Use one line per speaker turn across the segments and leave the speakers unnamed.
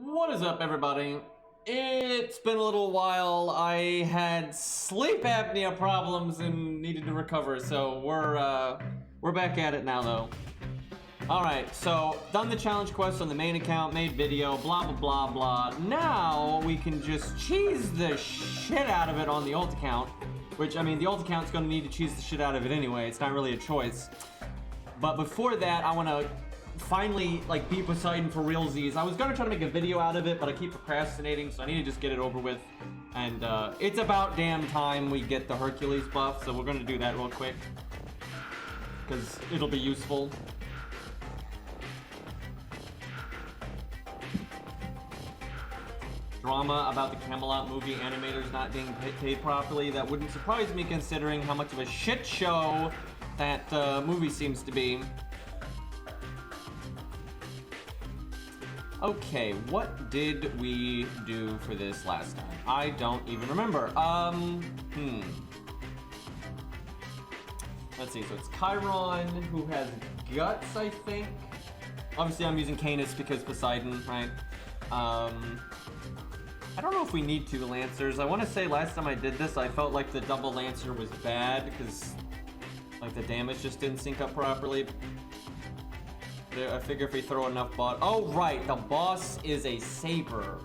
What is up, everybody? It's been a little while. I had sleep apnea problems and needed to recover, so we're back at it now, though. Alright, so done the challenge quest on the main account, made video, blah blah blah blah. Now we can just cheese the shit out of it on the alt account, which, I mean, the alt account's gonna need to cheese the shit out of it anyway. It's not really a choice. But before that, I wanna finally, like, beat Poseidon for realsies. I was gonna try to make a video out of it, but I keep procrastinating, so I need to just get it over with. And it's about damn time we get the Hercules buff, so we're gonna do that real quick, because it'll be useful. Drama about the Camelot movie animators not being paid properly. That wouldn't surprise me, considering how much of a shit show that movie seems to be. Okay, what did we do for this last time? I don't even remember. Let's see, so it's Chiron, who has guts, I think. Obviously, I'm using Canis because Poseidon, right? I don't know if we need two Lancers. I want to say last time I did this, I felt like the double Lancer was bad because, like, the damage just didn't sync up properly. I figure if we throw enough oh, right, the boss is a Saber.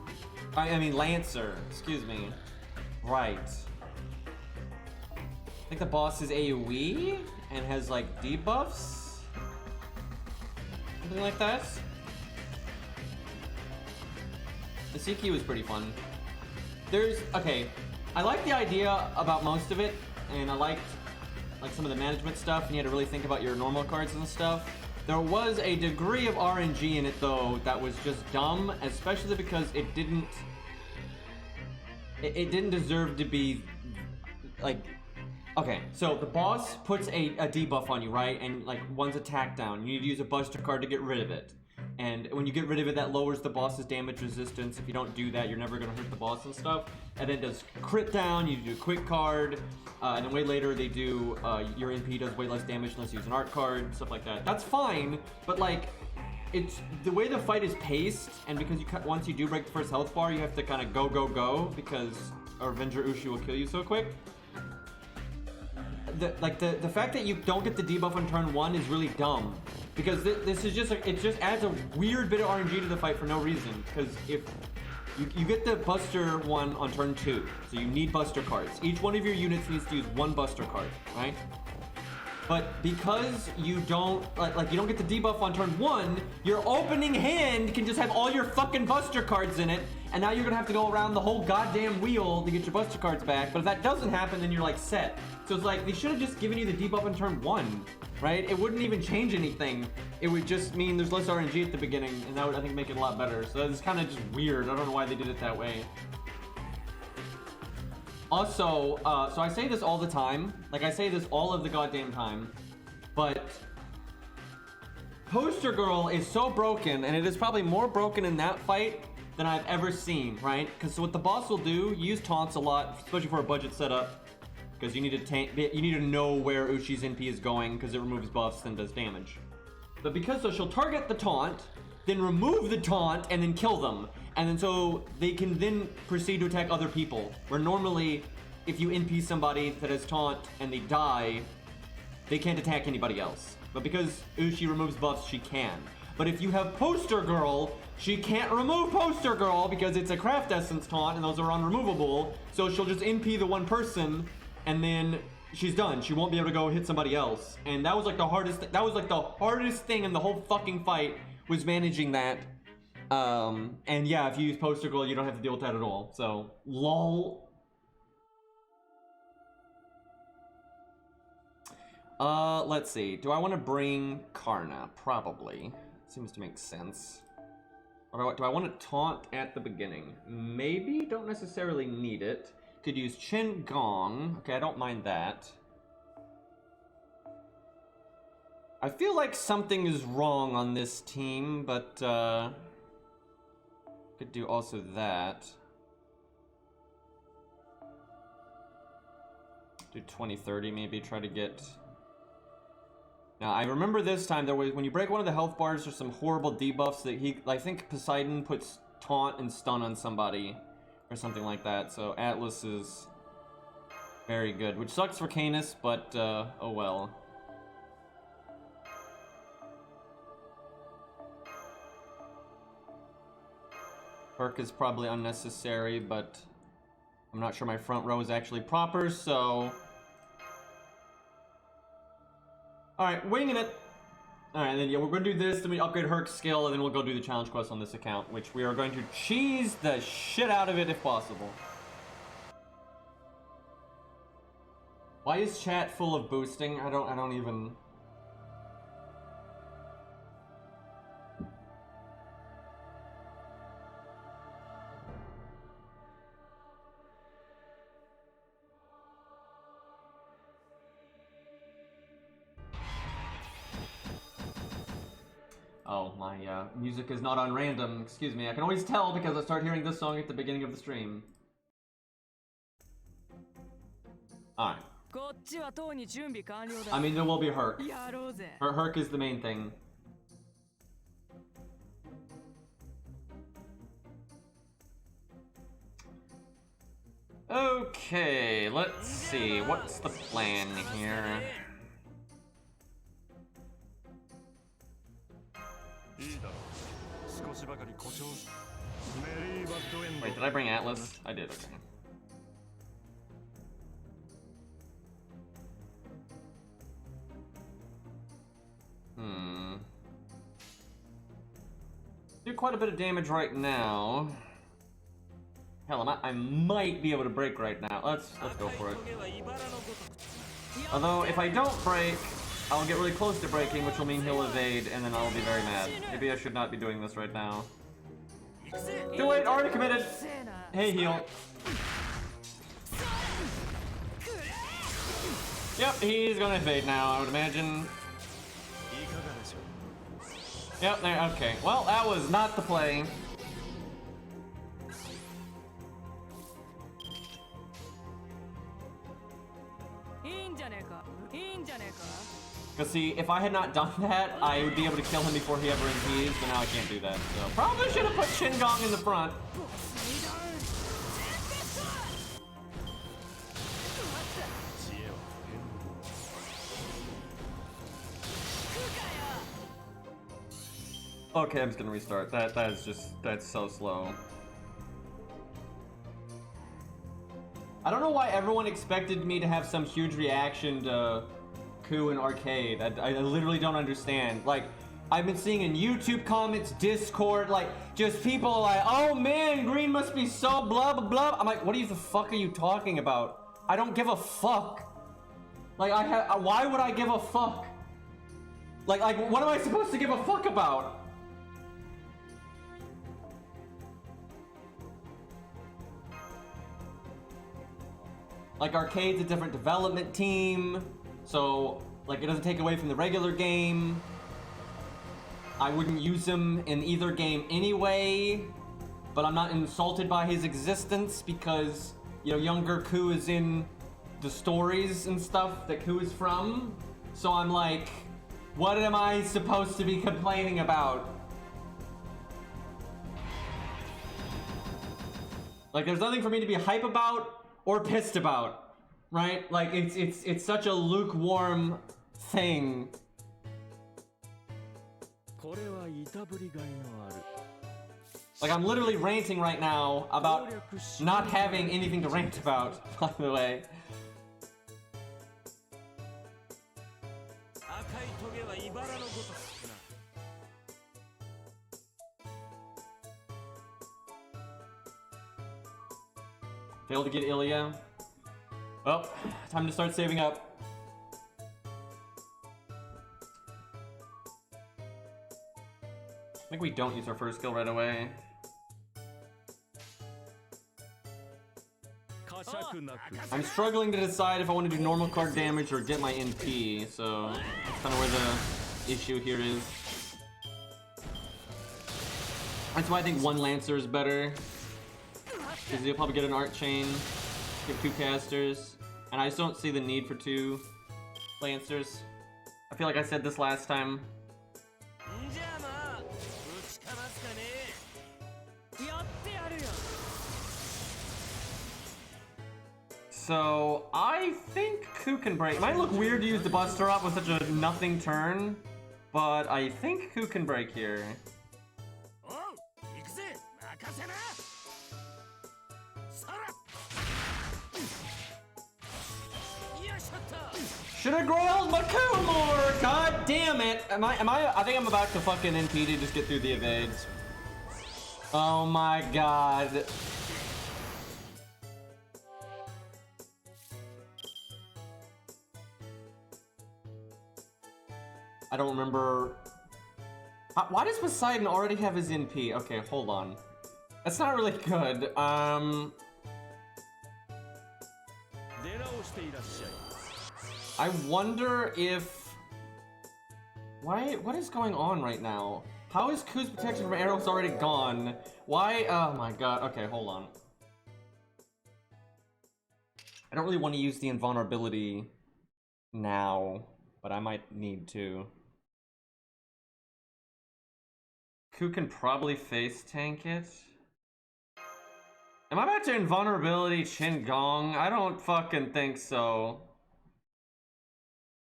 I mean, Lancer, excuse me. Right. I think the boss is AoE and has, like, debuffs? Something like that? The CQ is pretty fun. Okay, I like the idea about most of it, and I liked, like, some of the management stuff, and you had to really think about your normal cards and stuff. There was a degree of RNG in it, though, that was just dumb, especially because it didn't deserve to be, like, okay, so the boss puts a debuff on you, right? And, like, one's attack down. You need to use a Buster card to get rid of it. And when you get rid of it, that lowers the boss's damage resistance. If you don't do that, you're never going to hurt the boss and stuff. And then it does crit down, you do a quick card, and then way later they do, your MP does way less damage unless you use an art card, stuff like that. That's fine, but, like, it's the way the fight is paced, and because once you do break the first health bar, you have to kind of go, because Avenger Ushi will kill you so quick. The fact that you don't get the debuff on turn 1 is really dumb. Because this is just, like, it just adds a weird bit of RNG to the fight for no reason. Because if you get the Buster one on turn 2, so you need Buster cards. Each one of your units needs to use one Buster card, right? But because you don't, like you don't get the debuff on turn 1, your opening hand can just have all your fucking Buster cards in it, and now you're gonna have to go around the whole goddamn wheel to get your Buster cards back. But if that doesn't happen, then you're, like, set. So it's like, they should have just given you the debuff on turn 1, right? It wouldn't even change anything. It would just mean there's less RNG at the beginning, and that would, I think, make it a lot better. So it's kind of just weird. I don't know why they did it that way. Also, so I say this all the time. Like, I say this all of the goddamn time. But Poster Girl is so broken, and it is probably more broken in that fight than I've ever seen, right? Because what the boss will do, you use taunts a lot, especially for a budget setup. Because you need to know where Ushi's NP is going, because it removes buffs and does damage. But because, so she'll target the taunt, then remove the taunt, and then kill them. And then so they can then proceed to attack other people. Where normally, if you NP somebody that has taunt and they die, they can't attack anybody else. But because Ushi removes buffs, she can. But if you have Poster Girl, she can't remove Poster Girl because it's a Craft Essence taunt, and those are unremovable. So she'll just NP the one person, and then she's done. She won't be able to go hit somebody else. And that was like the hardest thing in the whole fucking fight, was managing that. And yeah, if you use Poster Girl, you don't have to deal with that at all. So, lol. Let's see. Do I want to bring Karna? Probably. Seems to make sense. Or do I want to taunt at the beginning? Maybe. Don't necessarily need it. Could use Chen Gong. Okay, I don't mind that. I feel like something is wrong on this team, but could do also that. Do 20-30 maybe, try to get Now, I remember this time, there was, when you break one of the health bars, there's some horrible debuffs that I think Poseidon puts taunt and stun on somebody or something like that. So Atlas is very good, which sucks for Canis, but oh well. Perk is probably unnecessary, but I'm not sure my front row is actually proper, so... Alright, winging it! Alright, then yeah, we're gonna do this, then we upgrade Herc's skill, and then we'll go do the challenge quest on this account, which we are going to cheese the shit out of it if possible. Why is chat full of boosting? I don't even... Oh, my music is not on random. Excuse me. I can always tell because I start hearing this song at the beginning of the stream. Alright. I mean, there will be Herc. Herc is the main thing. Okay, let's see. What's the plan here? Wait, did I bring Atlas? I did, okay. Do quite a bit of damage right now. Hell, I might be able to break right now. Let's go for it. Although, if I don't break, I'll get really close to breaking, which will mean he'll evade, and then I'll be very mad. Maybe I should not be doing this right now. Too late, already committed! Hey, heal. Yep, he's gonna evade now, I would imagine. Yep, there, okay. Well, that was not the play. Because see, if I had not done that, I would be able to kill him before he ever impedes, but now I can't do that. So probably should have put Shin-Gong in the front. Okay, I'm just gonna restart. That's so slow. I don't know why everyone expected me to have some huge reaction to Coup in Arcade. I literally don't understand. Like, I've been seeing in YouTube comments, Discord, like, just people like, oh man, Green must be so blah blah blah. I'm like, what the fuck are you talking about? I don't give a fuck. Like, why would I give a fuck? Like, what am I supposed to give a fuck about? Like, Arcade's a different development team, so, like, it doesn't take away from the regular game. I wouldn't use him in either game anyway, but I'm not insulted by his existence because, you know, younger Coup is in the stories and stuff that Coup is from. So I'm like, what am I supposed to be complaining about? Like, there's nothing for me to be hype about or pissed about, right? Like, it's such a lukewarm thing. Like, I'm literally ranting right now about not having anything to rant about, by the way. Failed to get Ilya. Well, time to start saving up. I think we don't use our first skill right away. I'm struggling to decide if I want to do normal card damage or get my NP, so that's kind of where the issue here is. That's why I think one Lancer is better. Because you'll probably get an Art Chain, get 2 casters, and I just don't see the need for 2 Lancers. I feel like I said this last time. So I think Ku can break. It might look weird to use the Buster up with such a nothing turn, but I think Ku can break here. Should have grailed my Ku more! God damn it! I think I'm about to fucking NP to just get through the evades. Oh my god. I don't remember. Why does Poseidon already have his NP? Okay, hold on. That's not really good. I wonder if... What is going on right now? How is Ku's protection from arrows already gone? Why? Oh my god. Okay, hold on. I don't really want to use the invulnerability now, but I might need to. Ku can probably face tank it. Am I about to invulnerability Chin Gong? I don't fucking think so.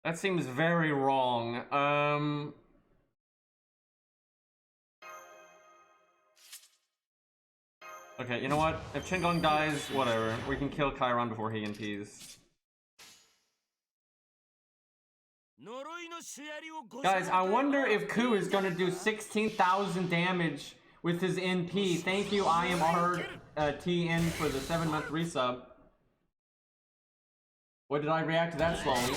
That seems very wrong. Okay, you know what? If Chin Gong dies, whatever. We can kill Chiron before he NPs. Guys, I wonder if Ku is gonna do 16,000 damage with his NP. Thank you, IMRTN, for the 7-month resub. What did I react to that slowly?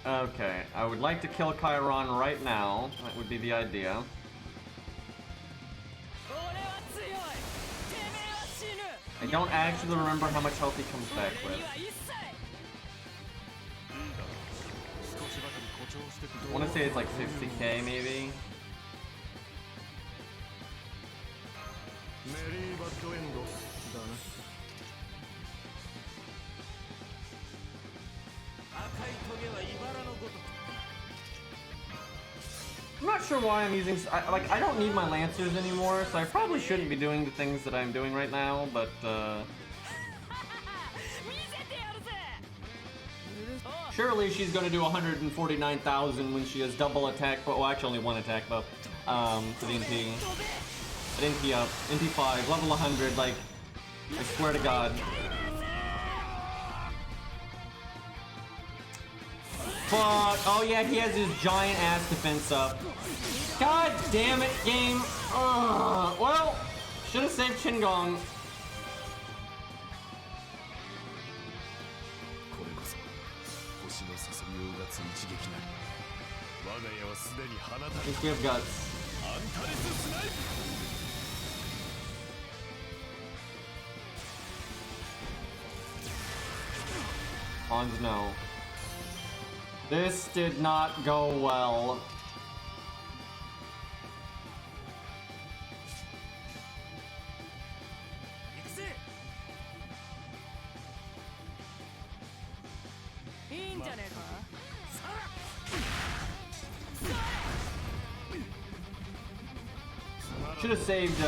Okay, I would like to kill Chiron right now. That would be the idea. I don't actually remember how much health he comes back with. I want to say it's like 60k maybe. I'm not sure why I'm using... I don't need my Lancers anymore, so I probably shouldn't be doing the things that I'm doing right now, but, surely she's gonna do 149,000 when she has double attack, but, well, actually only one attack, but, for the NP. But NP up, NP 5, level 100, like, I swear to God. Fuck. Oh yeah, he has his giant ass defense up. God damn it, game. Well, should have saved Chin Gong. I think we have guts. Hans, no. This did not go well. Should have saved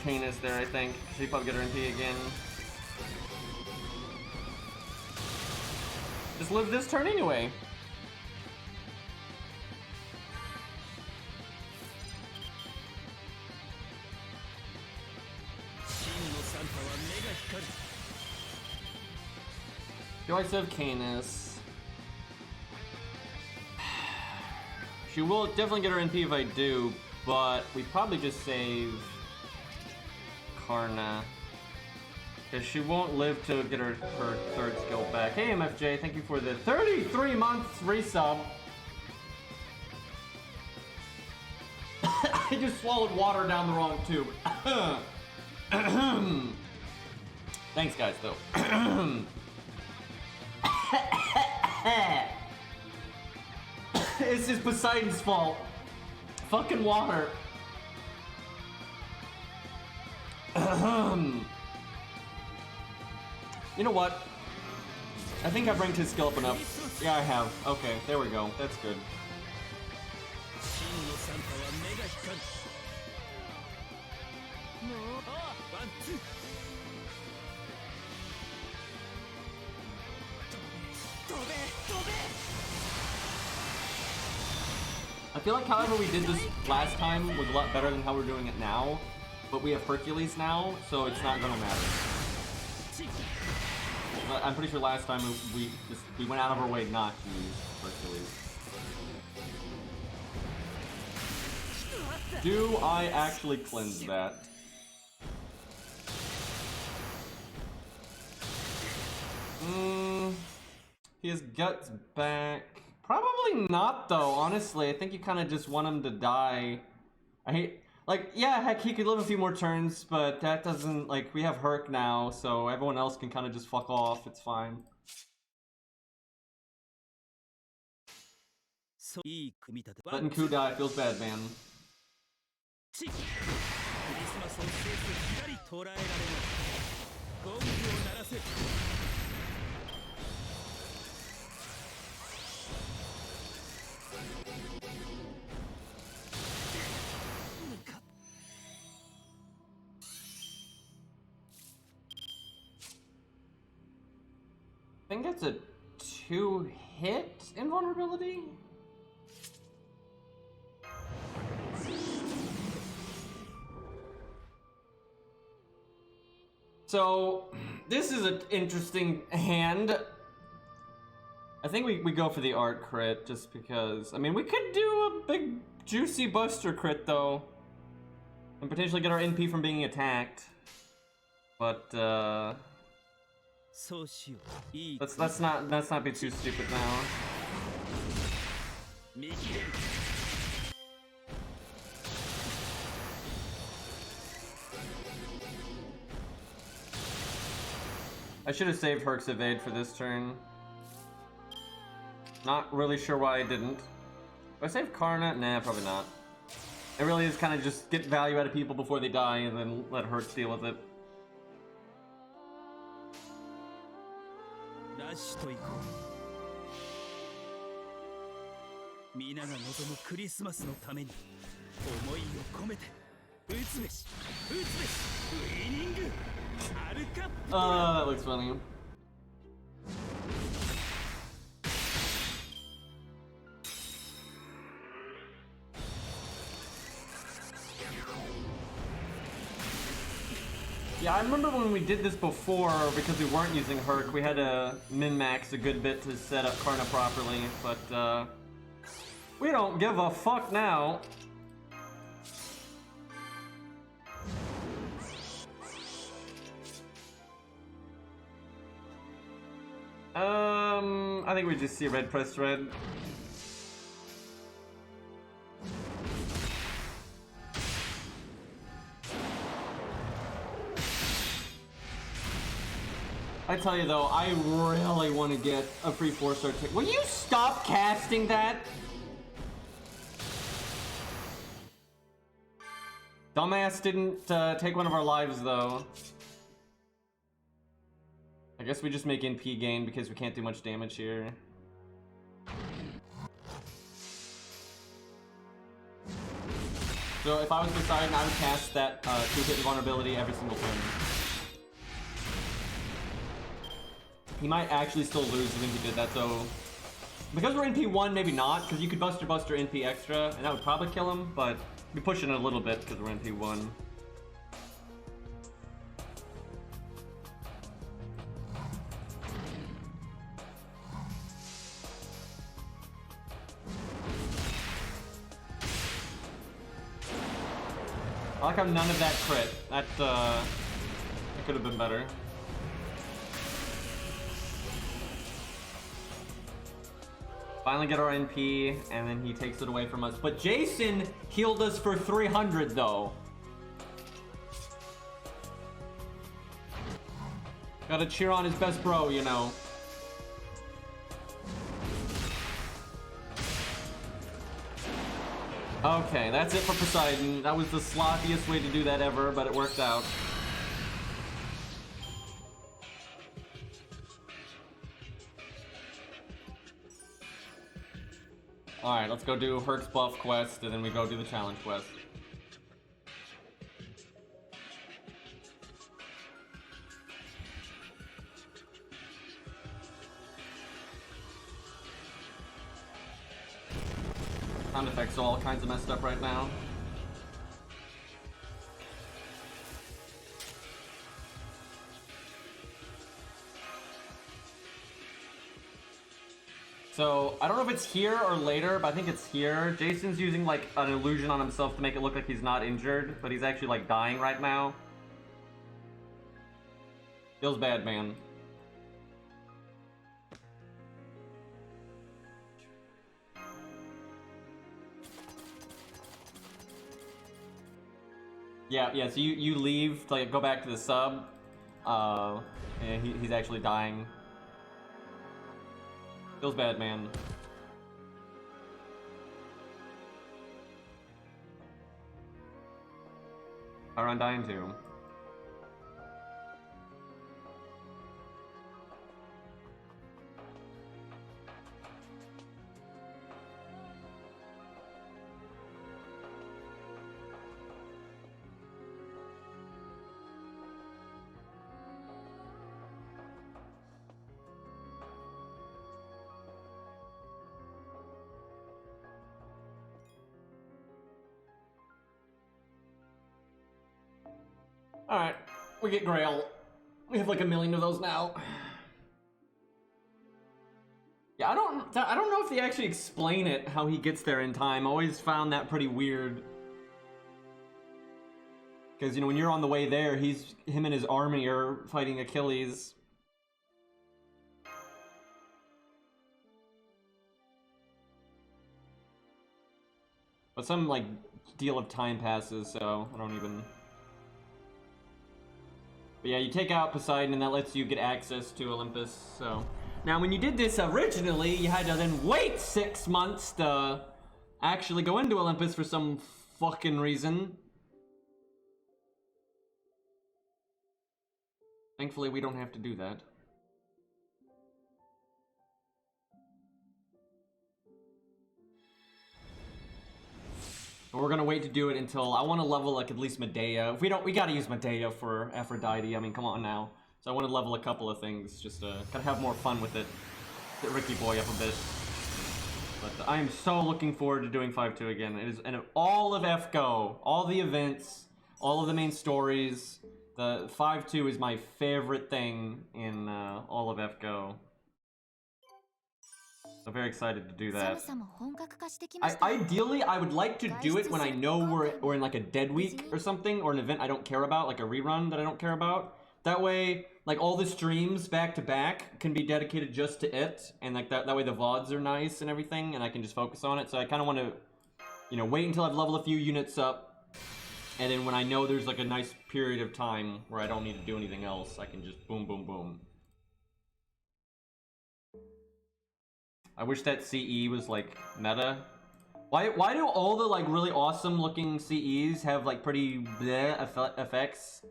Canis there, I think. She'd probably get her NP again. Just live this turn anyway. Do I save Canis? She will definitely get her NP if I do, but we probably just save Karna. Because she won't live to get her third skill back. Hey MFJ, thank you for the 33 months resub. I just swallowed water down the wrong tube. Thanks guys though. This is Poseidon's fault. Fucking water. You know what? I think I've ranked his skill up enough. Yeah, I have. Okay, there we go. That's good. I feel like however we did this last time was a lot better than how we're doing it now, but we have Hercules now, so it's not gonna matter. But I'm pretty sure last time we went out of our way not to use Hercules. Do I actually cleanse that? He has guts back. Probably not though, honestly. I think you kind of just want him to die. I hate, like, yeah, heck, he could live a few more turns, but that doesn't, like, we have Herc now, so everyone else can kind of just fuck off. It's fine. Letting Ku die feels bad, man. I think that's a 2-hit invulnerability? So, this is an interesting hand. I think we go for the art crit just because, I mean, we could do a big juicy buster crit though. And potentially get our NP from being attacked. But, let's not be too stupid now. I should have saved Herc's evade for this turn. Not really sure why I didn't. Do I save Karna? Nah, probably not. It really is kind of just get value out of people before they die and then let Herc deal with it. That looks funny. Yeah, I remember when we did this before, because we weren't using Herc, we had to min-max a good bit to set up Karna properly, but we don't give a fuck now. I think we just see red press red. I tell you though, I really want to get a free 4-star tick. Will you stop casting that? Dumbass didn't take one of our lives though. I guess we just make NP gain because we can't do much damage here. So if I was Poseidon, I would cast that 2-hit invulnerability every single turn. He might actually still lose even if he did that, so... Because we're NP 1, maybe not, because you could Buster NP extra, and that would probably kill him, but we're pushing it a little bit because we're NP 1. I like how none of that crit. That could have been better. Finally get our NP, and then he takes it away from us. But Jason healed us for 300 though. Gotta cheer on his best bro, you know. Okay, that's it for Poseidon. That was the sloppiest way to do that ever, but it worked out. Alright, let's go do Herc's buff quest, and then we go do the challenge quest. Sound effects are all kinds of messed up right now. So, I don't know if it's here or later, but I think it's here. Jason's using, like, an illusion on himself to make it look like he's not injured, but he's actually, like, dying right now. Feels bad, man. Yeah, so you leave, like, go back to the sub, and he's actually dying. Feels bad, man. I'm dying too. Alright, we get Grail. We have like 1 million of those now. Yeah, I don't know if they actually explain it, how he gets there in time. Always found that pretty weird. Because, you know, when you're on the way there, him and his army are fighting Achilles. But some, like, deal of time passes, so I don't even... But yeah, you take out Poseidon and that lets you get access to Olympus, so... Now, when you did this originally, you had to then wait 6 months to actually go into Olympus for some fucking reason. Thankfully, we don't have to do that. But we're gonna wait to do it until I want to level like at least Medea. If we don't, we gotta use Medea for Aphrodite. I mean, come on now. So I want to level a couple of things, just to kind of have more fun with it. Get Ricky Boy up a bit. But I am so looking forward to doing 5-2 again. It is, and all of FGO, all the events, all of the main stories. The 5-2 is my favorite thing in all of FGO. I'm very excited to do that. Ideally, I would like to do it when I know we're in like a dead week or something, or an event I don't care about, like a rerun that I don't care about. That way, like all the streams back to back can be dedicated just to it, and like that way the VODs are nice and everything, and I can just focus on it. So I kind of want to, you know, wait until I've leveled a few units up, and then when I know there's like a nice period of time where I don't need to do anything else, I can just boom, boom, boom. I wish that CE was like meta. Why do all the like really awesome looking CEs have like pretty bleh effects?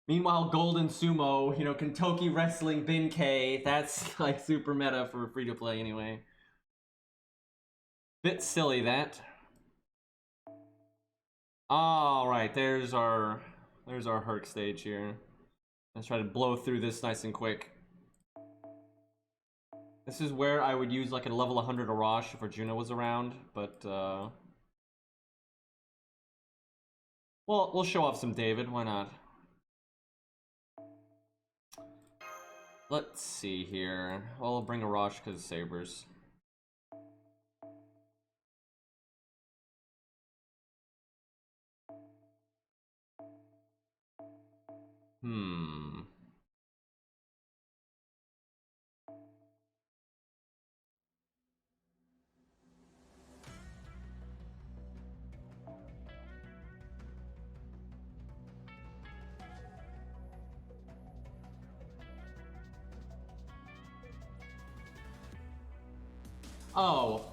Meanwhile, Golden Sumo, you know, Kentucky Wrestling Bin-K, that's like super meta for free to play anyway. Bit silly that. Alright, there's our Herc stage here. Let's try to blow through this nice and quick. This is where I would use like a level 100 Arash if Arjuna was around, but well, we'll show off some David, why not? Let's see here. Well, I'll bring Arash because Sabers. Oh.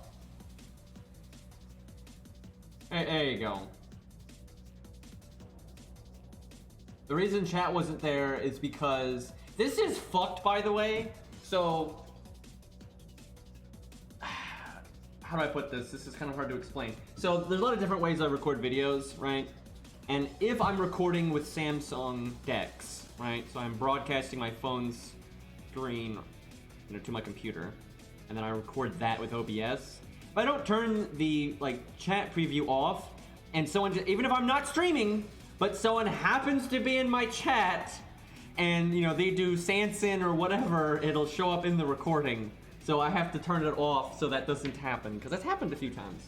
There you go. The reason chat wasn't there is because this is fucked, by the way. So how do I put this? This is kind of hard to explain. So there's a lot of different ways I record videos, right? And if I'm recording with Samsung DeX, right? So I'm broadcasting my phone's screen, you know, to my computer, and then I record that with OBS. If I don't turn the chat preview off, and someone even if I'm not streaming, but someone happens to be in my chat, and you know they do Sanson or whatever, it'll show up in the recording. So I have to turn it off so that doesn't happen, because that's happened a few times.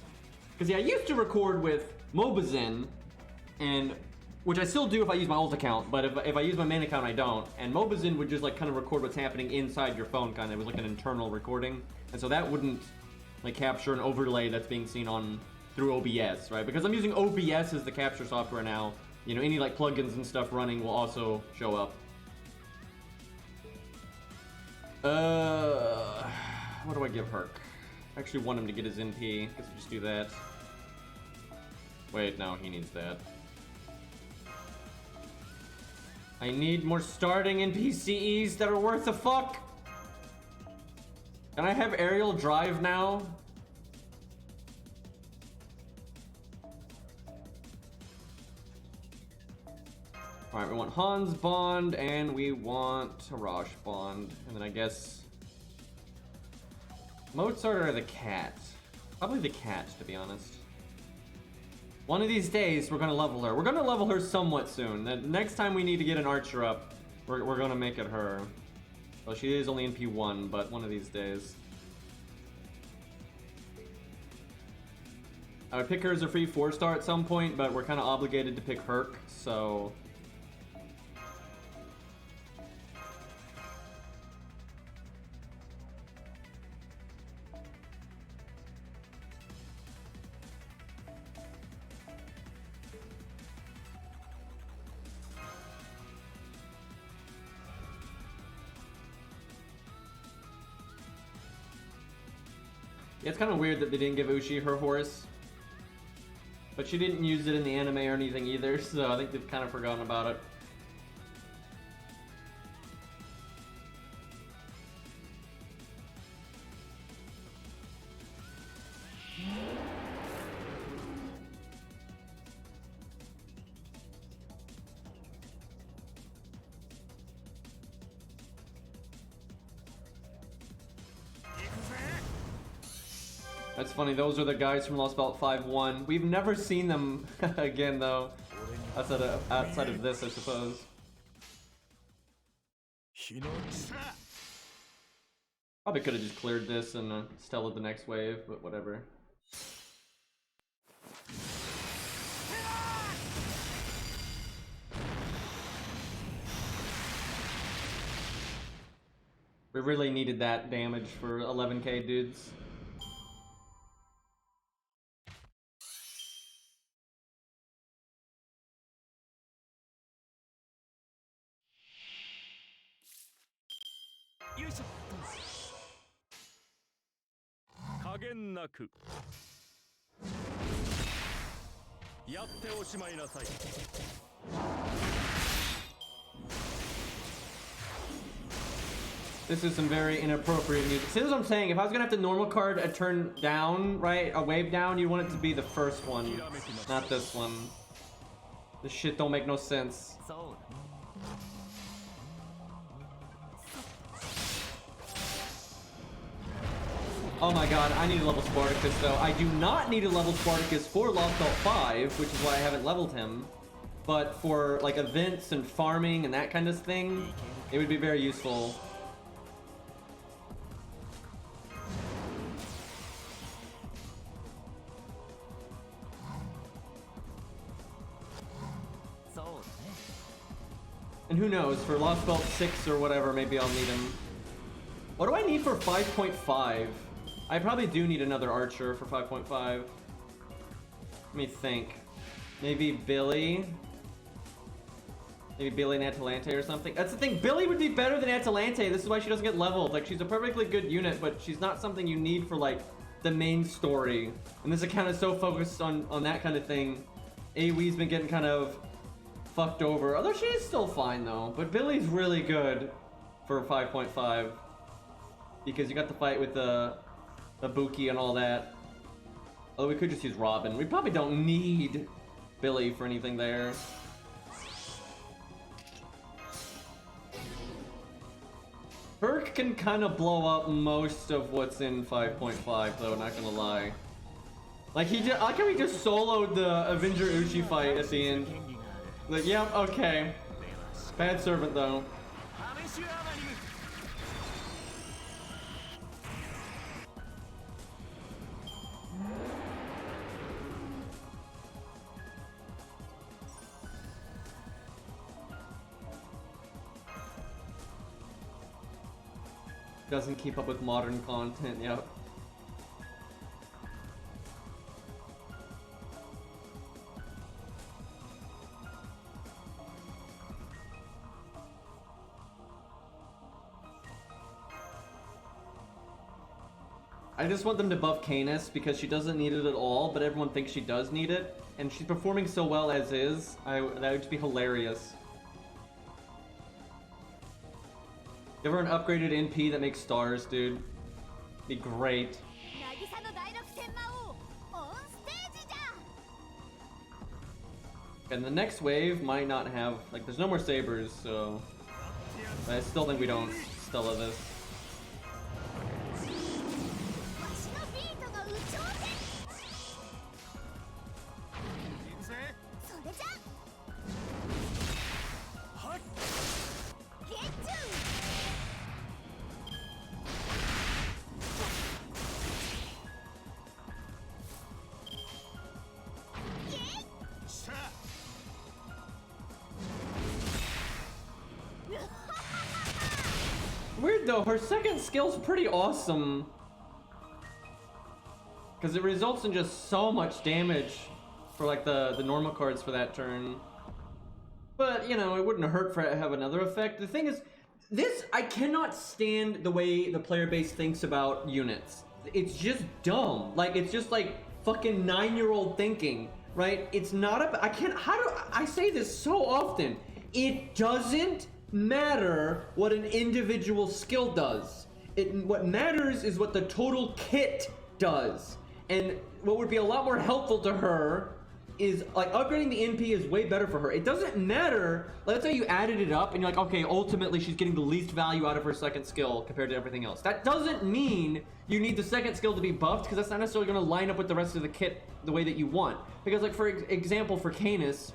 Because yeah, I used to record with Mobazin, and which I still do if I use my old account, but if I use my main account, I don't. And Mobazin would just kind of record what's happening inside your phone, kind of. It was like an internal recording, and so that wouldn't capture an overlay that's being seen on through OBS, right? Because I'm using OBS as the capture software now. You know, any plugins and stuff running will also show up. What do I give Herc? I actually want him to get his NP. Guess I just do that. Wait, no, he needs that. I need more starting NPCs that are worth the fuck. Can I have aerial drive now? Alright, we want Hans Bond, and we want Tarash Bond. And then I guess Mozart or the cat? Probably the cat, to be honest. One of these days, we're gonna level her. We're gonna level her somewhat soon. The next time we need to get an archer up, we're gonna make it her. Well, she is only in P1, but one of these days. I would pick her as a free 4-star at some point, but we're kind of obligated to pick Herc, so... Yeah, it's kind of weird that they didn't give Ushi her horse. But she didn't use it in the anime or anything either, so I think they've kind of forgotten about it. That's funny, those are the guys from Lost Belt 5-1. We've never seen them again, though. Outside of this, I suppose. Probably could have just cleared this and Stella the next wave, but whatever. We really needed that damage for 11k dudes. This is some very inappropriate music. See what I'm saying? If I was gonna have to normal card a turn down, right? A wave down, you want it to be the first one, not this one. This shit don't make no sense. Oh my god, I need a level Spartacus though. I do not need a level Spartacus for Lost Belt 5, which is why I haven't leveled him. But for events and farming and that kind of thing, it would be very useful. And who knows, for Lost Belt 6 or whatever, maybe I'll need him. What do I need for 5.5? I probably do need another archer for 5.5. Let me think. Maybe Billy? Maybe Billy and Atalante or something? That's the thing, Billy would be better than Atalante. This is why she doesn't get leveled. She's a perfectly good unit, but she's not something you need for, the main story. And this account is so focused on that kind of thing. AoE's been getting kind of fucked over. Although she is still fine though. But Billy's really good for 5.5. Because you got the fight with the Buki and all that. Although we could just use Robin. We probably don't need Billy for anything there. Perk can kind of blow up most of what's in 5.5 though, not gonna lie. Like I like how he just soloed the Avenger Uchi fight at the end. Like, yep, okay. Bad servant though. Doesn't keep up with modern content, yep. I just want them to buff Canis because she doesn't need it at all, but everyone thinks she does need it. And she's performing so well as is, that would just be hilarious. Give her an upgraded NP that makes stars, dude. Be great. And the next wave might not have, like, there's no more sabers, so I still think we don't Stella this. Weird though, her second skill's pretty awesome. Because it results in just so much damage for like the normal cards for that turn. But, you know, it wouldn't hurt for it to have another effect. The thing is, I cannot stand the way the player base thinks about units. It's just dumb. Like, it's just like fucking 9-year-old thinking, right? It's not I say this so often. It doesn't matter what an individual skill does. What matters is what the total kit does. And what would be a lot more helpful to her is, like, upgrading the NP is way better for her. It doesn't matter, let's say you added it up and you're like, okay, ultimately she's getting the least value out of her second skill compared to everything else. That doesn't mean you need the second skill to be buffed, because that's not necessarily going to line up with the rest of the kit the way that you want. Because, like, for example, for Canis,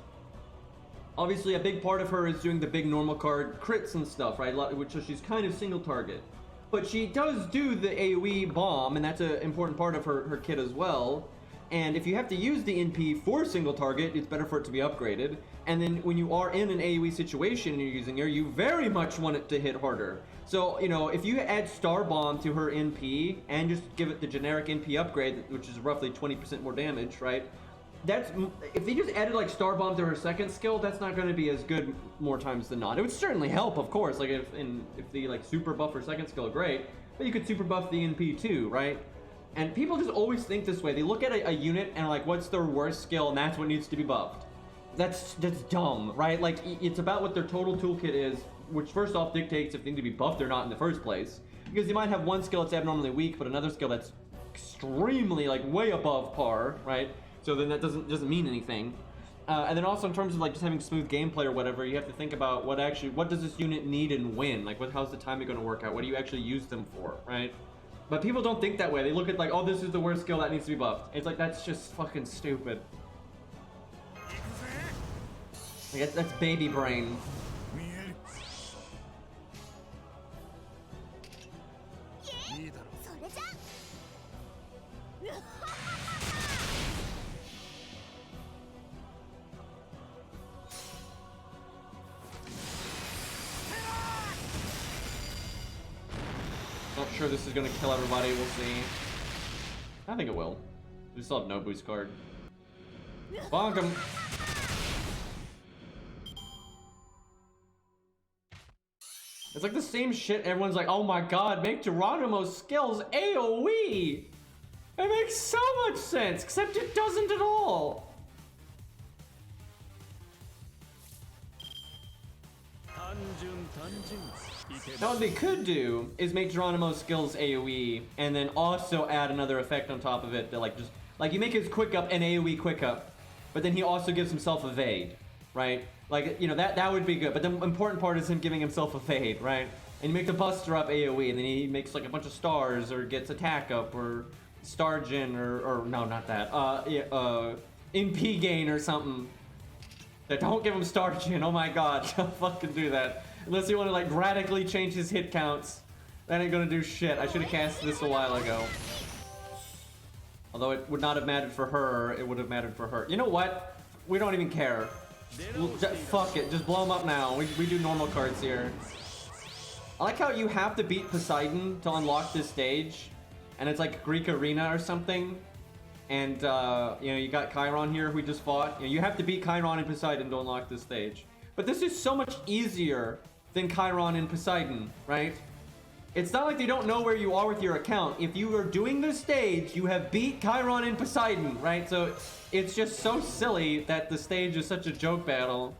obviously a big part of her is doing the big normal card crits and stuff, right? Which she's kind of single target. But she does do the AoE bomb, and that's an important part of her kit as well. And if you have to use the NP for single target, it's better for it to be upgraded. And then when you are in an AoE situation and you're using her, you very much want it to hit harder. So, you know, if you add Star Bomb to her NP and just give it the generic NP upgrade, which is roughly 20% more damage, right? If they just added like Star Bomb to her second skill, that's not going to be as good more times than not. It would certainly help, of course. Like if the like super buff her second skill, great. But you could super buff the NP too, right? And people just always think this way. They look at a unit and are like, what's their worst skill, and that's what needs to be buffed. That's dumb, right? Like, it's about what their total toolkit is, which first off dictates if they need to be buffed or not in the first place. Because you might have one skill that's abnormally weak, but another skill that's extremely, like, way above par, right? So then that doesn't mean anything. And then also in terms of like just having smooth gameplay or whatever, you have to think about what does this unit need and when? Like, how's the timing going to work out? What do you actually use them for, right? But people don't think that way. They look at like, oh, this is the worst skill that needs to be buffed. It's like, that's just fucking stupid. Like, that's baby brain. Not sure this is gonna kill everybody, we'll see. I think it will. We still have no boost card. Bonk him! It's like the same shit, everyone's like, oh my god, make Geronimo's skills AoE! It makes so much sense, except it doesn't at all. Now what they could do is make Geronimo's skills AoE and then also add another effect on top of it that like you make his quick up an AoE quick up, but then he also gives himself evade, right? Like, you know, that would be good, but the important part is him giving himself evade, right? And you make the Buster up AoE, and then he makes like a bunch of stars or gets attack up or star gen or no, not that. MP gain or something. That don't give him star gen. Oh my god, don't fucking do that. Unless you want to like radically change his hit counts. That ain't gonna do shit. I should have cast this a while ago. Although it would not have mattered for her, it would have mattered for her. You know what? We don't even care. Fuck it, just blow him up now. We do normal cards here. I like how you have to beat Poseidon to unlock this stage. And it's like Greek Arena or something. And, you know, you got Chiron here, who we just fought. You know, you have to beat Chiron and Poseidon to unlock this stage. But this is so much easier than Chiron and Poseidon, right? It's not like they don't know where you are with your account. If you are doing this stage, you have beat Chiron and Poseidon, right? So it's just so silly that the stage is such a joke battle.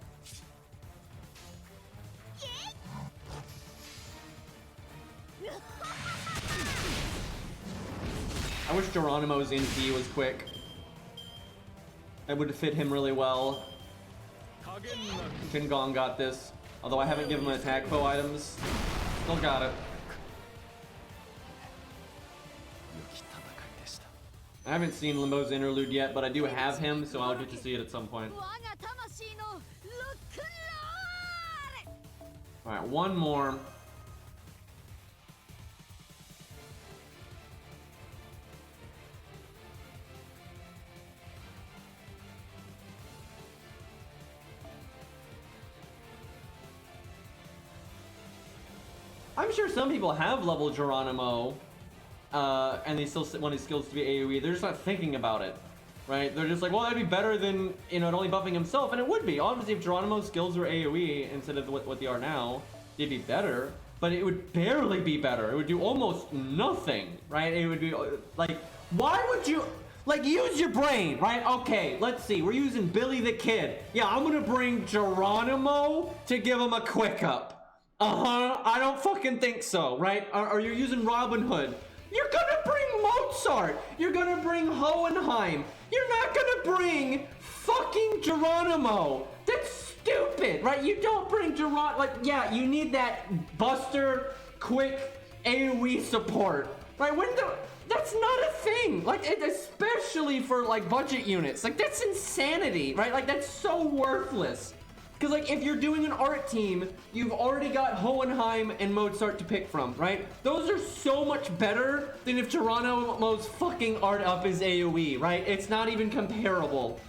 I wish Geronimo's NP was quick. That would fit him really well. Shingon got this. Although I haven't given him attack foe items. Still got it. I haven't seen Limbo's interlude yet, but I do have him, so I'll get to see it at some point. Alright, one more. I'm sure some people have leveled Geronimo, and they still want his skills to be AoE. They're just not thinking about it, right? They're just like, well, that'd be better than, you know, it only buffing himself, and it would be. Obviously, if Geronimo's skills were AoE instead of what they are now, they'd be better, but it would barely be better. It would do almost nothing, right? It would be, like, why would you... Like, use your brain, right? Okay, let's see. We're using Billy the Kid. Yeah, I'm gonna bring Geronimo to give him a quick up. I don't fucking think so, right? Or you're using Robin Hood. You're gonna bring Mozart. You're gonna bring Hohenheim. You're not gonna bring fucking Geronimo. That's stupid, right? You don't bring Geronimo. Like, yeah, you need that Buster, quick AoE support, right? That's not a thing. Like, especially for like budget units. Like, that's insanity, right? Like, that's so worthless. Because, like, if you're doing an art team, you've already got Hohenheim and Mozart to pick from, right? Those are so much better than if Geronimo's fucking art up is AoE, right? It's not even comparable.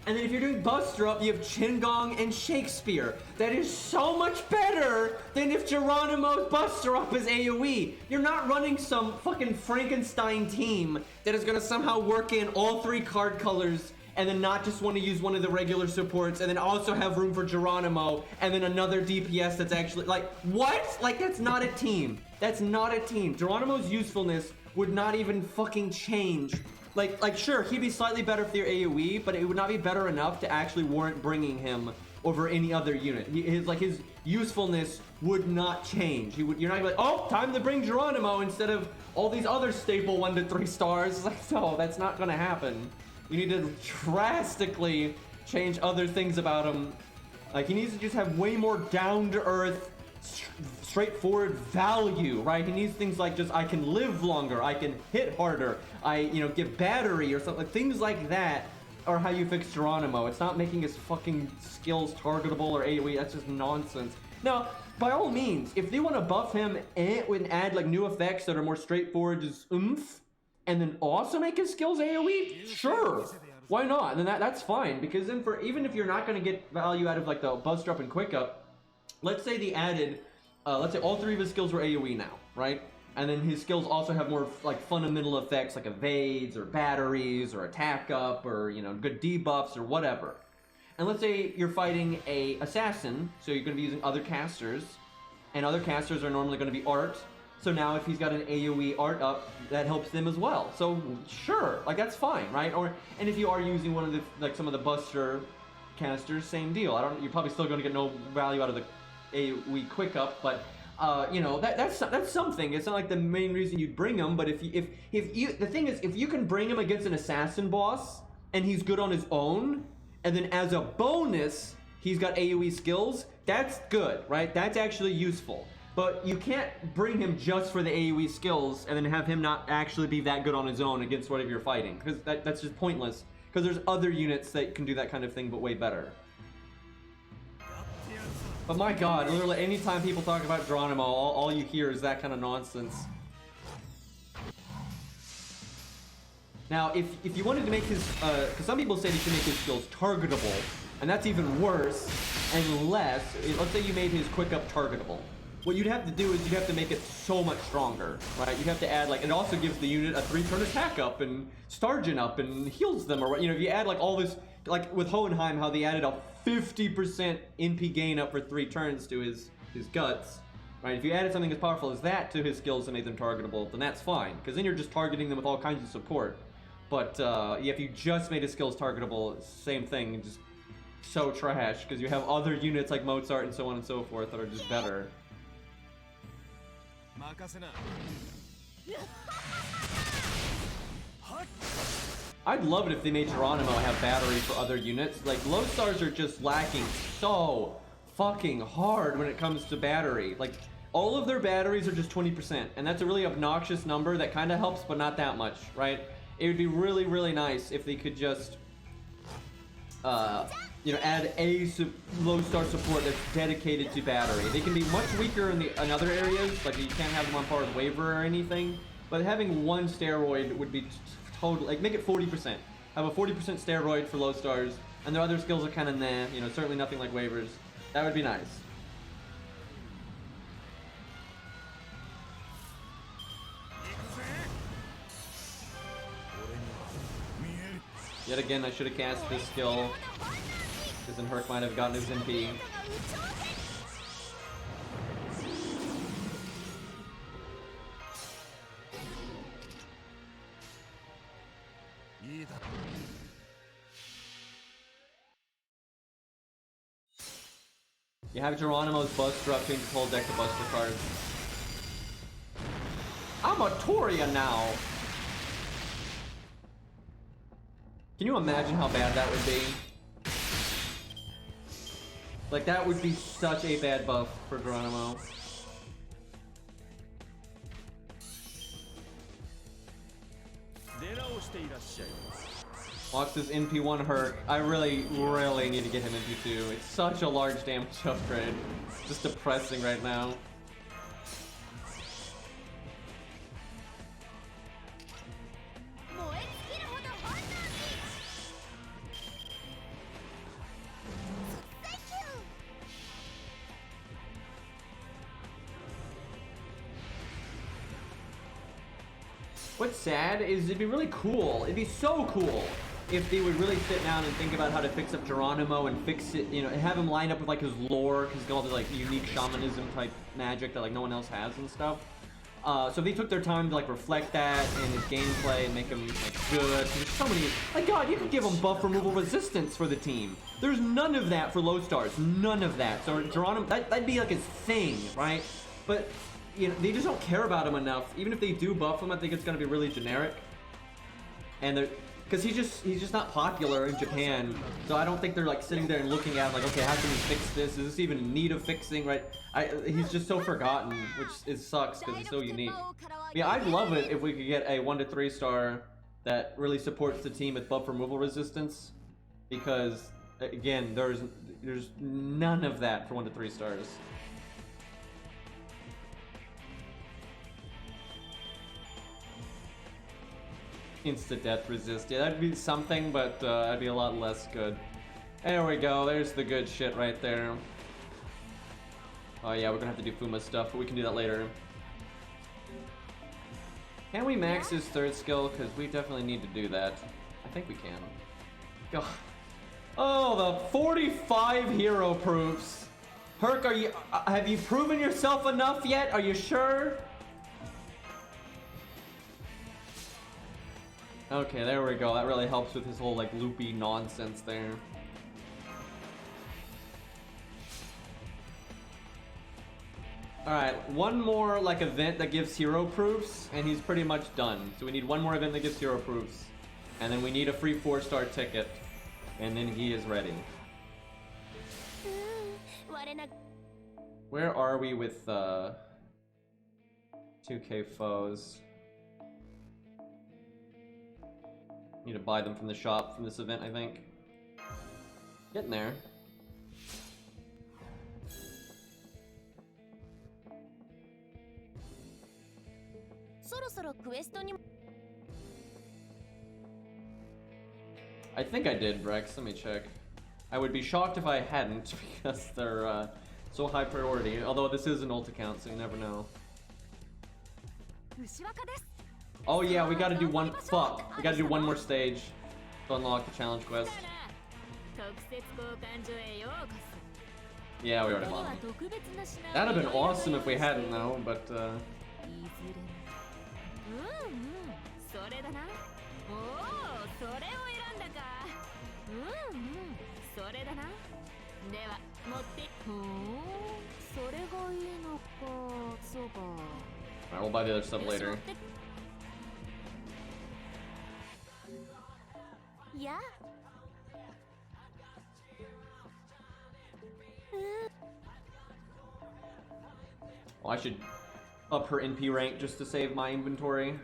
And then if you're doing Buster up, you have Qingong and Shakespeare. That is so much better than if Geronimo's Buster up is AoE. You're not running some fucking Frankenstein team that is gonna somehow work in all three card colors and then not just want to use one of the regular supports, and then also have room for Geronimo, and then another DPS that's actually, like, what? Like, that's not a team. That's not a team. Geronimo's usefulness would not even fucking change. Like, sure, he'd be slightly better if they're AoE, but it would not be better enough to actually warrant bringing him over any other unit. His usefulness would not change. You're not gonna be like, oh, time to bring Geronimo instead of all these other staple 1 to 3 stars. Like, no, that's not gonna happen. You need to drastically change other things about him. Like, he needs to just have way more down-to-earth, straightforward value, right? He needs things like just, I can live longer, I can hit harder, get battery or something. Things like that are how you fix Geronimo. It's not making his fucking skills targetable or AoE. That's just nonsense. Now, by all means, if they want to buff him and add, like, new effects that are more straightforward, just oomph, and then also make his skills AoE? Sure. Why not? And then that's fine, because then even if you're not going to get value out of like the Buster Up and Quick Up, let's say they added, let's say all 3 of his skills were AoE now, right? And then his skills also have more like fundamental effects like evades or batteries or attack up or, good debuffs or whatever. And let's say you're fighting a assassin, so you're going to be using other casters, and other casters are normally going to be art. So now if he's got an AoE art up, that helps them as well. So sure, like that's fine, right? And if you are using one of the like some of the Buster canisters, same deal. You're probably still going to get no value out of the AoE quick up, but you know that's something. It's not like the main reason you'd bring him, but if you the thing is, if you can bring him against an assassin boss and he's good on his own, and then as a bonus he's got AoE skills, that's good, right? That's actually useful. But you can't bring him just for the AoE skills and then have him not actually be that good on his own against whatever you're fighting, because that's just pointless. Because there's other units that can do that kind of thing, but way better. But my god, literally anytime people talk about Geronimo, all you hear is that kind of nonsense. Now, if you wanted to make his, because some people say you should make his skills targetable, and that's even worse, unless, let's say you made his quick up targetable. What you'd have to do is you'd have to make it so much stronger, right? You'd have to add, like, it also gives the unit a 3-turn attack up and Stargent up and heals them, or, you know, if you add, like, all this, like, with Hohenheim, how they added a 50% NP gain up for 3 turns to his guts, right? If you added something as powerful as that to his skills and made them targetable, then that's fine, because then you're just targeting them with all kinds of support. But, yeah, if you just made his skills targetable, same thing, just so trash, because you have other units like Mozart and so on and so forth that are just better. I'd love it if they made Geronimo have battery for other units. Like, low stars are just lacking so fucking hard when it comes to battery. Like, all of their batteries are just 20%, and that's a really obnoxious number that kind of helps, but not that much, right? It would be really, really nice if they could just, you know, add a low star support that's dedicated to battery. They can be much weaker in other areas, like you can't have them on par with Waver or anything, but having one steroid would be totally, like, make it 40%. Have a 40% steroid for low stars, and their other skills are kind of nah, you know, certainly nothing like Waver's. That would be nice. Yet again, I should have cast this skill, because then Herc might have gotten his MP. You have Geronimo's Buster up, change his whole deck to Buster cards. I'm a Toria now! Can you imagine how bad that would be? Like, that would be such a bad buff for Geronimo. Watch this NP1 Herc. I really, really need to get him NP2. It's such a large damage upgrade. It's just depressing right now. What's sad is it'd be really cool. It'd be so cool if they would really sit down and think about how to fix up Geronimo and fix it, you know, and have him line up with like his lore, because he's got all this like unique shamanism type magic that like no one else has and stuff. So if they took their time to like reflect that in his gameplay and make him like good. There's so many. Like, God, you could give him buff removal resistance for the team. There's none of that for low stars. None of that. So Geronimo, that'd be like his thing, right? But you know, they just don't care about him enough. Even if they do buff him, I think it's gonna be really generic. And they're, because he's just not popular in Japan. So I don't think they're like sitting there and looking at him like, okay, how can we fix this? Is this even in need of fixing, right? He's just so forgotten, which sucks because he's so unique. Yeah, I'd love it if we could get a 1 to 3 star that really supports the team with buff removal resistance. Because again, there's none of that for 1 to 3 stars. Instant death resist. Yeah, that'd be something, but that'd be a lot less good. There we go. There's the good shit right there. Oh yeah, we're gonna have to do Fuma stuff, but we can do that later. Can we max his 3rd skill? Because we definitely need to do that. I think we can. Go. Oh, the 45 hero proofs. Herc, have you proven yourself enough yet? Are you sure? Okay, there we go. That really helps with his whole like loopy nonsense there. Alright, one more like event that gives hero proofs, and he's pretty much done. So we need one more event that gives hero proofs. And then we need a free 4-star ticket. And then he is ready. Where are we with 2K foes? Need to buy them from the shop from this event, I think. Getting there. I think I did, Rex. Let me check. I would be shocked if I hadn't, because they're so high priority. Although this is an ult account, so you never know. Oh yeah, we gotta do one. Fuck, we gotta do one more stage to unlock the challenge quest. Yeah, we already won. That'd have been awesome if we hadn't, though. But alright, we'll buy the other stuff later.
Yeah.
Well, I should up her NP rank just to save my inventory.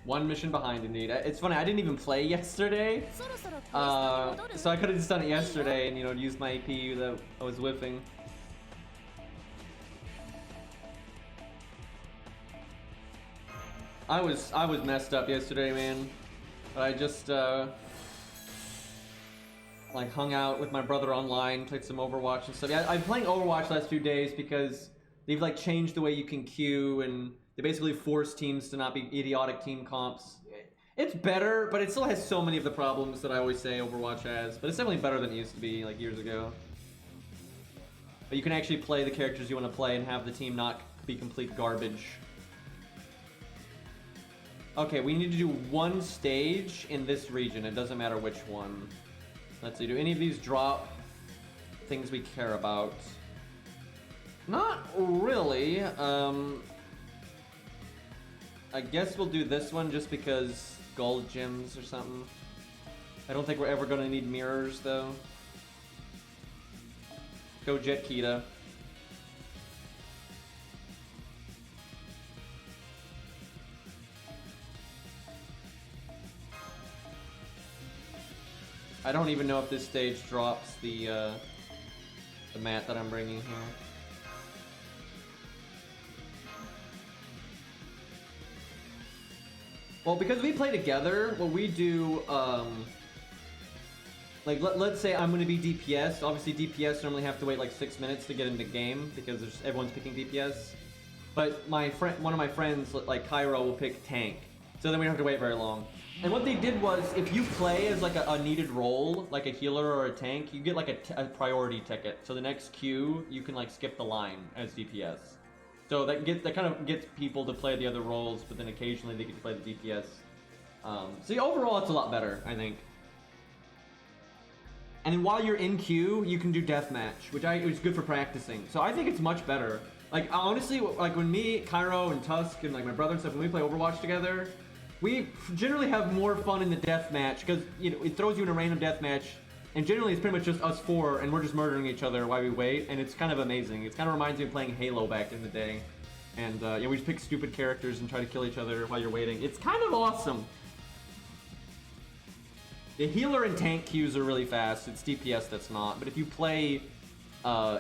One mission behind, indeed. It's funny, I didn't even play yesterday, so I could have just done it yesterday and, you know, used my AP that I was whiffing. I was messed up yesterday, man. But I just like hung out with my brother online, played some Overwatch and stuff. Yeah, I've been playing Overwatch the last few days because they've like changed the way you can queue, and they basically force teams to not be idiotic team comps. It's better, but it still has so many of the problems that I always say Overwatch has. But it's definitely better than it used to be like years ago. But you can actually play the characters you want to play and have the team not be complete garbage. Okay, we need to do one stage in this region. It doesn't matter which one. Let's see, do any of these drop things we care about? Not really. I guess we'll do this one just because gold gems or something. I don't think we're ever gonna need mirrors though. Go Jet Kita. I don't even know if this stage drops the mat that I'm bringing here. Well, because we play together, what we do, like let's say I'm going to be DPS. Obviously, DPS normally have to wait like 6 minutes to get into game because everyone's picking DPS. But one of my friends, like Cairo, will pick tank, so then we don't have to wait very long. And what they did was, if you play as like a needed role, like a healer or a tank, you get like a priority ticket. So the next queue, you can like skip the line as DPS. So that kind of gets people to play the other roles, but then occasionally they get to play the DPS. So yeah, overall, it's a lot better, I think. And then while you're in queue, you can do deathmatch, which is good for practicing. So I think it's much better. Like honestly, like when me, Cairo, and Tusk, and like my brother and stuff, when we play Overwatch together, we generally have more fun in the deathmatch because, you know, it throws you in a random deathmatch, and generally it's pretty much just us four, and we're just murdering each other while we wait, and it's kind of amazing. It kind of reminds me of playing Halo back in the day, and yeah, we just pick stupid characters and try to kill each other while you're waiting. It's kind of awesome. The healer and tank queues are really fast. It's DPS that's not, but if you play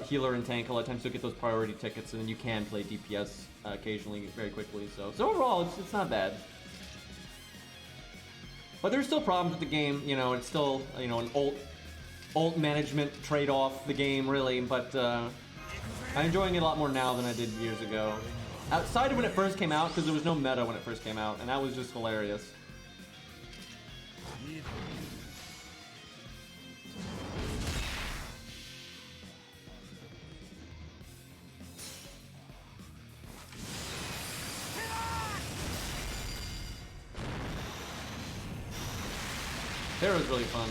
healer and tank, a lot of times you'll get those priority tickets, and then you can play DPS occasionally very quickly. So overall, it's not bad. But there's still problems with the game, you know, it's still, you know, an ult management trade-off, the game, really, but I'm enjoying it a lot more now than I did years ago. Outside of when it first came out, because there was no meta when it first came out, and that was just hilarious. Sarah's really fun.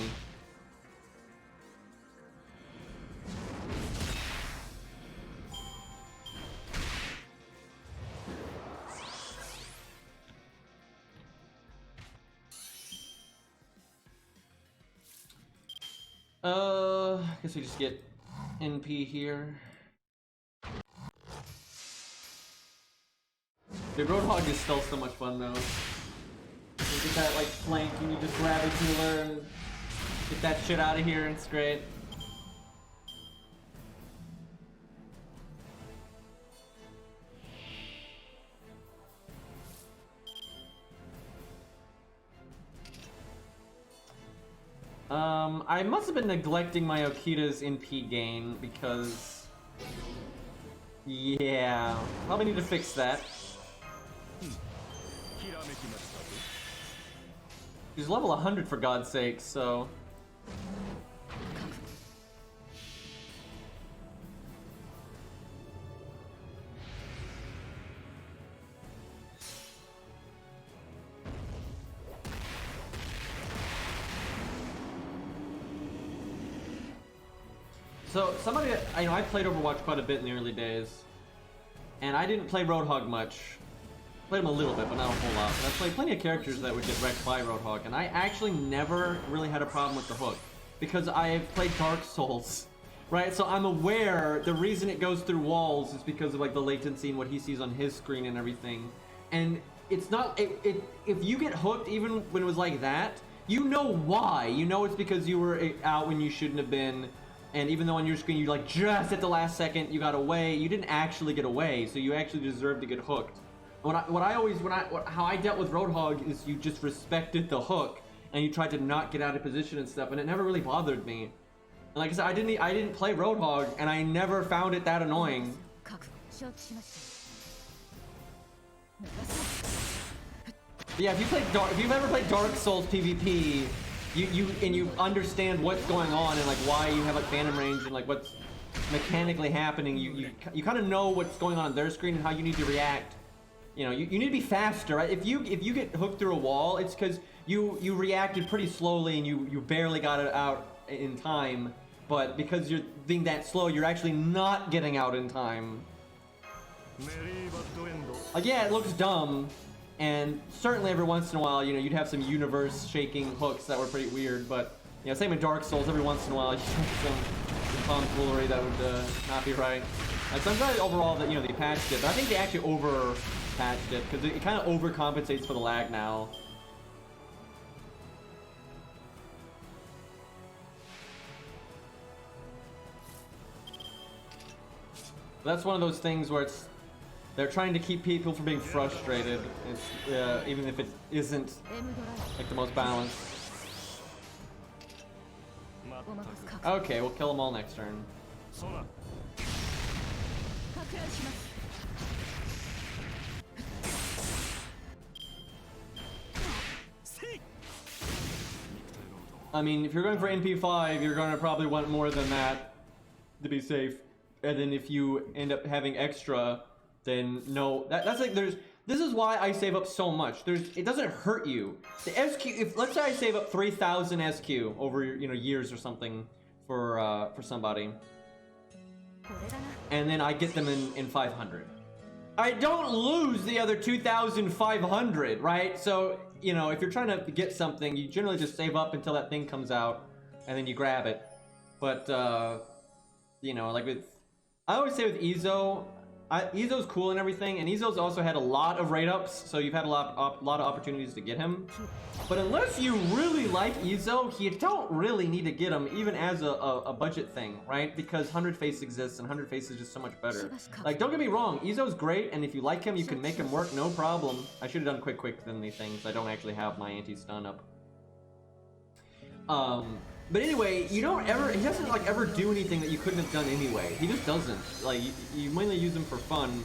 I guess we just get NP here. The Roadhog is still so much fun though. You get that like flank and you just grab a healer and get that shit out of here, and it's great. I must have been neglecting my Okita's NP gain because... yeah, probably need to fix that. He's level 100 for God's sake, so... So, somebody, I played Overwatch quite a bit in the early days, and I didn't play Roadhog much. Played him a little bit, but not a whole lot. But I played plenty of characters that would get wrecked by Roadhog, and I actually never really had a problem with the hook, because I played Dark Souls, right? So I'm aware the reason it goes through walls is because of like the latency and what he sees on his screen and everything. And it's not, if you get hooked even when it was like that, you know why. You know it's because you were out when you shouldn't have been. And even though on your screen you like just at the last second you got away, you didn't actually get away, so you actually deserve to get hooked. How I dealt with Roadhog is you just respected the hook and you tried to not get out of position and stuff, and it never really bothered me. And like I said, I didn't play Roadhog, and I never found it that annoying. But yeah, if you've ever played Dark Souls PvP. You understand what's going on and like why you have like phantom range and like what's mechanically happening. You kind of know what's going on their screen and how you need to react. You know, you need to be faster, right? If you get hooked through a wall, it's because you reacted pretty slowly and you barely got it out in time. But because you're being that slow, you're actually not getting out in time. Like, yeah, it looks dumb. And certainly every once in a while, you know, you'd have some universe-shaking hooks that were pretty weird, but, you know, same in Dark Souls, every once in a while you have some tomfoolery that would not be right. Like, so I'm glad overall that, you know, they patched it, but I think they actually over-patched it, because it kind of overcompensates for the lag now. But that's one of those things where they're trying to keep people from being frustrated, even if it isn't like the most balanced. Okay, we'll kill them all next turn. I mean, if you're going for NP5, you're going to probably want more than that to be safe. And then if you end up having extra, then no, that's like this is why I save up so much. It doesn't hurt you. The SQ, if let's say I save up 3,000 SQ over, you know, years or something for somebody, and then I get them in 500. I don't lose the other 2,500, right? So, you know, if you're trying to get something, you generally just save up until that thing comes out, and then you grab it. But you know, like I always say with Izo. Izo's cool and everything, and Izo's also had a lot of rate ups, so you've had a lot of opportunities to get him. But unless you really like Izo, you don't really need to get him, even as a budget thing, right? Because 100 Face exists, and 100 Face is just so much better. Like, don't get me wrong, Izo's great, and if you like him, you can make him work, no problem. I should have done quick than these things. I don't actually have my anti-stun up. But anyway, he doesn't like ever do anything that you couldn't have done anyway. He just doesn't. Like, you mainly use him for fun,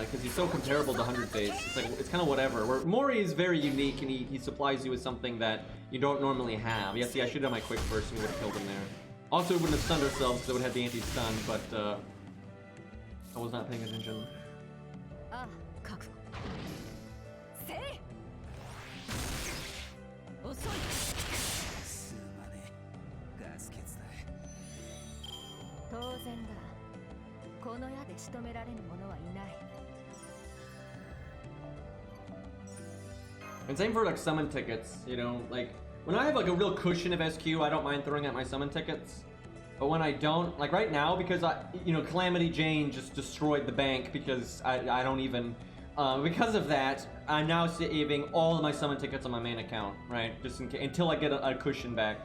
because he's so comparable to 100 Face. It's like, it's kind of whatever. Where Mori is very unique, and he supplies you with something that you don't normally have. Yeah, see, I should have done my quick first, and we would have killed him there. Also, we wouldn't have stunned ourselves, because it would have the anti-stun, but, I was not paying attention. And same for like summon tickets, you know, like when I have like a real cushion of SQ, I don't mind throwing out my summon tickets. But when I don't, like right now, because Calamity Jane just destroyed the bank because I don't even, because of that, I'm now saving all of my summon tickets on my main account, right? Just in case, until I get a cushion back.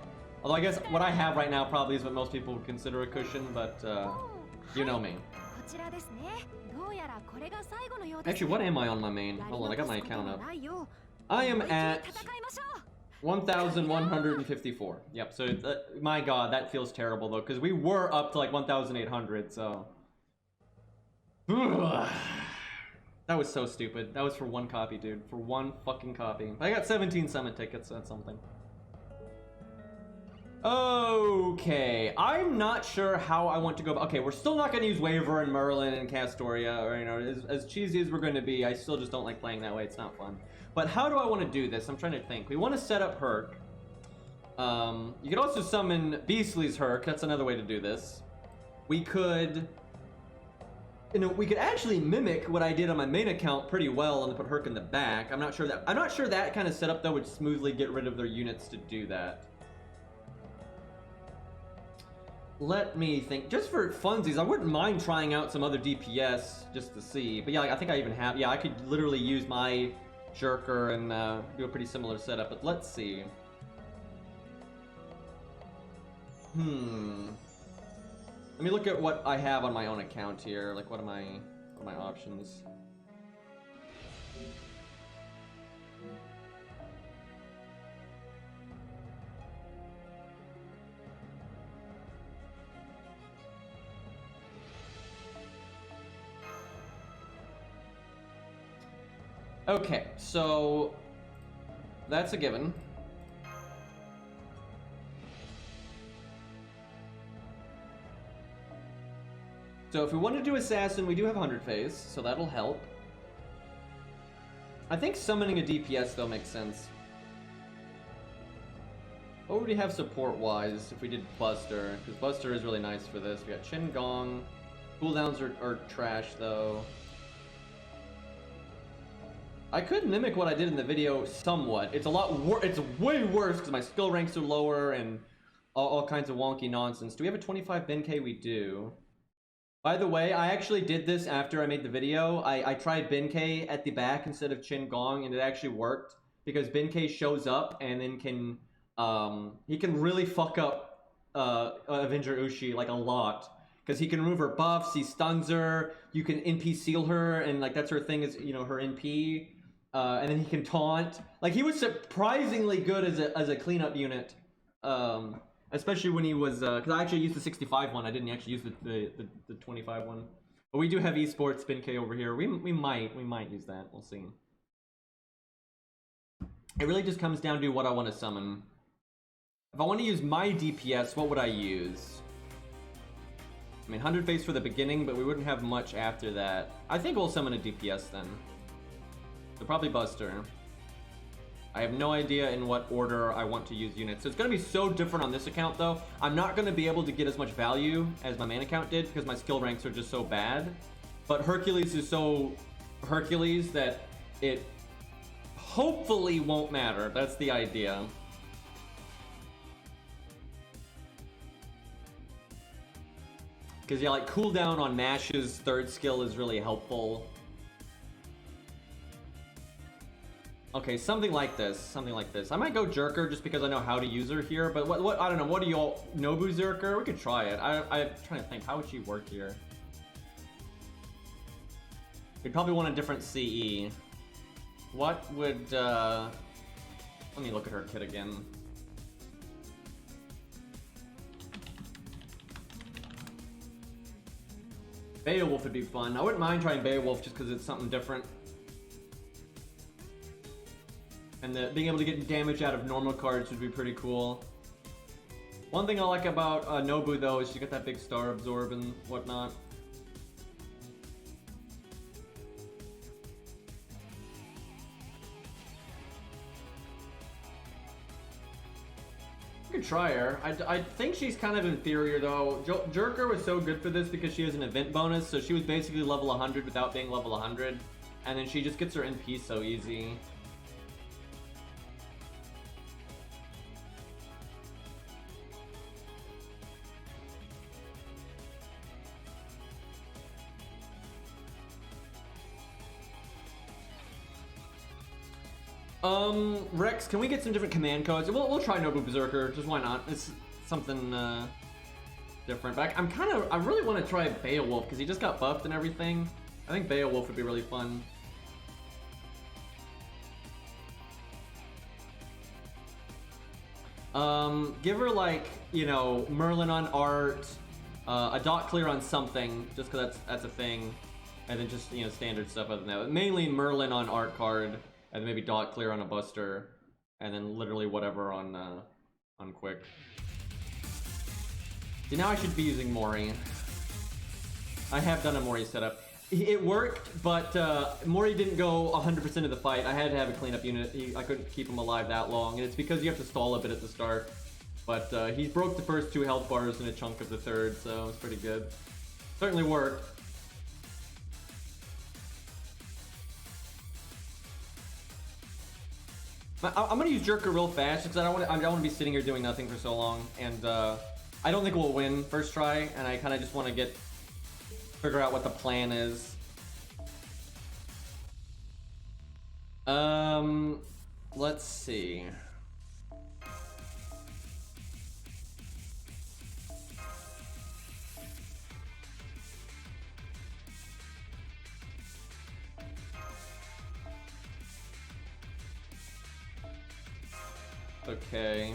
Although I guess what I have right now probably is what most people would consider a cushion, but you know me. Actually, what am I on my main? Hold on, I got my account up. I am at 1,154. Yep, so my god, that feels terrible though, because we were up to like 1,800, so. That was so stupid. That was for one copy, dude. For one fucking copy. I got 17 summon tickets, so that's something. Okay, I'm not sure how I want to go. Okay, we're still not going to use Waver and Merlin and Castoria, or, you know, as cheesy as we're going to be, I still just don't like playing that way. It's not fun. But how do I want to do this? I'm trying to think. We want to set up Herc. You could also summon Beastly's Herc. That's another way to do this. We could, you know, we could actually mimic what I did on my main account pretty well and put Herc in the back. I'm not sure that kind of setup though would smoothly get rid of their units to do that. Let me think. Just for funsies, I wouldn't mind trying out some other DPS just to see. But yeah, I think I even have. Yeah, I could literally use my Jerker and do a pretty similar setup. But let's see. Let me look at what I have on my own account here. Like, what are my options? Okay, so that's a given. So if we want to do Assassin, we do have 100 phase, so that'll help. I think summoning a DPS, though, makes sense. What would we have support-wise if we did Buster? Because Buster is really nice for this. We got Qin Gong. Cooldowns are trash, though. I could mimic what I did in the video somewhat. It's a lot worse. It's way worse because my skill ranks are lower and all kinds of wonky nonsense. Do we have a 25 Benkei? We do. By the way, I actually did this after I made the video. I tried Benkei at the back instead of Qin Gong, and it actually worked because Benkei shows up and then can he can really fuck up Avenger Ushi like a lot. Because he can remove her buffs, he stuns her, you can NP seal her, and like that's her thing is, you know, her NP. And then he can taunt. Like he was surprisingly good as a cleanup unit, especially when he was. Because I actually used the 65 one. I didn't actually use the 25 one. But we do have esports Benkei over here. We might use that. We'll see. It really just comes down to what I want to summon. If I want to use my DPS, what would I use? I mean, 100 phase for the beginning, but we wouldn't have much after that. I think we'll summon a DPS then. So probably Buster. I have no idea in what order I want to use units. So it's going to be so different on this account, though. I'm not going to be able to get as much value as my main account did because my skill ranks are just so bad. But Hercules is so Hercules that it hopefully won't matter. That's the idea. Because, yeah, like, cooldown on Mash's third skill is really helpful. Okay, something like this. Something like this. I might go Jerker just because I know how to use her here. But what I don't know. What do y'all... Nobu Zerker? We could try it. I'm trying to think. How would she work here? We'd probably want a different CE. What would... Let me look at her kit again. Beowulf would be fun. I wouldn't mind trying Beowulf just because it's something different. And being able to get damage out of normal cards would be pretty cool. One thing I like about Nobu, though, is you get that big star absorb and whatnot. We could try her. I think she's kind of inferior though. Jerker was so good for this because she has an event bonus, so she was basically level 100 without being level 100. And then she just gets her NP so easy. Rex, can we get some different command codes? We'll try Nobu Berserker, just why not? It's something different. But I really want to try Beowulf because he just got buffed and everything. I think Beowulf would be really fun. Give her like, you know, Merlin on art, a dot clear on something, just because that's a thing, and then just, you know, standard stuff other than that. But mainly Merlin on art card. And maybe dot clear on a buster, and then literally whatever on quick. See, now I should be using Mori. I have done a Mori setup. It worked, but Mori didn't go 100% of the fight. I had to have a cleanup unit. I couldn't keep him alive that long, and it's because you have to stall a bit at the start. But he broke the first 2 health bars and a chunk of the third, so it's pretty good. Certainly worked. I'm gonna use Jerker real fast because I don't want to be sitting here doing nothing for so long, and I don't think we'll win first try, and I kind of just want to figure out what the plan is. Let's see. Okay.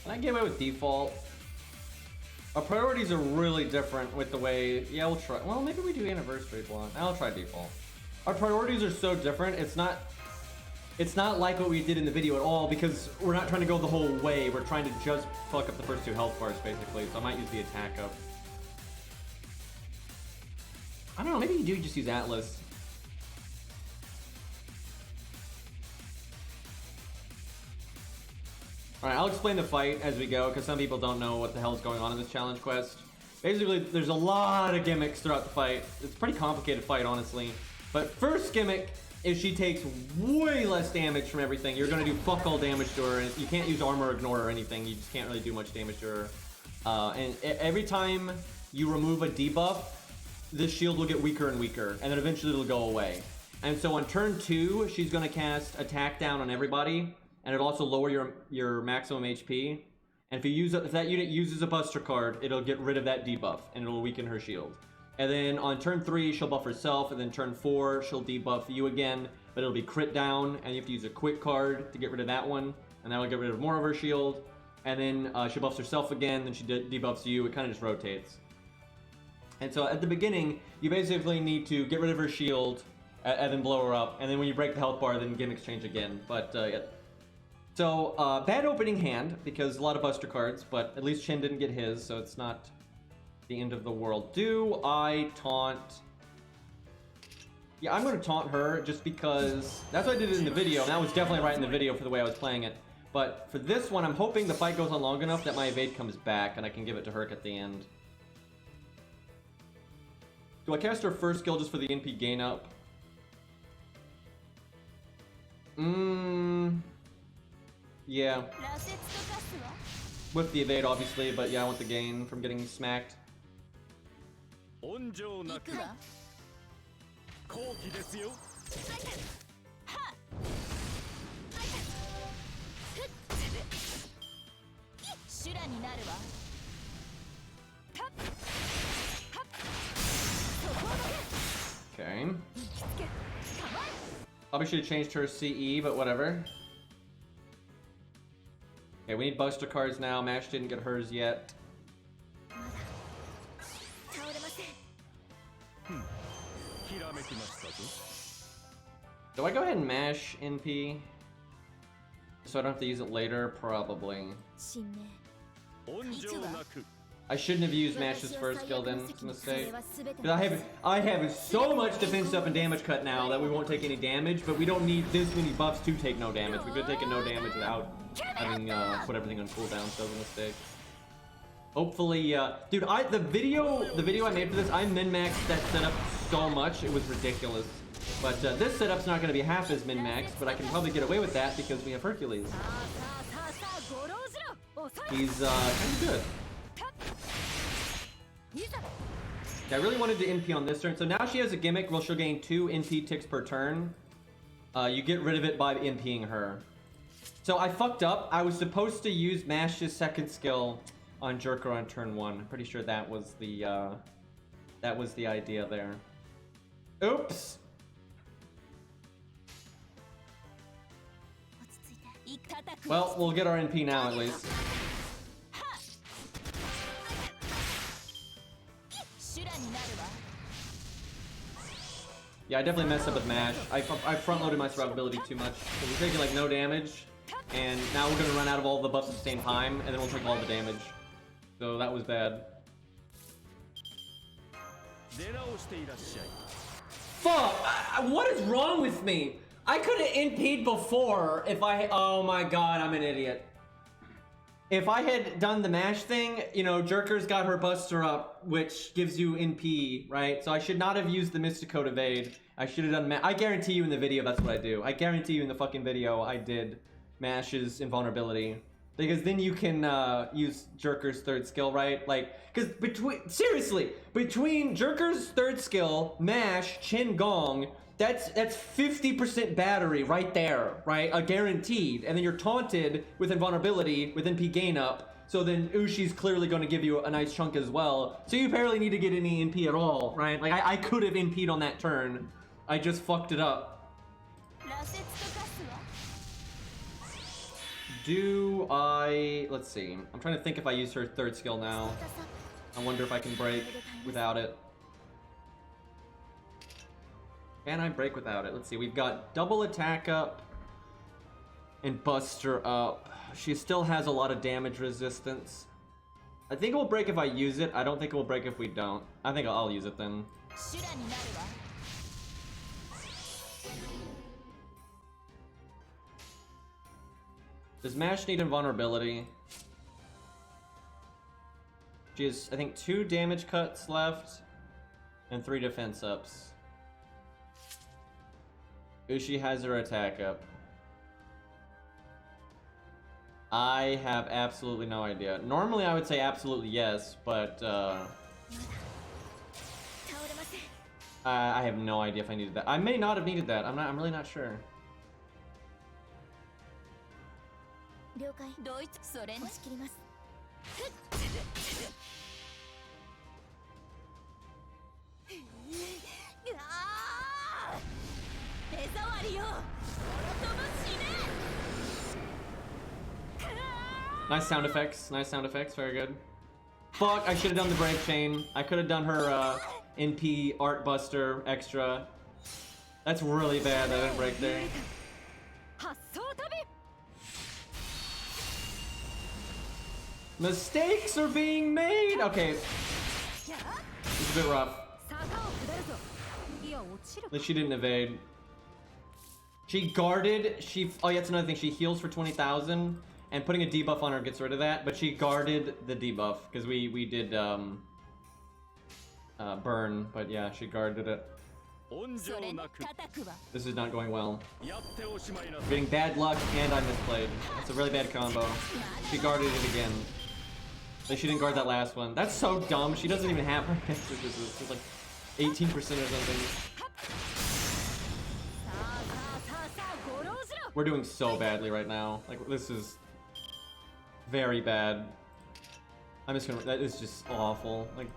Can I get away with default? Our priorities are really different with the way... Yeah, we'll try... Well, maybe we do anniversary block. I'll try default. Our priorities are so different, it's not like what we did in the video at all, because we're not trying to go the whole way. We're trying to just fuck up the first 2 health bars, basically. So I might use the attack up. I don't know, maybe you do just use Atlas. Alright, I'll explain the fight as we go, because some people don't know what the hell is going on in this challenge quest. Basically, there's a lot of gimmicks throughout the fight. It's a pretty complicated fight, honestly. But first gimmick is she takes way less damage from everything. You're going to do fuck all damage to her, and you can't use armor ignore or anything. You just can't really do much damage to her. And every time you remove a debuff, this shield will get weaker and weaker, and then eventually it'll go away. And so on turn 2, she's going to cast attack down on everybody, and it'll also lower your maximum HP. And if that unit uses a buster card, it'll get rid of that debuff, and it'll weaken her shield. And then on turn 3, she'll buff herself, and then turn 4, she'll debuff you again, but it'll be crit down, and you have to use a quick card to get rid of that one, and that'll get rid of more of her shield. And then she buffs herself again, then she debuffs you. It kind of just rotates. And so at the beginning, you basically need to get rid of her shield and then blow her up. And then when you break the health bar, then gimmicks change again. But yeah. So bad opening hand because a lot of buster cards, but at least Shin didn't get his, so it's not the end of the world. Do I taunt? Yeah, I'm going to taunt her just because that's what I did in the video, and that was definitely right in the video for the way I was playing it. But for this one, I'm hoping the fight goes on long enough that my evade comes back and I can give it to Herc at the end. Do I cast her first skill just for the NP gain up? Yeah. With the evade, obviously, but yeah, I want the gain from getting smacked. Okay. Probably should have changed her CE, but whatever. Okay, we need buster cards now. Mash didn't get hers yet. Do I go ahead and mash NP? So I don't have to use it later? Probably. I shouldn't have used Mash's first skill then. It's a mistake. Because I have so much defense up and damage cut now that we won't take any damage, but we don't need this many buffs to take no damage. We could have taken no damage without having put everything on cooldown, so it was a mistake. Hopefully, dude, the video I made for this, I min-maxed that setup so much, it was ridiculous. But this setup's not going to be half as min-maxed, but I can probably get away with that because we have Hercules. He's kind of good. I really wanted to NP on this turn. So now she has a gimmick where she'll gain 2 NP ticks per turn. You get rid of it by NPing her. So I fucked up. I was supposed to use Mash's second skill on Jerker on turn 1. I'm pretty sure that was the idea there. Oops. Well, we'll get our NP now at least. Yeah, I definitely messed up with Mash. I front-loaded my survivability too much. So we're taking like no damage, and now we're gonna run out of all the buffs at the same time, and then we'll take all the damage. So that was bad. Fuck! What is wrong with me? I could have NP'd before if I... Oh my god, I'm an idiot. If I had done the Mash thing, you know, Jerker's got her Buster up, which gives you NP, right? So I should not have used the Mysticode Evade. I should have done I guarantee you in the video that's what I do. I guarantee you in the fucking video I did Mash's Invulnerability. Because then you can use Jerker's third skill, right? Like, because seriously, between Jerker's third skill, Mash, Chin Gong, that's 50% battery right there, right? Guaranteed. And then you're taunted with Invulnerability with NP gain up. So then Ushi's clearly going to give you a nice chunk as well. So you barely need to get any NP at all, right? Like, I could have NP'd on that turn. I just fucked it up. Do I... Let's see. I'm trying to think if I use her third skill now. I wonder if I can break without it. Can I break without it? Let's see. We've got double attack up and Buster up. She still has a lot of damage resistance. I think it will break if I use it. I don't think it will break if we don't. I think I'll use it then. Does Mash need Invulnerability? She has, I think, 2 damage cuts left and 3 defense ups. Ushi has her attack up. I have absolutely no idea. Normally I would say absolutely yes, but I have no idea if I needed that. I may not have needed that. I'm really not sure. Nice sound effects. Nice sound effects. Very good. Fuck, I should have done the break chain. I could have done her NP Art Buster extra. That's really bad that I didn't break there. Mistakes are being made! Okay. It's a bit rough. At least she didn't evade. She guarded, oh yeah, that's another thing. She heals for 20,000, and putting a debuff on her gets rid of that, but she guarded the debuff, because we did burn, but yeah, she guarded it. This is not going well. I'm getting bad luck, and I misplayed. That's a really bad combo. She guarded it again. But she didn't guard that last one. That's so dumb. She doesn't even have her resistance. It's like 18% or something. We're doing so badly right now. Like, this is very bad. I'm just gonna... That is just awful. Like,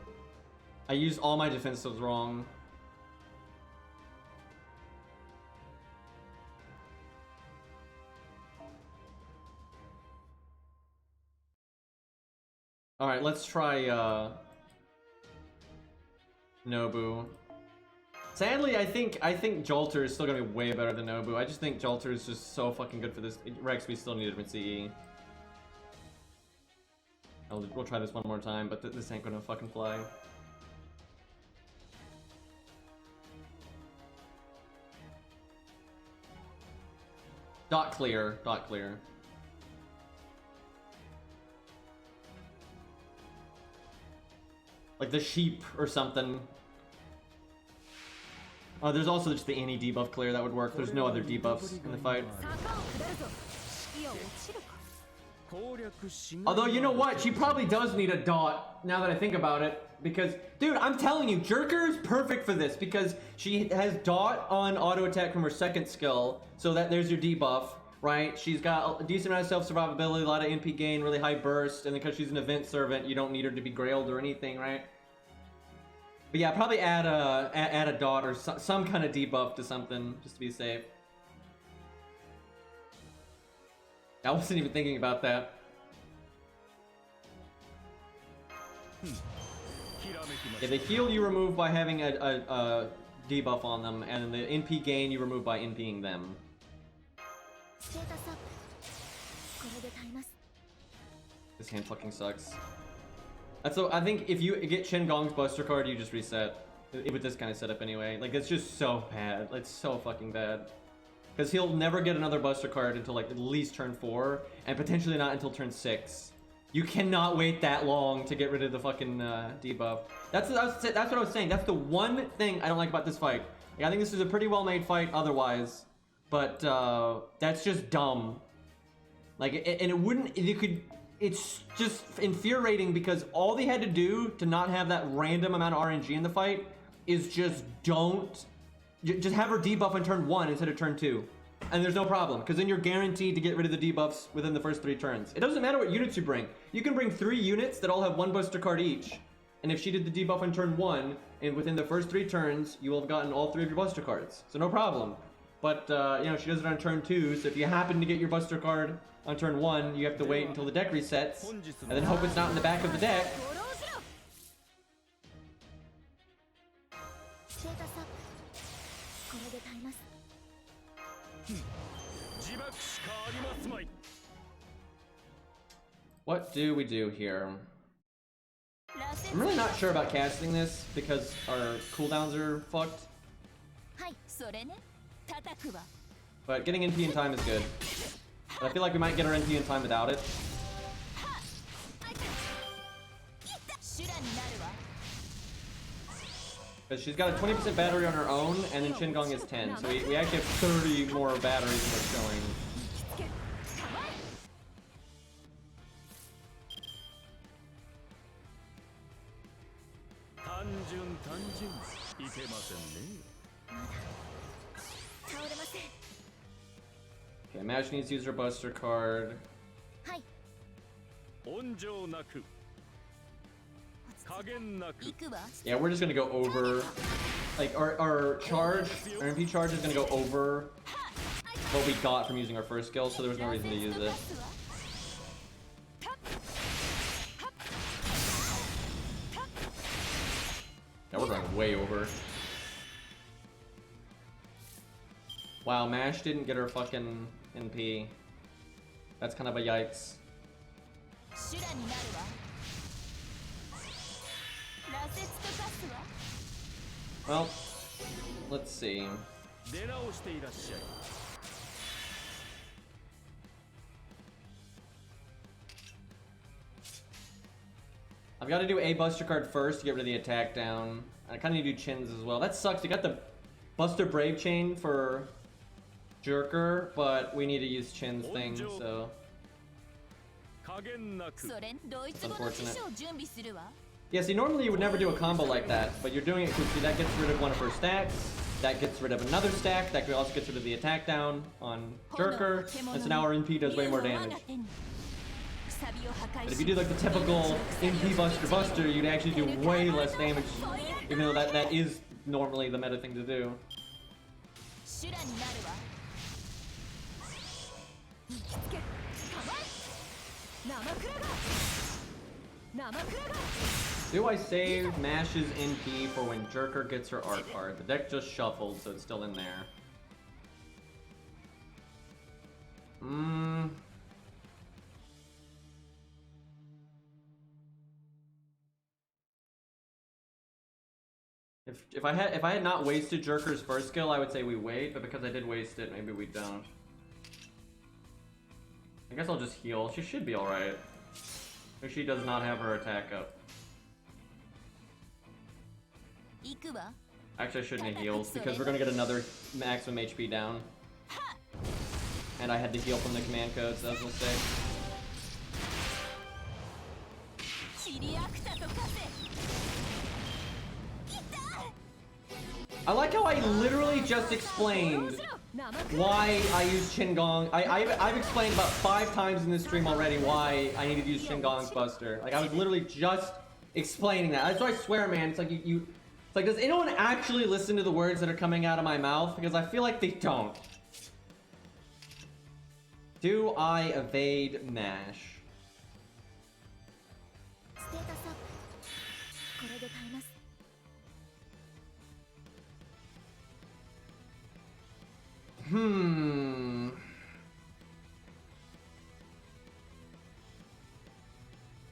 I used all my defensives wrong. Alright, let's try, Nobu. Sadly, I think Jolter is still gonna be way better than Nobu. I just think Jolter is just so fucking good for this. Rex, we still need him in CE. We'll try this one more time, but this ain't gonna fucking fly. Dot clear, dot clear. Like the sheep or something. Oh, there's also just the anti-debuff clear that would work. There's no other debuffs in the fight. Although, you know what? She probably does need a dot, now that I think about it. Because, dude, I'm telling you, Jerker is perfect for this. Because she has dot on auto attack from her second skill. So that there's your debuff, right? She's got a decent amount of self-survivability, a lot of NP gain, really high burst. And because she's an event servant, you don't need her to be grailed or anything, right? But yeah, probably add a dot or some kind of debuff to something, just to be safe. I wasn't even thinking about that. Yeah, the heal you remove by having a debuff on them, and the NP gain you remove by NPing them. This hand fucking sucks. So I think if you get Gong's Buster card, you just reset. With this kind of setup anyway. Like, it's just so bad. It's so fucking bad. Because he'll never get another Buster card until like at least turn 4, and potentially not until turn 6. You cannot wait that long to get rid of the fucking debuff. That's what I was saying. That's the one thing I don't like about this fight. Like, I think this is a pretty well-made fight otherwise, but that's just dumb. Like, and it wouldn't. It's just infuriating because all they had to do to not have that random amount of RNG in the fight is just just have her debuff on turn 1 instead of turn 2. And there's no problem, because then you're guaranteed to get rid of the debuffs within the first 3 turns. It doesn't matter what units you bring. You can bring 3 units that all have 1 Buster card each. And if she did the debuff on turn 1, and within the first 3 turns, you will have gotten all 3 of your Buster cards. So no problem. But, you know, she does it on turn 2, so if you happen to get your Buster card on turn 1, you have to wait until the deck resets, and then hope it's not in the back of the deck. What do we do here? I'm really not sure about casting this because our cooldowns are fucked. But getting NP in time is good. But I feel like we might get our NP in time without it. Because she's got a 20% battery on her own, and then Gong is 10. So we actually have 30 more batteries than we're showing. Okay, Mash needs to use her Buster card. Yeah, we're just gonna go over. Like, our charge, our MP charge is gonna go over what we got from using our first skill, so there was no reason to use it. Yeah, we're going way over. Wow, Mash didn't get her fucking NP. That's kind of a yikes. Well, let's see. I've got to do a Buster card first to get rid of the attack down. I kind of need to do Chins as well. That sucks. You got the Buster Brave Chain for Jerker, but we need to use Chin's thing, so it's unfortunate. Yeah, see, normally you would never do a combo like that, but you're doing it because that gets rid of one of her stacks, that gets rid of another stack, that also gets rid of the attack down on Jerker, and so now our NP does way more damage. But if you do like the typical NP Buster, you'd actually do way less damage, even though that is normally the meta thing to do. Do I save Mash's NP for when Jerker gets her art card? The deck just shuffled, so it's still in there. If I had not wasted Jerker's first skill, I would say we wait, but because I did waste it, maybe we don't. I guess I'll just heal. She should be alright. If she does not have her attack up. Actually, I shouldn't have healed, because we're gonna get another maximum HP down. And I had to heal from the command code, so that was a mistake. I like how I literally just explained why I use Qingong. I've explained about 5 times in this stream already why I need to use Qingong's Buster. Like, I was literally just explaining that. That's why I swear, man, it's like it's like, does anyone actually listen to the words that are coming out of my mouth? Because I feel like they don't. Do I evade Mash?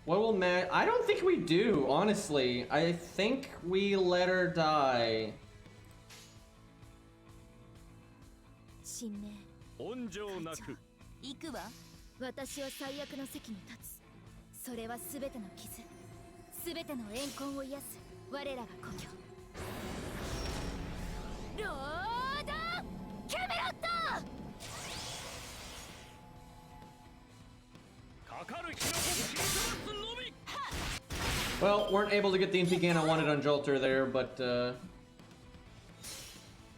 What will Mash? I don't think we do, honestly. I think we let her die.
行くわ。私を最悪の席に立つ。それはすべての傷、すべての怨恨を癒す我らが故郷。ロードキャメロット。
Well, weren't able to get the NP gain I wanted on Jolter there, but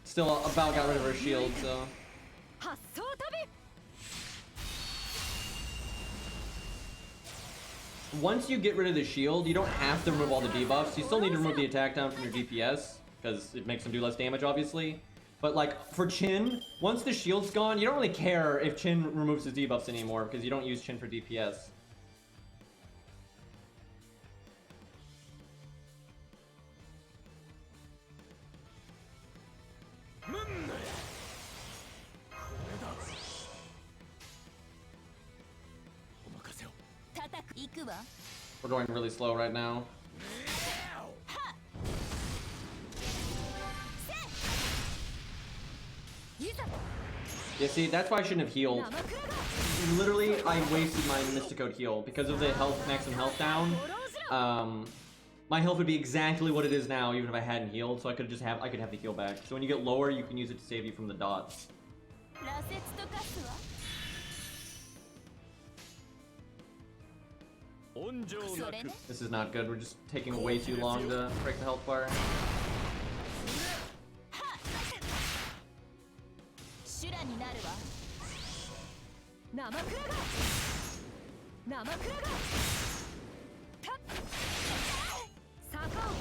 still about got rid of her shield, so. Once you get rid of the shield, you don't have to remove all the debuffs. You still need to remove the attack down from your DPS, because it makes them do less damage, obviously. But like, for Chin, once the shield's gone, you don't really care if Chin removes his debuffs anymore, because you don't use Chin for DPS. We're going really slow right now. Yeah, see, that's why I shouldn't have healed. Literally, I wasted my Mysticode heal because of the maximum health down. My health would be exactly what it is now, even if I hadn't healed. So I could have the heal back. So when you get lower, you can use it to save you from the dots. This is not good. We're just taking way too long to break the health bar.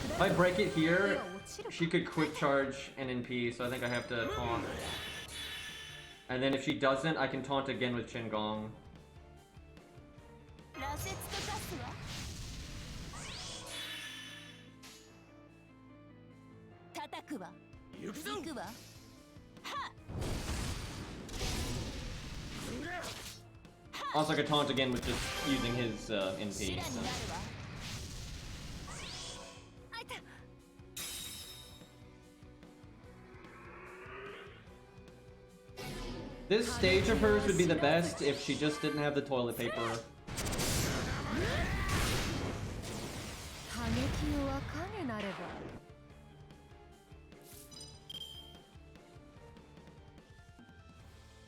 If I break it here, she could quick charge an NP, so I think I have to taunt. And then if she doesn't, I can taunt again with Qingong. Also, I could taunt again with just using his NP. So. This stage of hers would be the best if she just didn't have the toilet paper.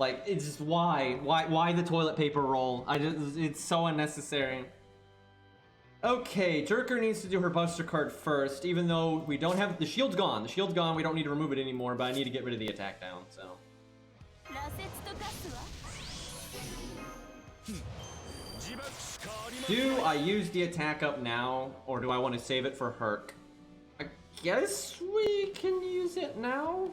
Like, it's just why the toilet paper roll? It's so unnecessary. Okay, Jerker needs to do her Buster card first, even though we don't have the shield's gone. The shield's gone. We don't need to remove it anymore, but I need to get rid of the attack down. So. Do I use the attack up now, or do I want to save it for Herc? I guess we can use it now.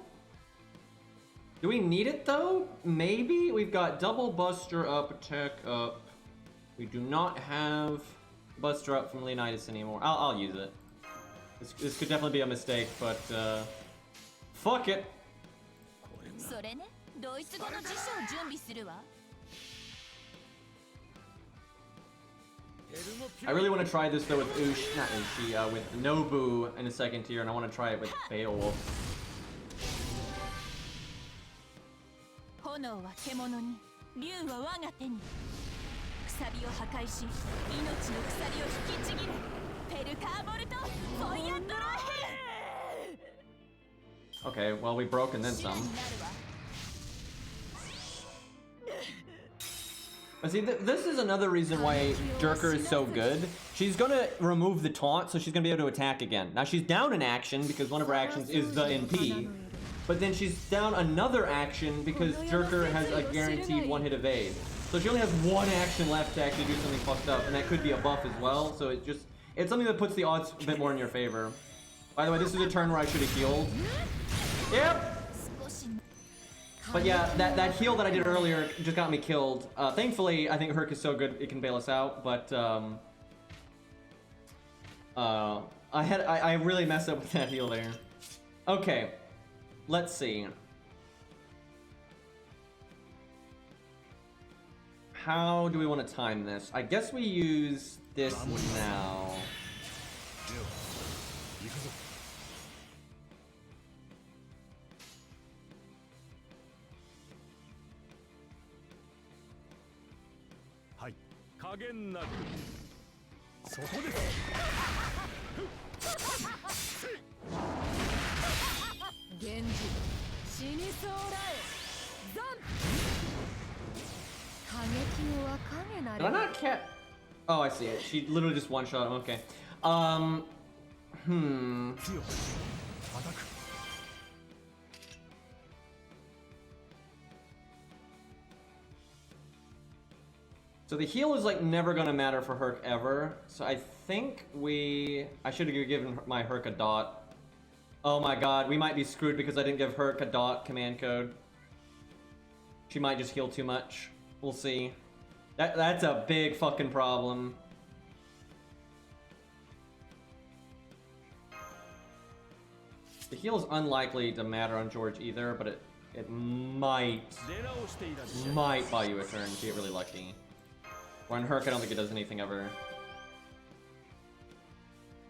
Do we need it though? Maybe. We've got double Buster up, attack up. We do not have Buster up from Leonidas anymore. I'll use it. This could definitely be a mistake, but fuck it. I really want to try this though with not Ushi, with Nobu in a second tier, and I want to try it with Beowulf.
炎は獣に、竜は我が手に。鎖を破壊し、命の鎖を引きちぎる。ペルカーボルト、フォイアンドローヘ
Okay, well we broke and then some. But see, this is another reason why Jerker is so good. She's gonna remove the taunt, so she's gonna be able to attack again. Now she's down an action because one of her actions is the NP, but then she's down another action because Jerker has a guaranteed one-hit evade. So she only has one action left to actually do something fucked up, and that could be a buff as well. So it's something that puts the odds a bit more in your favor. By the way, this is a turn where I should have healed. Yep. But yeah, that heal that I did earlier just got me killed. Thankfully, I think Herc is so good it can bail us out, but I really messed up with that heal there. Okay, let's see. How do we want to time this? I guess we use this now. Did I not catch? Oh, I see it. She literally just one-shot him. Okay. So the heal is like never gonna matter for Herc ever. So I think I should have given my Herc a dot. Oh my god, we might be screwed because I didn't give Herc a dot command code. She might just heal too much. We'll see. That's a big fucking problem. The heal is unlikely to matter on George either, but it might buy you a turn if you get really lucky. Or on Herc, I don't think it does anything ever.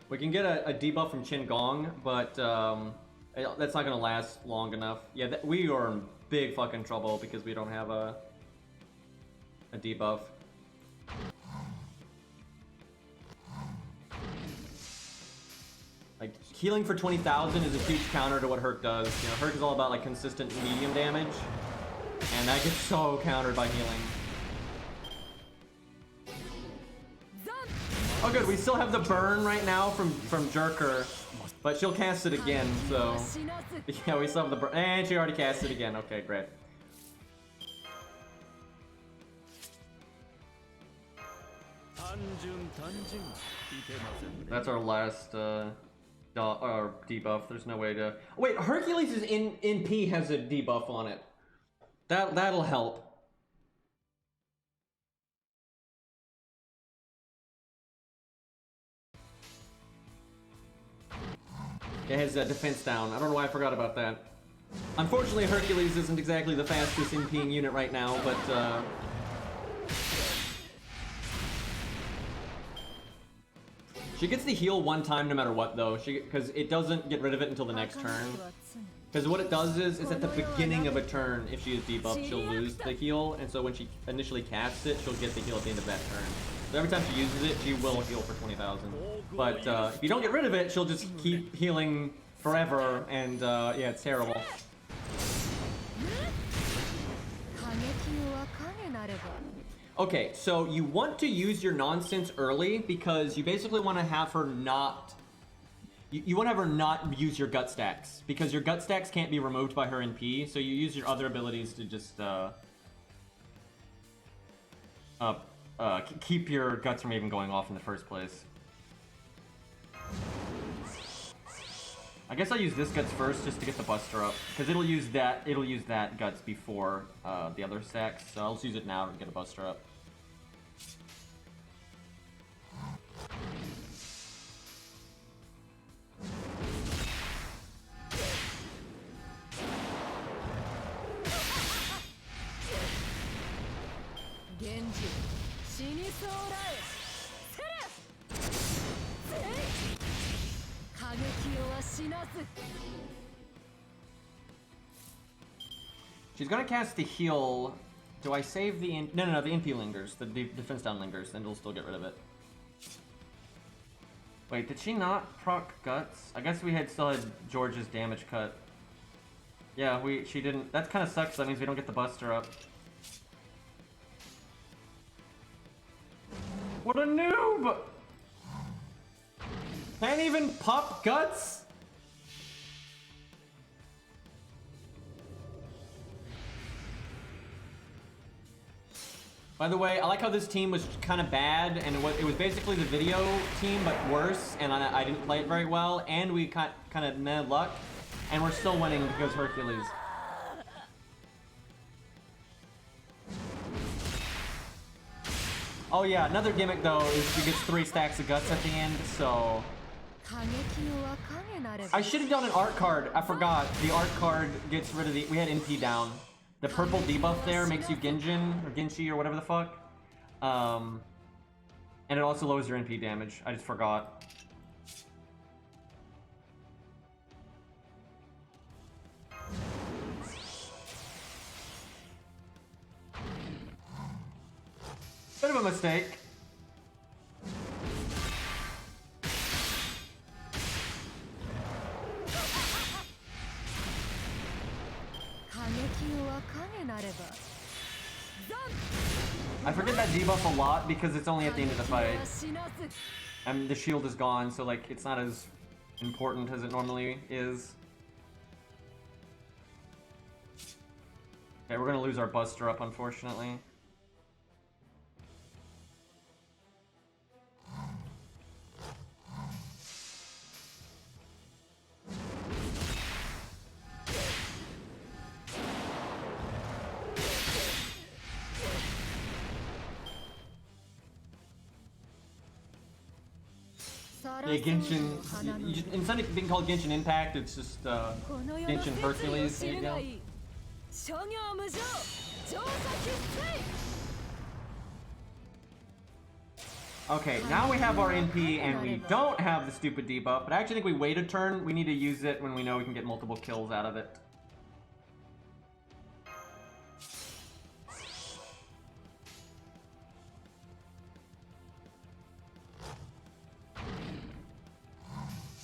We can get a debuff from Qin Gong, but that's not gonna last long enough. Yeah, we are in big fucking trouble because we don't have a debuff. Like, healing for 20,000 is a huge counter to what Herc does. You know, Herc is all about like consistent medium damage, and that gets so countered by healing. Oh good, we still have the burn right now from Jerker, but she'll cast it again, so... Yeah, we still have the burn, and she already cast it again. Okay, great. That's our last debuff. There's no way to... Wait, Hercules' NP has a debuff on it. That'll help. It has defense down. I don't know why I forgot about that. Unfortunately, Hercules isn't exactly the fastest NPing unit right now, but she gets the heal one time no matter what, though. Because it doesn't get rid of it until the next turn. Because what it does is at the beginning of a turn, if she is debuffed, she'll lose the heal, and so when she initially casts it, she'll get the heal at the end of that turn. So every time she uses it, she will heal for 20,000. But if you don't get rid of it, she'll just keep healing forever, and yeah, it's terrible. Okay, so you want to use your nonsense early because you basically want to have her not... You want to have her not use your gut stacks, because your gut stacks can't be removed by her NP, so you use your other abilities to just keep your guts from even going off in the first place. I guess I'll use this guts first just to get the buster up, because it'll use that guts before the other stacks, so I'll just use it now to get a buster up. She's gonna cast the heal. Do I save the no, the NP lingers. The defense down lingers, then it'll still get rid of it. Wait, did she not proc guts? I guess we still had George's damage cut. Yeah, she didn't. That kind of sucks. That means we don't get the buster up. What a noob! Can't even pop guts? By the way, I like how this team was kind of bad, and it was basically the video team, but worse, and I didn't play it very well, and we got kind of mad luck, and we're still winning because Hercules. Oh yeah, another gimmick though is she gets 3 stacks of guts at the end, so... I should have done an art card, I forgot. The art card gets rid of we had NP down. The purple debuff there makes you Genjin, or Genshi, or whatever the fuck. And it also lowers your NP damage. I just forgot. Bit of a mistake. I forget that debuff a lot because it's only at the end of the fight. And the shield is gone, so like it's not as important as it normally is. Okay, we're gonna lose our buster up, unfortunately. Yeah, Genshin. Instead of being called Genshin Impact, it's just Genshin Hercules. There you go. Okay, now we have our NP and we don't have the stupid debuff, but I actually think we wait a turn. We need to use it when we know we can get multiple kills out of it.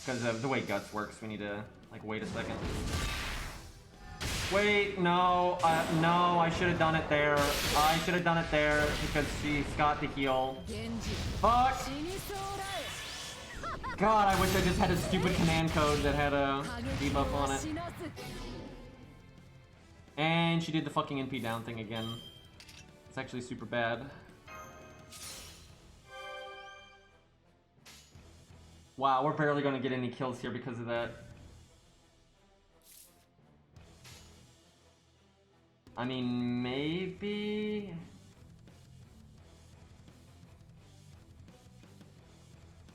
Because of the way Guts works, we need to, like, wait a second. Wait, no, no, I should have done it there. I should have done it there because she's got the heal. Fuck! God, I wish I just had a stupid command code that had a debuff on it. And she did the fucking NP down thing again. It's actually super bad. Wow, we're barely gonna get any kills here because of that. I mean, maybe...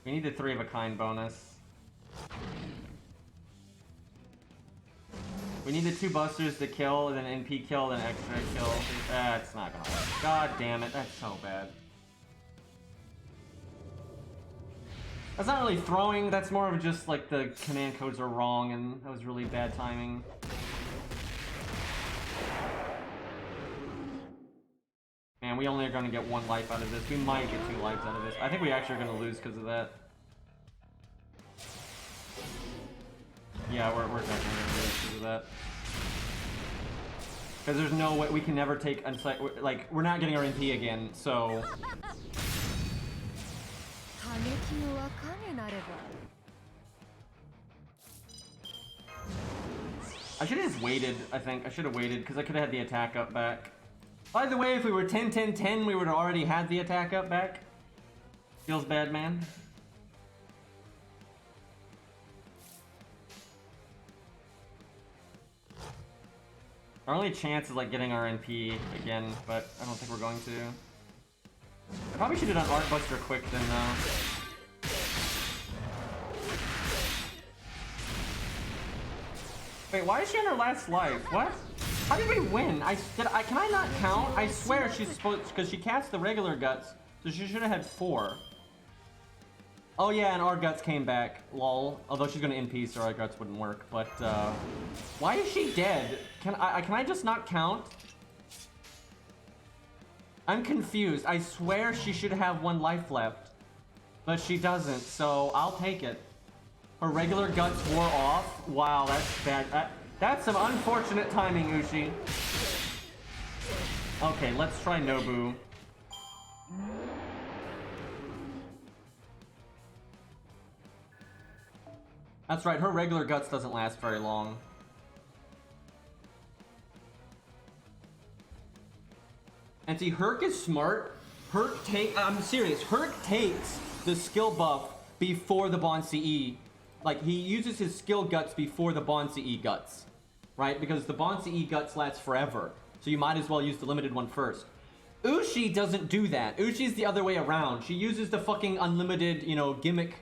We need the 3 of a kind bonus. We need the 2 busters to kill, and then NP kill, and extra kill. That's not gonna work. God damn it, that's so bad. That's not really throwing, that's more of just like the command codes are wrong, and that was really bad timing. Man, we only are going to get 1 life out of this. We might get 2 lives out of this. I think we actually are going to lose because of that. Yeah, we're definitely going to lose because of that. Because there's no way, we can never take, like, we're not getting our NP again, so... I should have just waited, I think. I should have waited, because I could have had the attack up back. By the way, if we were 10-10-10, we would have already had the attack up back. Feels bad, man. Our only chance is like getting our NP again, but I don't think we're going to. I probably should have done Art Buster quick then though. Wait, why is she on her last life? What? How did we win? Can I not count? I swear she's supposed, because she cast the regular guts, so she should have had 4. Oh yeah, and our guts came back. Lol. Although she's gonna NP, so our guts wouldn't work. But why is she dead? Can I just not count? I'm confused. I swear she should have 1 life left, but she doesn't. So I'll take it. Her regular guts wore off. Wow, that's bad. That's some unfortunate timing, Ushi. Okay, let's try Nobu. That's right, her regular guts doesn't last very long. And see, Herc is smart. I'm serious, Herc takes the skill buff before the Bond CE. Like, he uses his skill guts before the Bond CE guts. Right? Because the Bond CE guts last forever. So you might as well use the limited one first. Ushi doesn't do that. Ushi's the other way around. She uses the fucking unlimited, you know, gimmick,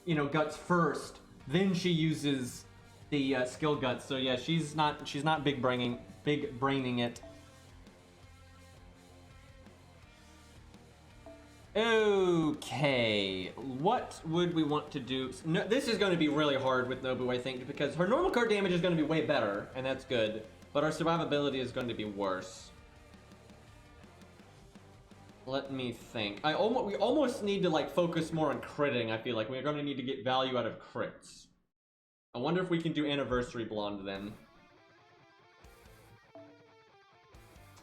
you know, guts first. Then she uses the skill guts. So yeah, she's not big braining it. Okay, what would we want to do? No, this is going to be really hard with Nobu, I think, because her normal card damage is going to be way better, and that's good. But our survivability is going to be worse. Let me think. We almost need to like focus more on critting. I feel like we're going to need to get value out of crits. I wonder if we can do Anniversary Blonde then.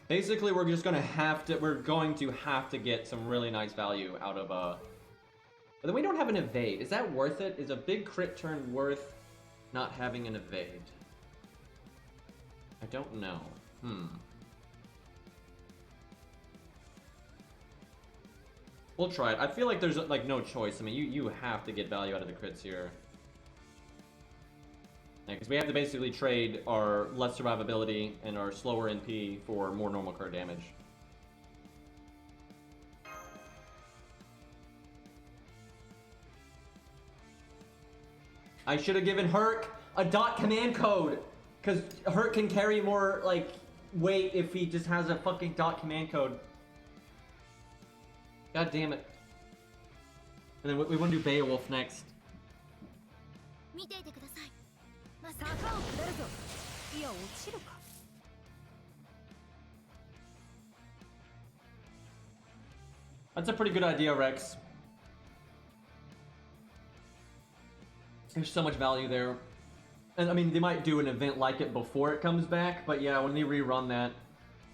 Basically, we're going to have to get some really nice value out of But then we don't have an evade. Is that worth it? Is a big crit turn worth not having an evade? I don't know. We'll try it. I feel like there's like no choice. I mean, you have to get value out of the crits here. Because we have to basically trade our less survivability and our slower NP for more normal card damage. I should have given Herc a dot command code, because Herc can carry more like weight if he just has a fucking dot command code. God damn it. And then we want to do Beowulf next. That's a pretty good idea, Rex. There's so much value there. And I mean, they might do an event like it before it comes back, but yeah, when they rerun that,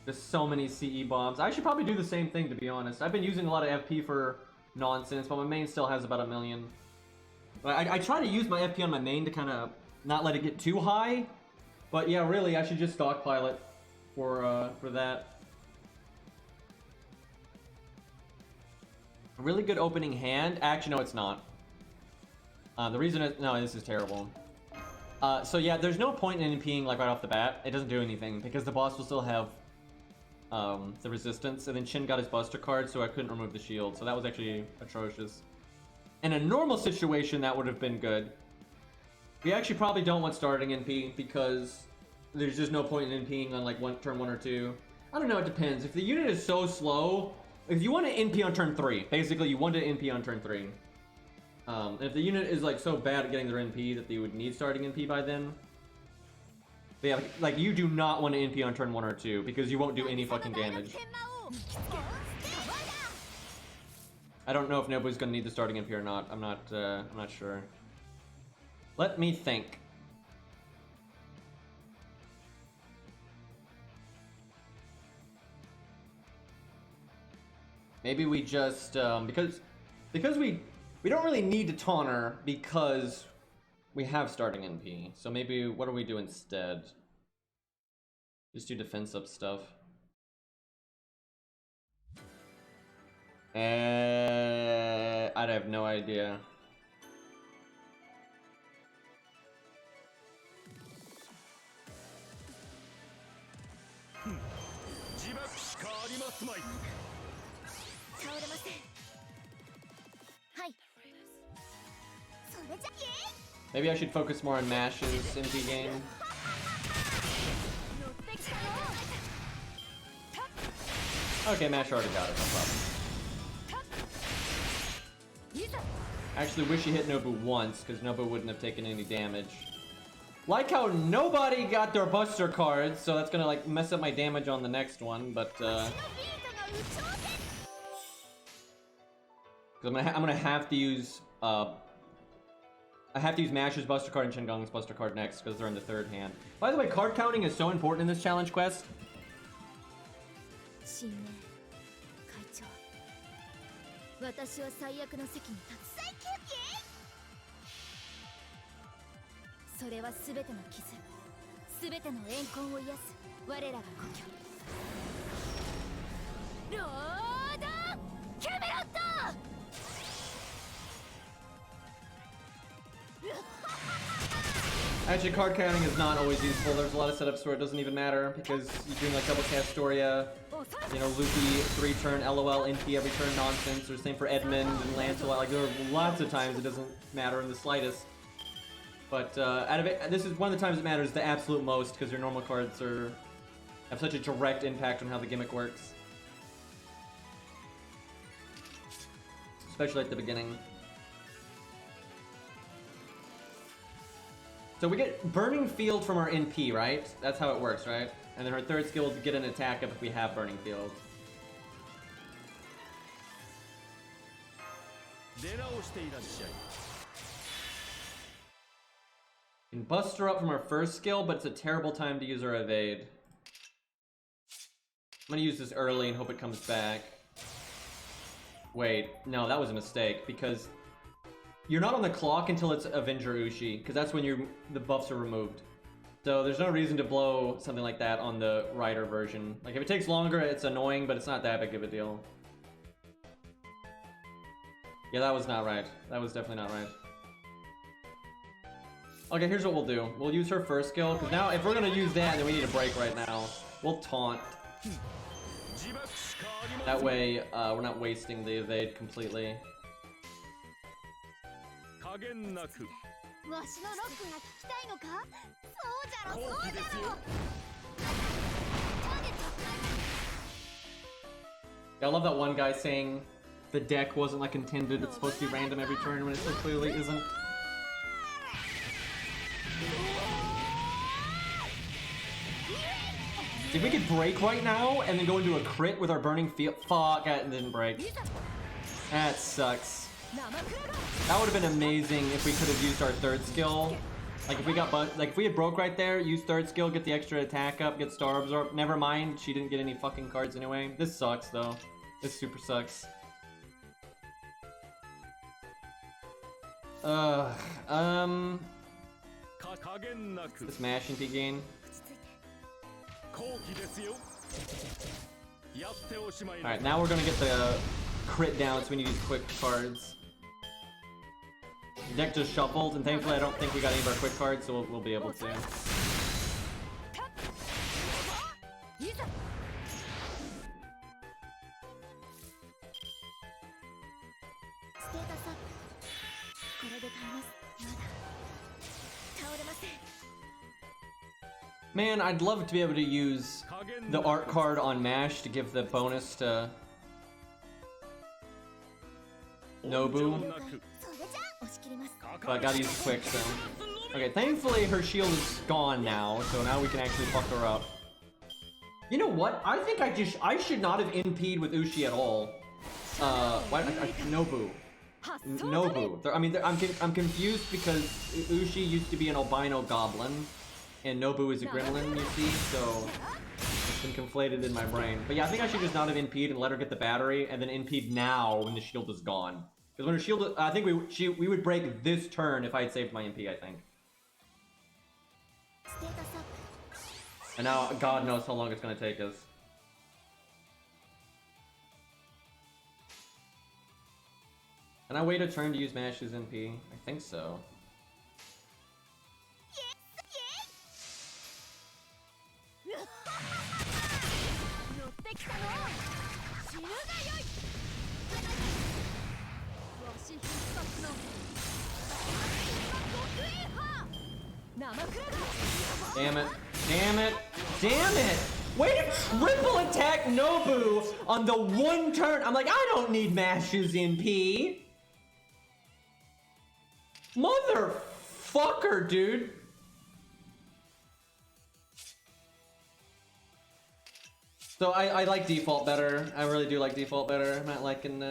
there's so many CE bombs. I should probably do the same thing, to be honest. I've been using a lot of FP for nonsense, but my main still has about 1 million. But I try to use my FP on my main to kind of not let it get too high. But yeah, really, I should just stockpile it for that. A really good opening hand. Actually, no, it's not. The reason is... No, this is terrible. So yeah, there's no point in NPing like right off the bat. It doesn't do anything, because the boss will still have the resistance. And then Shin got his Buster card, so I couldn't remove the shield. So that was actually atrocious. In a normal situation, that would have been good. We actually probably don't want starting NP, because there's just no point in NPing on like turn 1 or 2. I don't know, it depends. If the unit is so slow, if you want to NP on turn 3, basically you want to NP on turn 3. If the unit is like so bad at getting their NP that they would need starting NP by then. But yeah, like you do not want to NP on turn 1 or 2, because you won't do any fucking damage. I don't know if Nobu's gonna need the starting NP or not. I'm not sure. Let me think. Maybe we just because we don't really need to taunt her because we have starting NP. So maybe what do we do instead? Just do defense up stuff. I'd have no idea. Maybe I should focus more on Mash's NP game. Okay, Mash already got it, no problem. Actually, wish he hit Nobu once, because Nobu wouldn't have taken any damage. Like how nobody got their Buster cards, so that's gonna like mess up my damage on the next one, but I'm gonna have to use I have to use Masher's Buster card and Shingon's Buster card next because they're in the third hand. By the way, card counting is so important in this challenge quest.
私は最悪の席に立つ。最強気？それは全ての傷、全ての怨恨を癒す我らが故郷。ロードキャメロット。
Actually, card counting is not always useful. There's a lot of setups where it doesn't even matter because you're doing like double Castoria, you know, Luffy 3-turn LOL NP every turn nonsense, or same for Edmund and Lancelot. Like there are lots of times it doesn't matter in the slightest. But out of it, this is one of the times it matters the absolute most because your normal cards have such a direct impact on how the gimmick works, especially at the beginning. So we get Burning Field from our NP, right? That's how it works, right? And then our third skill is to get an attack up if we have Burning Field. We can Buster up from our first skill, but it's a terrible time to use our Evade. I'm gonna use this early and hope it comes back. Wait, no, that was a mistake, because you're not on the clock until it's Avenger Ushi, because that's when the buffs are removed. So there's no reason to blow something like that on the Rider version. Like if it takes longer, it's annoying, but it's not that big of a deal. Yeah, that was not right. That was definitely not right. Okay, here's what we'll do. We'll use her first skill, because now if we're gonna use that, then we need a break right now. We'll taunt. That way, we're not wasting the evade completely.
加減なく
わしのロックが聞きたいのか？そうじゃろ、そうじゃろ。
I love that one guy saying the deck wasn't like intended, it's supposed to be random every turn when it so clearly isn't. If we could break right now and then go into a crit with our Burning Field. Fuck, that didn't break. That sucks. That would have been amazing if we could have used our third skill. Like if we got if we had broke right there, use third skill, get the extra attack up, get Star Absorb. Never mind, she didn't get any fucking cards anyway. This sucks though. This super sucks. This mash NP gain. Alright, now we're gonna get the crit down, so we need these quick cards. The deck just shuffled, and thankfully I don't think we got any of our quick cards, so we'll be able to. Man, I'd love to be able to use the art card on MASH to give the bonus to Nobu. But I gotta use it quick, so. Okay, thankfully her shield is gone now, so now we can actually fuck her up. You know what? I think I should not have NP'd with Ushi at all. Nobu. Nobu. I mean, I'm confused because Ushi used to be an albino goblin, and Nobu is a gremlin, you see, so it's been conflated in my brain. But yeah, I think I should just not have NP'd and let her get the battery, and then NP'd now when the shield is gone. Because when her shield, I think we would break this turn if I had saved my NP, I think. And now, God knows how long it's gonna take us. Can I wait a turn to use Mash's NP? I think so. Damn it. Damn it. Damn it! Way to triple attack Nobu on the one turn! I'm like, I don't need Mash's NP! Motherfucker, dude. So I like default better. I really do like default better. I'm not liking.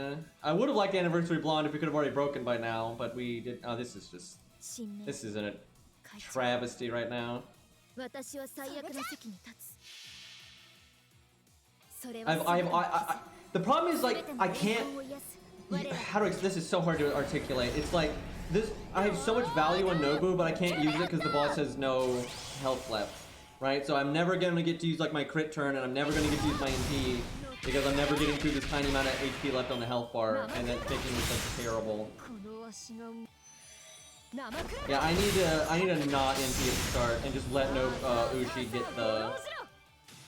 I would have liked Anniversary Blonde if we could have already broken by now, but we did. Oh, this is just. This isn't a travesty right now. The problem is like I can't. How do this is so hard to articulate. It's like this. I have so much value on Nobu, but I can't use it because the boss has no health left. Right, so I'm never gonna get to use like my crit turn, and I'm never gonna get to use my MP because I'm never getting through this tiny amount of HP left on the health bar, and that's making me such terrible. Yeah, I need to not MP at the start and just let Ushi get the.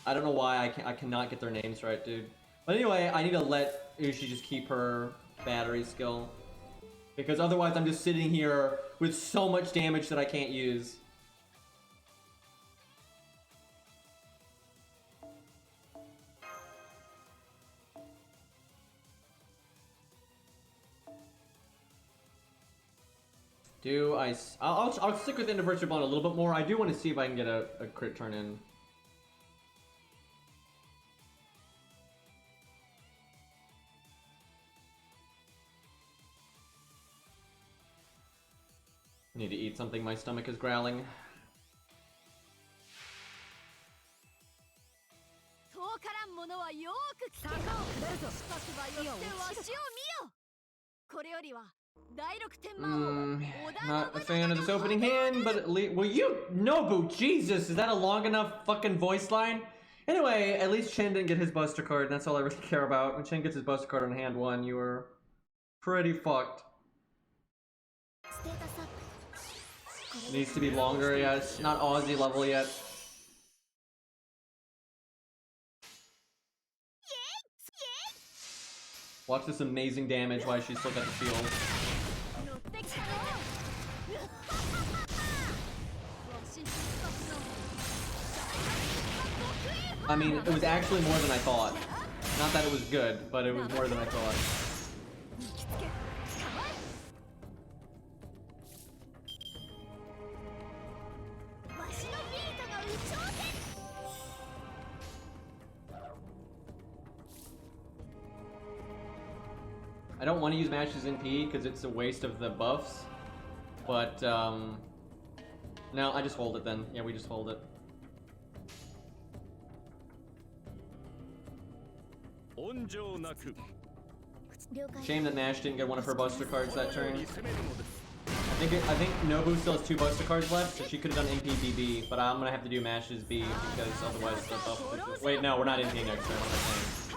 I don't know why I cannot get their names right, dude. But anyway, I need to let Ushi just keep her battery skill because otherwise I'm just sitting here with so much damage that I can't use. I'll stick with Anniversary Blonde a little bit more. I do want to see if I can get a crit turn in. I need to eat something, my stomach is growling. Not a fan of this opening hand, but at least, well, Nobu, Jesus, is that a long enough fucking voice line? Anyway, at least Chen didn't get his Buster card, and that's all I really care about. When Chen gets his Buster card on hand 1, you were pretty fucked. Needs to be longer, yeah, it's not Aussie level yet. Watch this amazing damage while she's still got the shield. I mean, it was actually more than I thought. Not that it was good, but it was more than I thought. I don't want to use Mash's NP because it's a waste of the buffs, but no, I just hold it then. Yeah, we just hold it. Shame that Mash didn't get one of her Buster cards that turn. I think Nobu still has 2 Buster cards left, so she could have done NP BB, but I'm gonna have to do Mash's B because otherwise the buff. Wait, no, we're not NP next turn. What am I saying?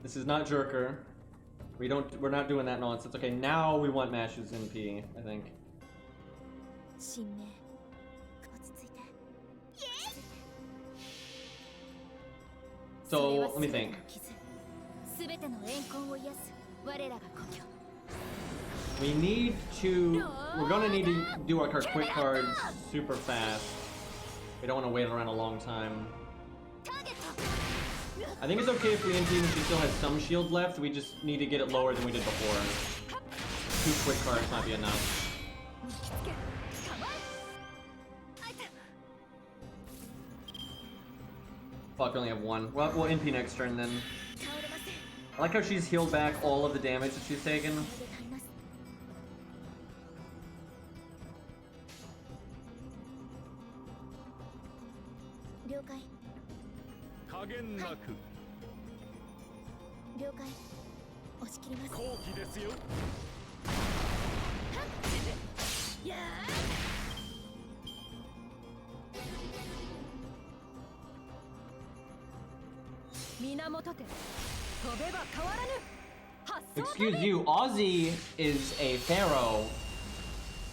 This is not Jerker. We're not doing that nonsense. Okay, now we want Mash's NP, I think. So, let me think. We're gonna need to do like our quick cards super fast. We don't want to wait around a long time. I think it's okay if we NP when she still has some shield left. We just need to get it lower than we did before. 2 quick cards might be enough. Fuck, we only have 1. Well, we'll NP next turn then. I like how she's healed back all of the damage that she's taken. Excuse you, Ozzy is a pharaoh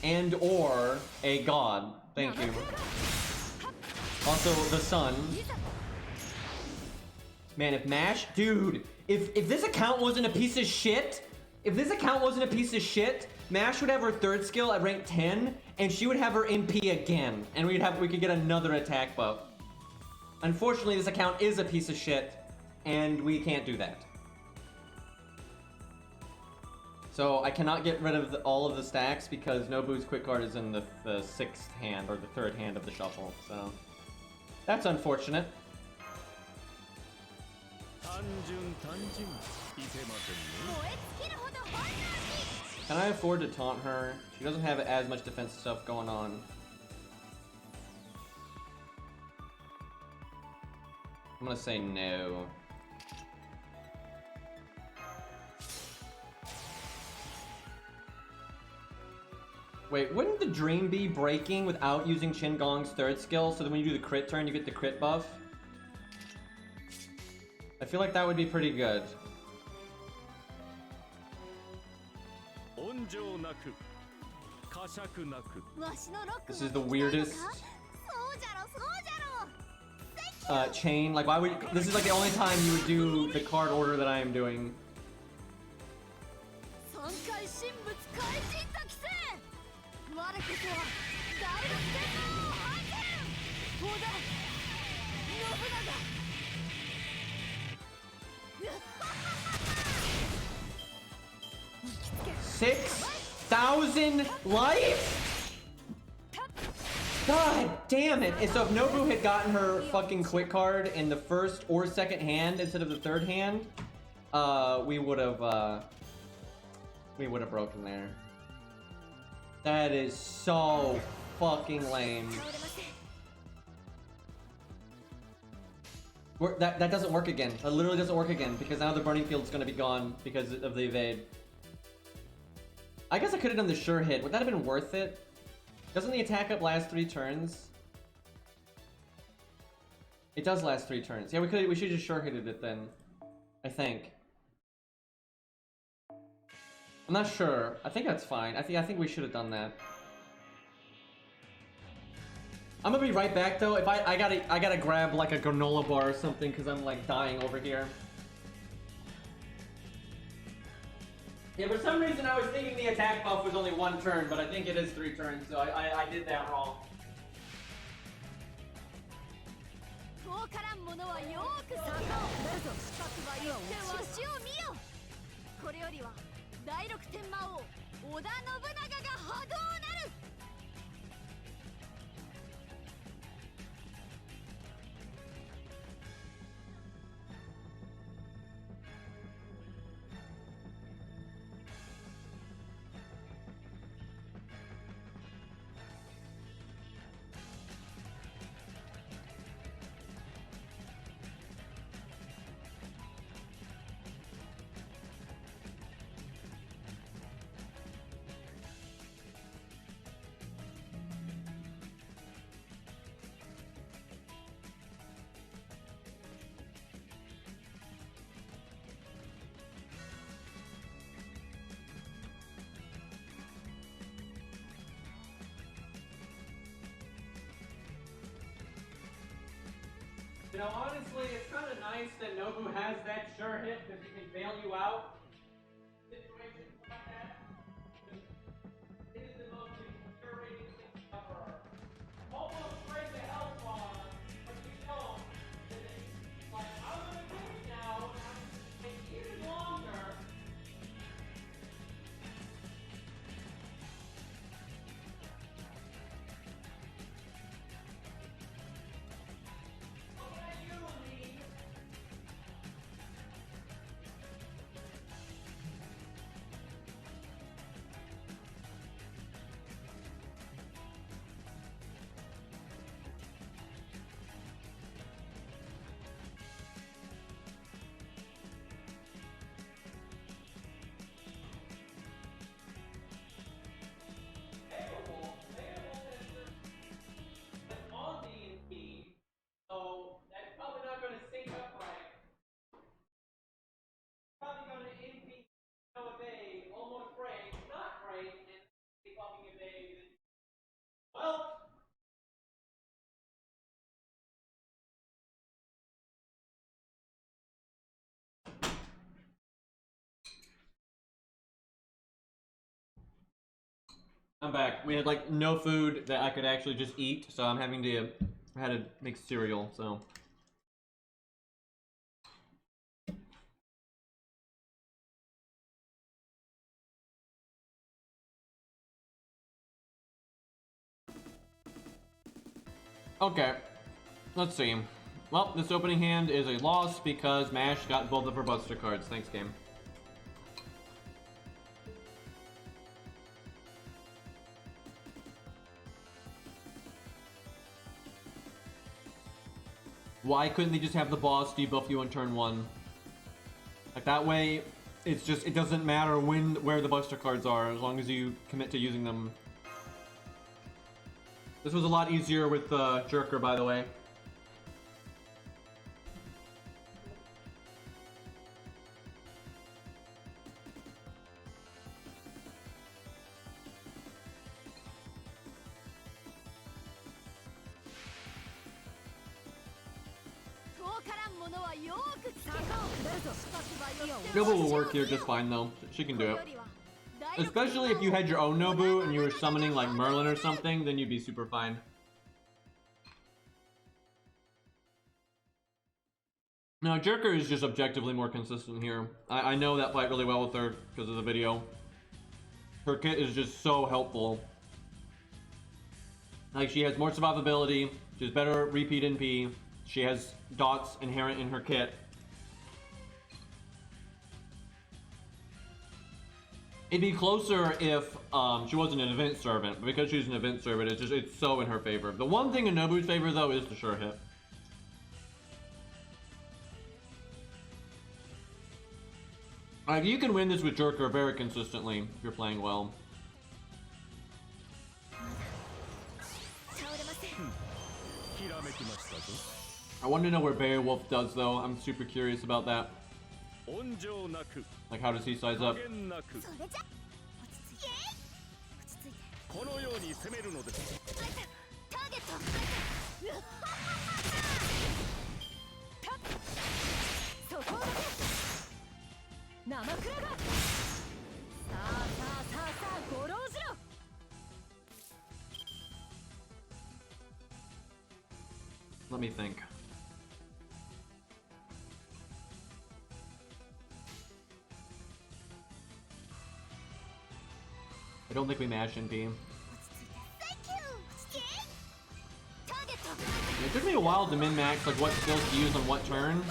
and or a god. Thank you. Also, the sun. Man, if Mash, dude, if this account wasn't a piece of shit, Mash would have her 3rd skill at rank 10, and she would have her MP again, and we could get another attack buff. Unfortunately, this account is a piece of shit, and we can't do that. So I cannot get rid of all of the stacks because Nobu's quick card is in the 6th hand, or the 3rd hand of the shuffle, so that's unfortunate. Can I afford to taunt her? She doesn't have as much defense stuff going on. I'm gonna say no. Wait, wouldn't the dream be breaking without using Qingong's 3rd skill, so that when you do the crit turn, you get the crit buff? I feel like that would be pretty good. This is the weirdest chain. Like, why would you, this is like the only time you would do the card order that I am doing. $6,000 life? God damn it. And so if Nobu had gotten her fucking quick card in the 1st or 2nd hand instead of the 3rd hand, we would have broken there. That is so fucking lame. That doesn't work again. That literally doesn't work again because now the burning field's gonna be gone because of the evade. I guess I could have done the sure hit. Would that have been worth it? Doesn't the attack up last 3 turns? It does last 3 turns. Yeah, we should just sure hitted it then. I think. I'm not sure. I think that's fine. I think we should have done that. I'm gonna be right back though. If I gotta grab like a granola bar or something because I'm like dying over here. Yeah, for some reason I was thinking the attack buff was only 1 turn, but I think it is 3 turns, so I did that wrong. You know, honestly, it's kind of nice that Nobu has that sure hit because he can bail you out. Situations like that. It is the most infuriating thing ever. Almost break the health bar, but you don't. Like, I'm gonna do it now, and I'm gonna take even longer. So that's probably not going to sync up right. Probably going to NP evade, almost break, not break, and fucking evade. Well. I'm back. We had like no food that I could actually just eat, so I'm having to I had to make cereal, so Okay, let's see. Well, this opening hand is a loss because Mash got both of her Buster cards. Thanks, game. Why couldn't they just have the boss debuff you on turn 1? Like that way, it's just, it doesn't matter where the Buster cards are, as long as you commit to using them. This was a lot easier with Jerker, by the way. Nobu will work here just fine though. She can do it. Especially if you had your own Nobu and you were summoning like Merlin or something, then you'd be super fine. No, Jerker is just objectively more consistent here. I know that fight really well with her because of the video. Her kit is just so helpful. Like, she has more survivability, she has better repeat NP, she has dots inherent in her kit. It'd be closer if she wasn't an event servant, but because she's an event servant, it's so in her favor. The one thing in Nobu's favor though is the sure hit. Like, you can win this with Jerker very consistently if you're playing well. I want to know where Beowulf does though. I'm super curious about that. Like, how does he size up? Let me think. I don't think we mash NP. It took me a while to min-max like what skills to use on what turn.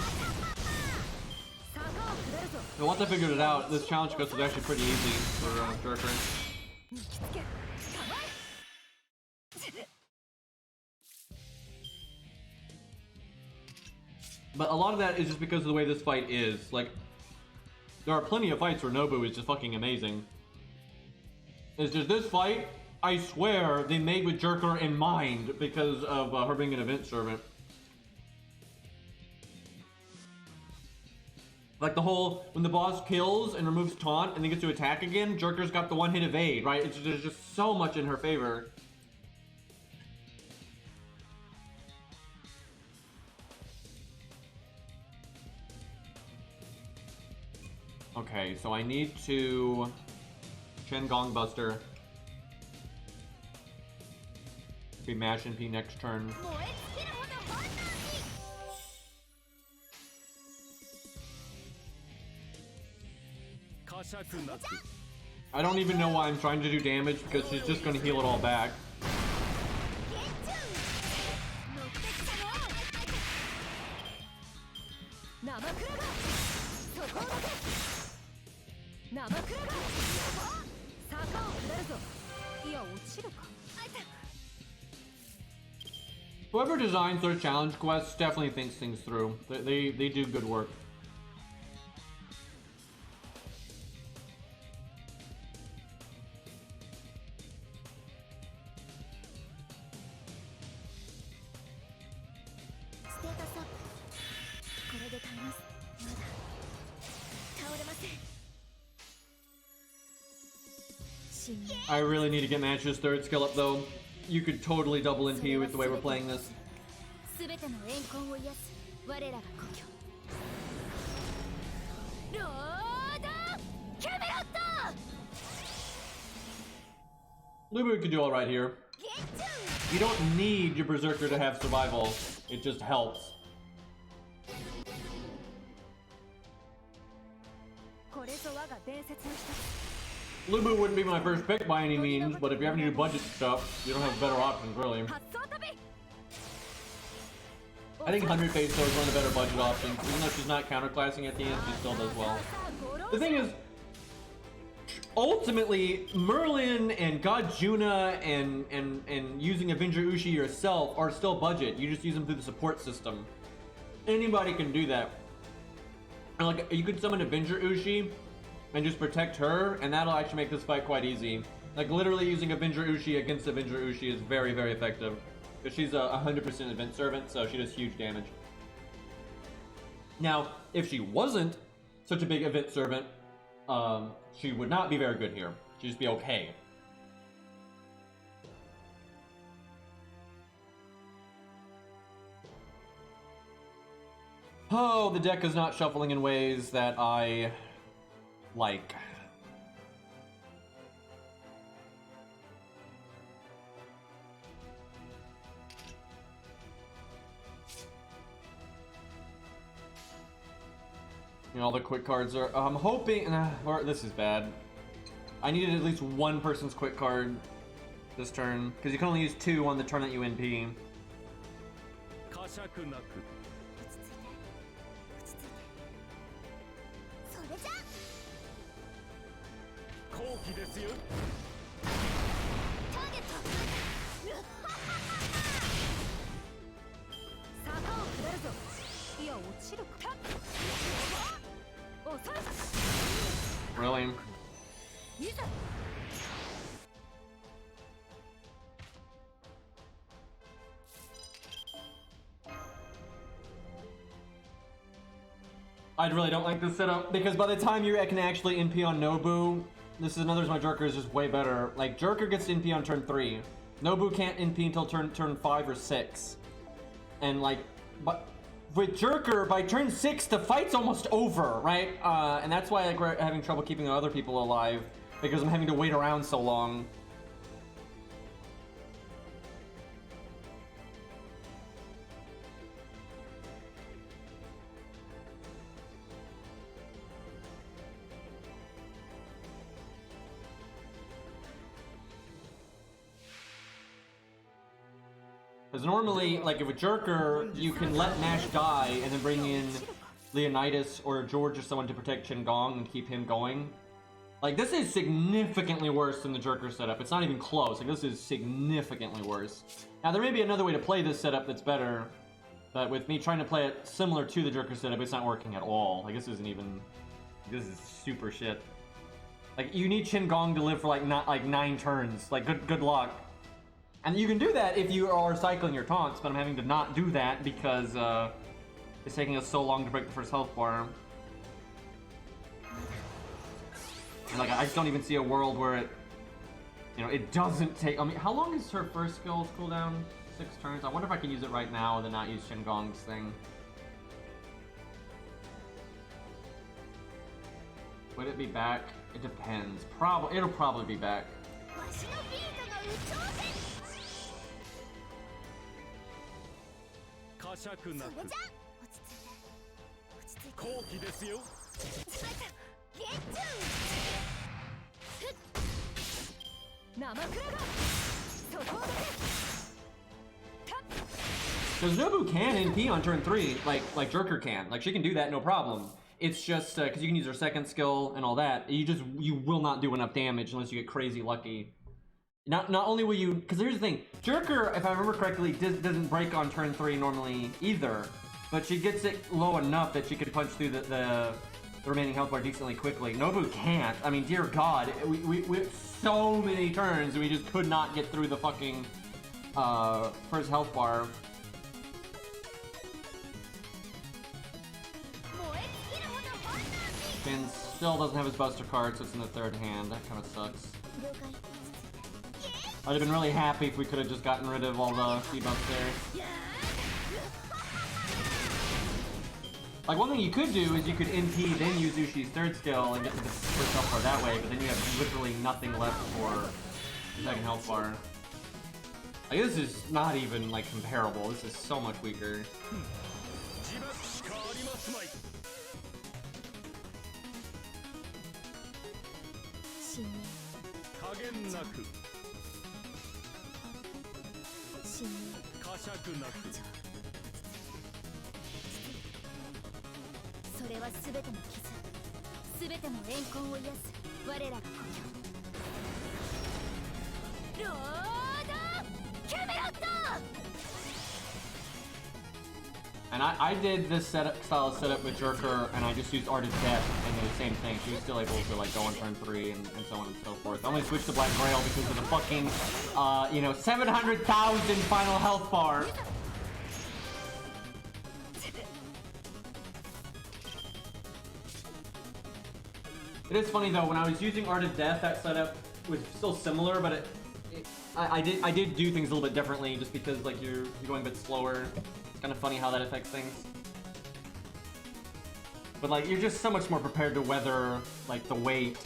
But once I figured it out, this challenge quest was actually pretty easy for Jerker. But a lot of that is just because of the way this fight is. Like, there are plenty of fights where Nobu is just fucking amazing. It's just this fight, I swear, they made with Jerker in mind because of her being an event servant. Like the whole, when the boss kills and removes taunt and then gets to attack again, Jerker's got the one-hit evade, right? There's just so much in her favor. Okay, so I need to Chen Gong Buster. Be mash NP next turn. I don't even know why I'm trying to do damage because she's just going to heal it all back. Whoever designs their challenge quests definitely thinks things through. They do good work. I really need to get Match's third skill up though. You could totally double NP with the way we're playing this. Lubu could do alright here. You don't need your Berserker to have survival, it just helps. Lubu wouldn't be my first pick by any means, but if you ever need to do budget stuff, you don't have better options, really. I think 100 peso is one of the better budget options. Even though she's not counterclassing at the end, she still does well. The thing is, ultimately, Merlin and God Juna and using Avenger Ushi yourself are still budget. You just use them through the support system. Anybody can do that. And like, you could summon Avenger Ushi and just protect her, and that'll actually make this fight quite easy. Like, literally using Avenger Ushi against Avenger Ushi is very, very effective. Because she's a 100% event servant, so she does huge damage. Now, if she wasn't such a big event servant, she would not be very good here. She'd just be okay. Oh, the deck is not shuffling in ways that I like. You know, all the quick cards are. I'm hoping. Or this is bad. I needed at least one person's quick card this turn because you can only use 2 on the turn that you NP. Really? I really don't like this setup because by the time you can actually NP on Nobu, this is another reason why Jerker is just way better. Like, Jerker gets NP on turn 3. Nobu can't NP until turn 5 or 6. And like, but with Jerker, by turn 6, the fight's almost over, right? And that's why like, we're having trouble keeping other people alive, because I'm having to wait around so long. Because normally, like if a Jerker, you can let Nash die and then bring in Leonidas or George or someone to protect Qingong and keep him going. Like, this is significantly worse than the Jerker setup. It's not even close. Like, this is significantly worse. Now, there may be another way to play this setup that's better, but with me trying to play it similar to the Jerker setup, it's not working at all. Like, this isn't even... This is super shit. Like, you need Qingong to live for, like, not, like 9 turns. Like, good luck. And you can do that if you are cycling your taunts, but I'm having to not do that because it's taking us so long to break the first health bar. And like, I just don't even see a world where it, you know, it doesn't take. I mean, how long is her first skill's cooldown? 6 turns. I wonder if I can use it right now and then not use Qingong's thing. Would it be back? It depends. It'll probably be back. Because Nobu can NP on turn 3, like Jerker can. Like, she can do that, no problem. It's just because you can use her second skill and all that. You will not do enough damage unless you get crazy lucky. Not only will you, because here's the thing, Jerker, if I remember correctly, doesn't break on turn 3 normally either, but she gets it low enough that she can punch through the remaining health bar decently quickly. Nobu can't. I mean, dear God, we have so many turns and we just could not get through the fucking first health bar. Finn still doesn't have his Buster card, so it's in the 3rd hand. That kind of sucks. I'd have been really happy if we could have just gotten rid of all the debuffs there. Like, one thing you could do is you could NP, then use Ushi's 3rd skill and get to the first health bar that way, but then you have literally nothing left for the 2nd health bar. Like, this is not even, like, comparable. This is so much weaker.
れは全ての傷、全ての怨恨を癒す我らが故郷。ロードキャメロット。
And I did this style of setup with Jerker, and I just used Art of Death, and the same thing. She was still able to like go on turn 3 and so on and so forth. I only switched to Black Grail because of the fucking, 700,000 final health bar. It is funny though, when I was using Art of Death, that setup was still similar, but I did do things a little bit differently, just because like you're going a bit slower. It's kind of funny how that affects things. But like you're just so much more prepared to weather like the weight.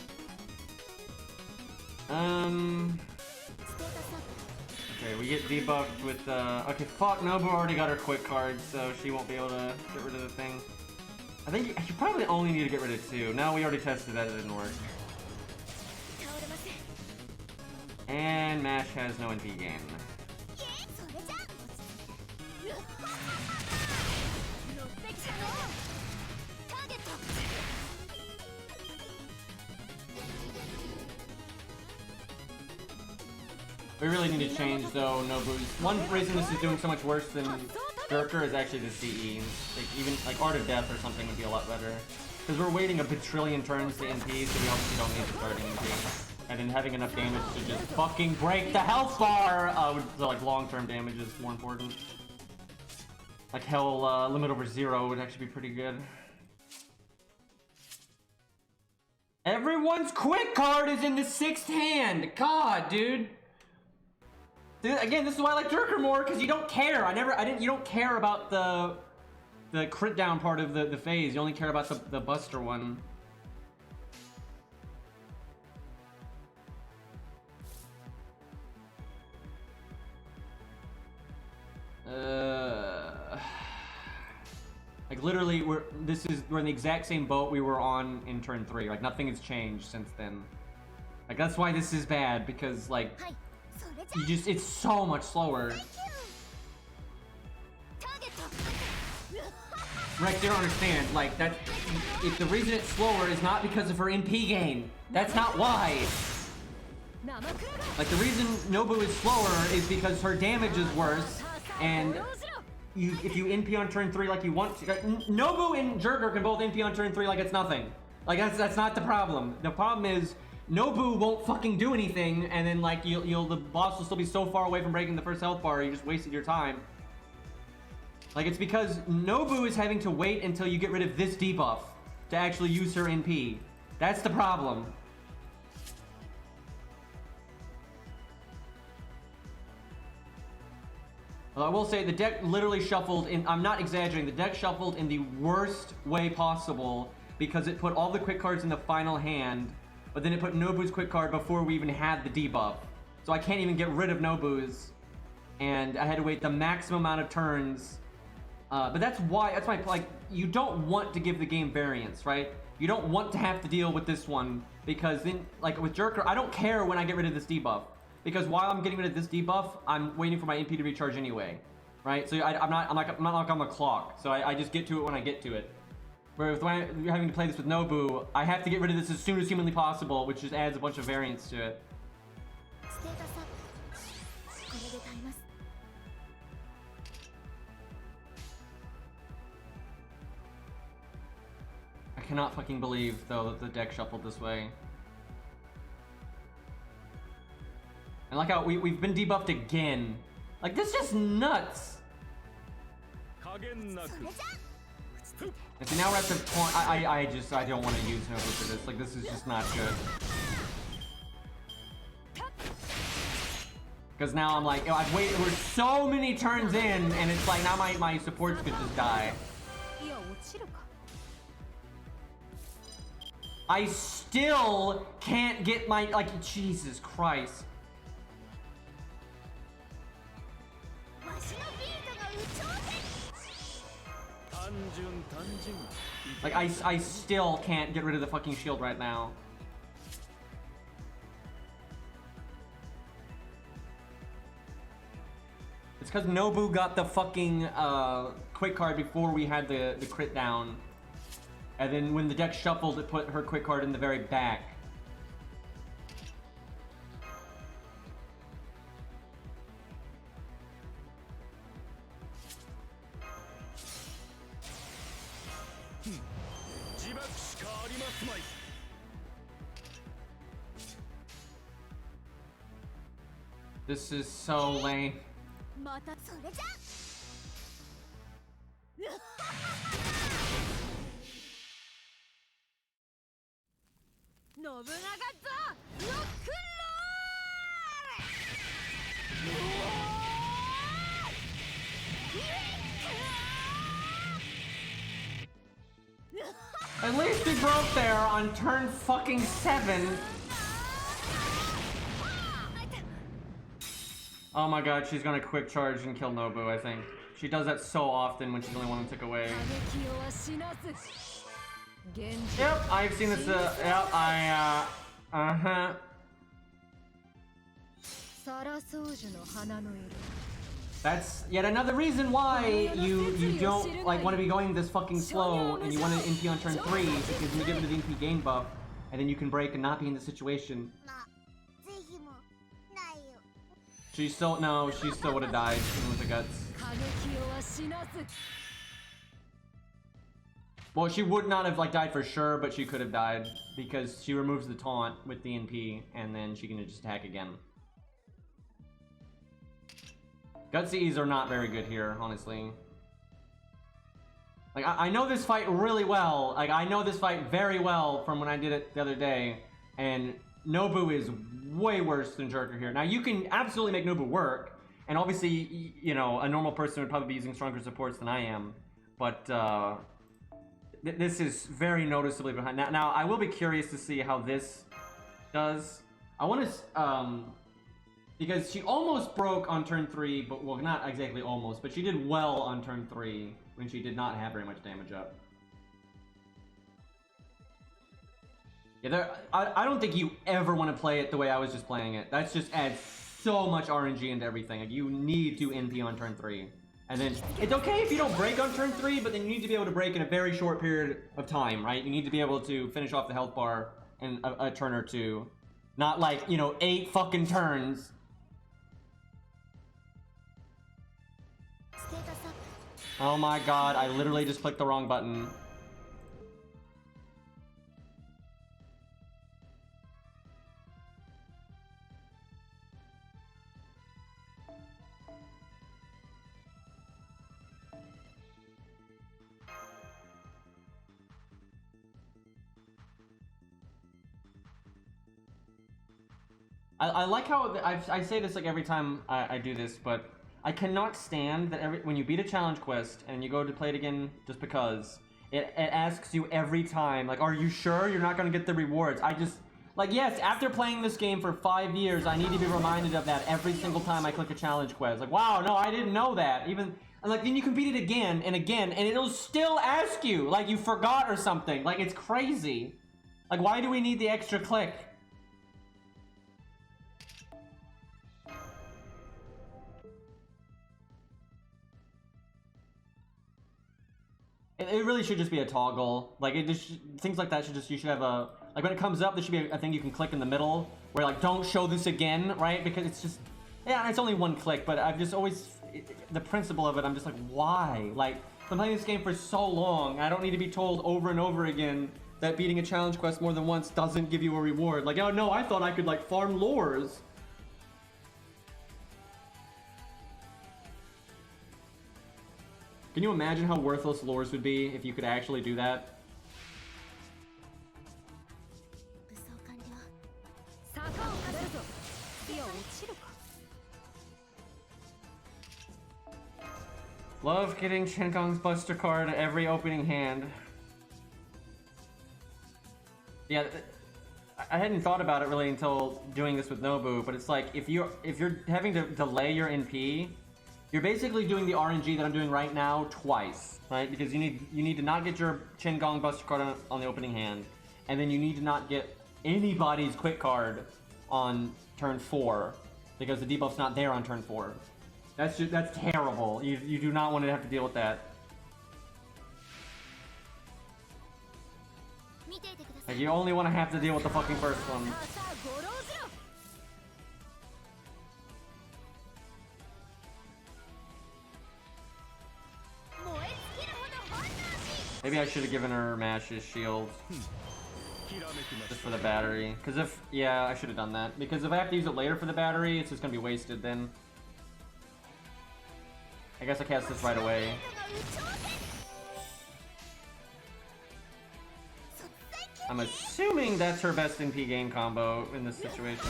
Okay, we get debuffed with okay, fuck, Nobu already got her quick card, so she won't be able to get rid of the thing. I think you probably only need to get rid of 2. No, we already tested that, it didn't work. And Mash has no NP gain. We really need to change though, Nobu's. One reason this is doing so much worse than Jerker is actually the CE. Like, even like Art of Death or something would be a lot better. Because we're waiting a bajillion turns to NP, so we obviously don't need to start NP. And then having enough damage to just fucking break the health bar with the like long-term damage is more important. Like hell, limit over 0 would actually be pretty good. Everyone's quick card is in the 6th hand. God, dude. Dude, again, this is why I like Jerker more, because you don't care. You don't care about the crit down part of the phase. You only care about the buster one. Like literally, we're in the exact same boat we were on in turn 3. Like nothing has changed since then. Like that's why this is bad, because like it's so much slower. Rex, you don't understand. Like that, if the reason it's slower is not because of her NP gain. That's not why. Like the reason Nobu is slower is because her damage is worse, and if you NP on turn 3 like you want to, like, Nobu and Jerker can both NP on turn 3 like it's nothing. Like that's not the problem. The problem is Nobu won't fucking do anything, and then like the boss will still be so far away from breaking the first health bar, you just wasted your time. Like it's because Nobu is having to wait until you get rid of this debuff to actually use her NP. That's the problem. Well, I will say the deck literally shuffled in, I'm not exaggerating, the deck shuffled in the worst way possible because it put all the quick cards in the final hand, but then it put Nobu's quick card before we even had the debuff. So I can't even get rid of Nobu's, and I had to wait the maximum amount of turns. But that's why, like, you don't want to give the game variance, right? You don't want to have to deal with this one, because then, like with Jerker, I don't care when I get rid of this debuff. Because while I'm getting rid of this debuff, I'm waiting for my NP to recharge anyway, right? So I'm not like on the clock. So I just get to it when I get to it. Whereas when you're having to play this with Nobu, I have to get rid of this as soon as humanly possible, which just adds a bunch of variance to it. I cannot fucking believe though that the deck shuffled this way. And like how we've been debuffed again. Like this is just nuts. And so now we're at the point I don't want to use Nobu for this. Like this is just not good. Because now I'm like, I've waited, we're so many turns in, and it's like now my supports could just die. I still can't get my, like, Jesus Christ. Like, I still can't get rid of the fucking shield right now. It's because Nobu got the fucking quick card before we had the crit down. And then when the deck shuffled, it put her quick card in the very back. This is so lame. At least he broke there on turn fucking 7. Oh my god, she's gonna quick charge and kill Nobu, I think. She does that so often when she's only one tick away. Yep, I've seen this, yep, uh-huh. That's yet another reason why you don't like want to be going this fucking slow and you want to NP on turn 3 because when you give it the NP gain buff and then you can break and not be in the situation. She still no, she still would have died even with the guts. Well, she would not have like died for sure, but she could have died because she removes the taunt with the NP and then she can just attack again. Gutsies are not very good here, honestly. Like, I know this fight really well. Like, I know this fight very well from when I did it the other day. And Nobu is way worse than Jerker here. Now, you can absolutely make Nobu work. And obviously, you know, a normal person would probably be using stronger supports than I am. But, this is very noticeably behind. Now, I will be curious to see how this does. I want to, because she almost broke on turn 3, but well, not exactly almost, but she did well on turn 3 when she did not have very much damage up. Yeah, I don't think you ever want to play it the way I was just playing it. That just adds so much RNG into everything. Like, you need to NP on turn 3. And then, it's okay if you don't break on turn 3, but then you need to be able to break in a very short period of time, right? You need to be able to finish off the health bar in a turn or two. Not like, you know, 8 fucking turns. Oh my god, I literally just clicked the wrong button. I like how I say this like every time I do this, but I cannot stand that when you beat a challenge quest and you go to play it again just because, it asks you every time, like, are you sure you're not going to get the rewards? I just, like, yes, after playing this game for 5 years, I need to be reminded of that every single time I click a challenge quest. Like, wow, no, I didn't know that. Even, and like, then you can beat it again and again, and it'll still ask you, like, you forgot or something. Like, it's crazy. Like, why do we need the extra click? It really should just be a toggle. Like, it just, things like that should just, you should have a, like, when it comes up, there should be a thing you can click in the middle where, like, don't show this again, right? Because it's just, yeah, it's only one click, but I've just always, the principle of it, I'm just like, why? Like, I've been playing this game for so long, I don't need to be told over and over again that beating a challenge quest more than once doesn't give you a reward. Like, oh no, I thought I could, like, farm lores. Can you imagine how worthless lures would be if you could actually do that? Love getting Chenkong's Buster card every opening hand. Yeah, I hadn't thought about it really until doing this with Nobu, but it's like if you're having to delay your NP, you're basically doing the RNG that I'm doing right now twice, right? Because you need to not get your Chenkong Buster card on the opening hand, and then you need to not get anybody's quick card on turn 4 because the debuff's not there on turn 4. That's terrible. You do not want to have to deal with that. Like, you only want to have to deal with the fucking first one. Maybe I should have given her Mash's shield. Just for the battery. Because if... Yeah, I should have done that. Because if I have to use it later for the battery, it's just going to be wasted then. I guess I cast this right away. I'm assuming that's her best NP game combo in this situation.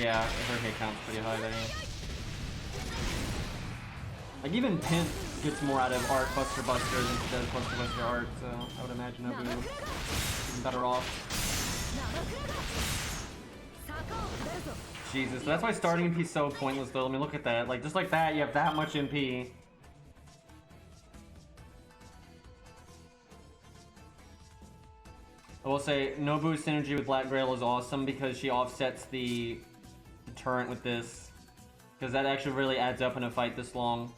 Yeah, her hit count's pretty high there. Like, even Pimp gets more out of Art Buster Buster than she does Buster Buster Art, so I would imagine Nobu is better off. Jesus, that's why starting MP is so pointless though. I mean, look at that. Like, just like that, you have that much MP. I will say, Nobu's synergy with Black Grail is awesome because she offsets the turret with this. Because that actually really adds up in a fight this long.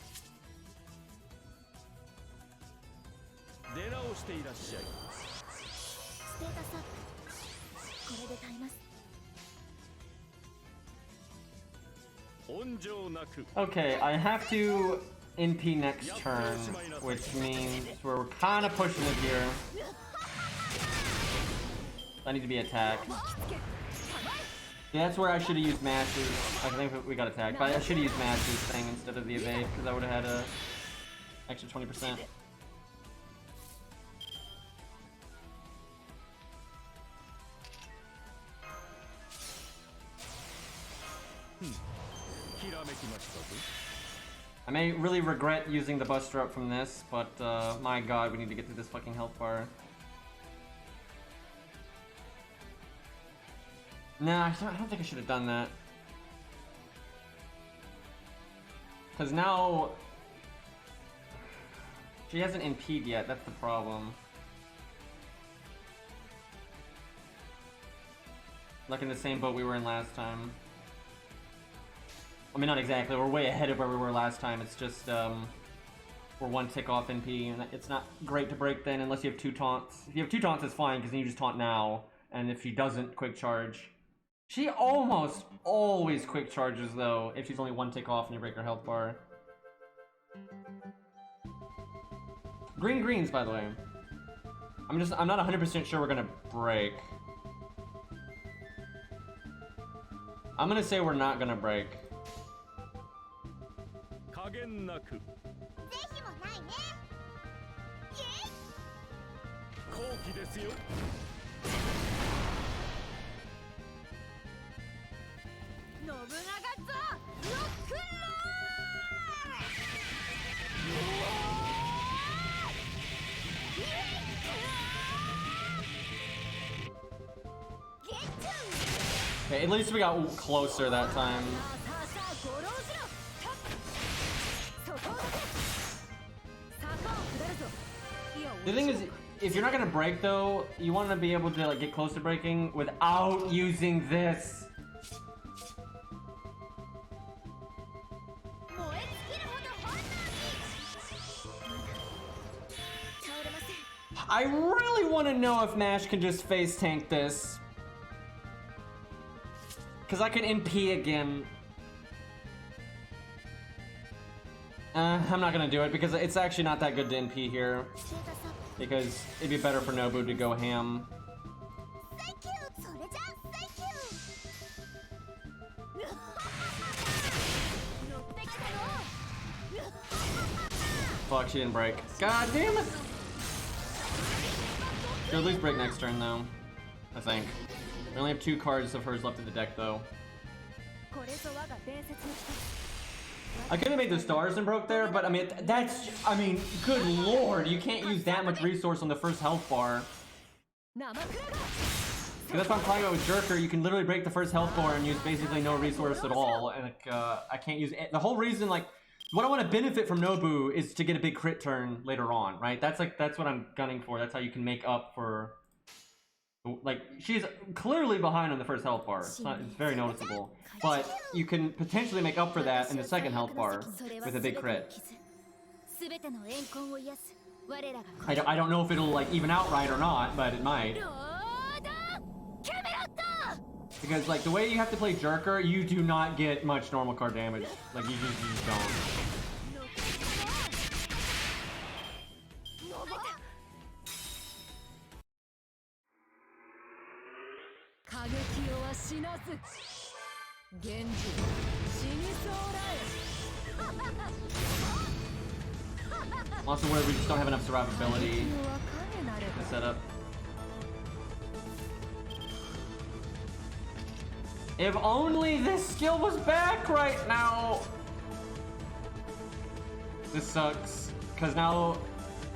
Okay, I have to NP next turn, which means we're kind of pushing it here. I need to be attacked. Yeah, that's where I should have used Mash's. I think we got attacked, but I should have used Mash's thing instead of the evade, because I would have had a extra 20%. I may really regret using the Buster Up from this, but my god, we need to get through this fucking health bar. Nah, I don't think I should have done that. Because now... she hasn't NP'd yet, that's the problem. Like in the same boat we were in last time. I mean, not exactly, we're way ahead of where we were last time, it's just, we're one tick off NP, and it's not great to break then unless you have 2 taunts. If you have 2 taunts, it's fine, because then you just taunt now, and if she doesn't quick charge... She almost always quick charges though, if she's only 1 tick off and you break her health bar. Greens, by the way. I'm not 100% sure we're gonna break. I'm gonna say we're not gonna break. Okay, at least we got closer that time. The thing is, if you're not gonna break though, you want to be able to like get close to breaking without using this. I really want to know if Mash can just face tank this. Because I can NP again. I'm not going to do it because it's actually not that good to NP here. Because it'd be better for Nobu to go ham. Fuck, she didn't break. God damn it! She'll at least break next turn though, I think. We only have 2 cards of hers left in the deck though. I could have made the stars and broke there, but I mean, good lord, you can't use that much resource on the first health bar. Because that's what I'm talking about with Jerker, you can literally break the first health bar and use basically no resource at all, and like, I can't use it. The whole reason, like, what I want to benefit from Nobu is to get a big crit turn later on, right? That's what I'm gunning for. That's how you can make up for... Like, she's clearly behind on the first health bar. It's very noticeable. But you can potentially make up for that in the second health bar with a big crit. I don't know if it'll like even out right or not, but it might. Because like the way you have to play Jerker, you do not get much normal card damage. Like you just don't. Also where we just don't have enough survivability to set up. If only this skill was back right now! This sucks. Cause now,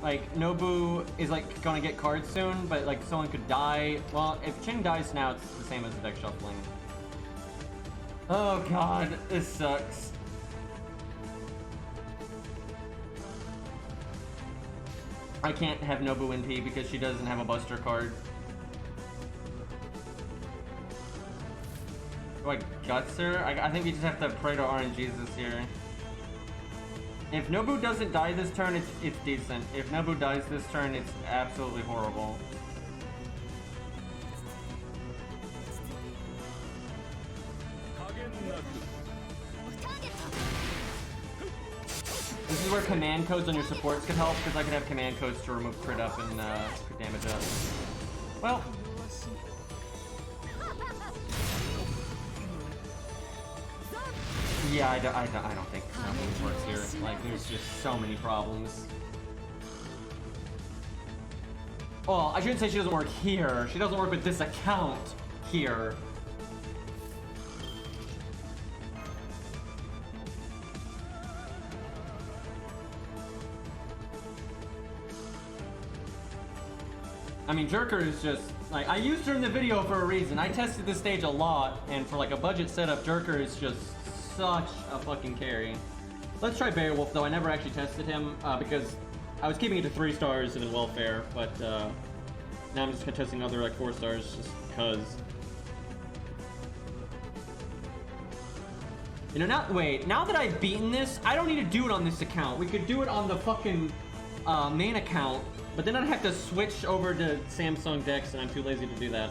like, Nobu is like gonna get cards soon, but like someone could die. Well, if Ching dies now, it's the same as the deck shuffling. Oh god, this sucks. I can't have Nobu in P because she doesn't have a Buster card. Do I guts her? I think we just have to pray to RNGs this year. If Nobu doesn't die this turn, it's decent. If Nobu dies this turn, it's absolutely horrible. This is where command codes on your supports could help, because I could have command codes to remove crit up and crit damage up. Well. Yeah, I don't think nothing works here. Like, there's just so many problems. Well, I shouldn't say she doesn't work here. She doesn't work with this account here. I mean, Jerker is just, like, I used her in the video for a reason. I tested this stage a lot, and for, like, a budget setup, Jerker is just such a fucking carry. Let's try Beowulf, though. I never actually tested him, because I was keeping it to 3 stars and in welfare, but, now I'm just testing other, like, 4 stars, just because. You know, now that I've beaten this, I don't need to do it on this account. We could do it on the fucking, main account. But then I'd have to switch over to Samsung decks, and I'm too lazy to do that.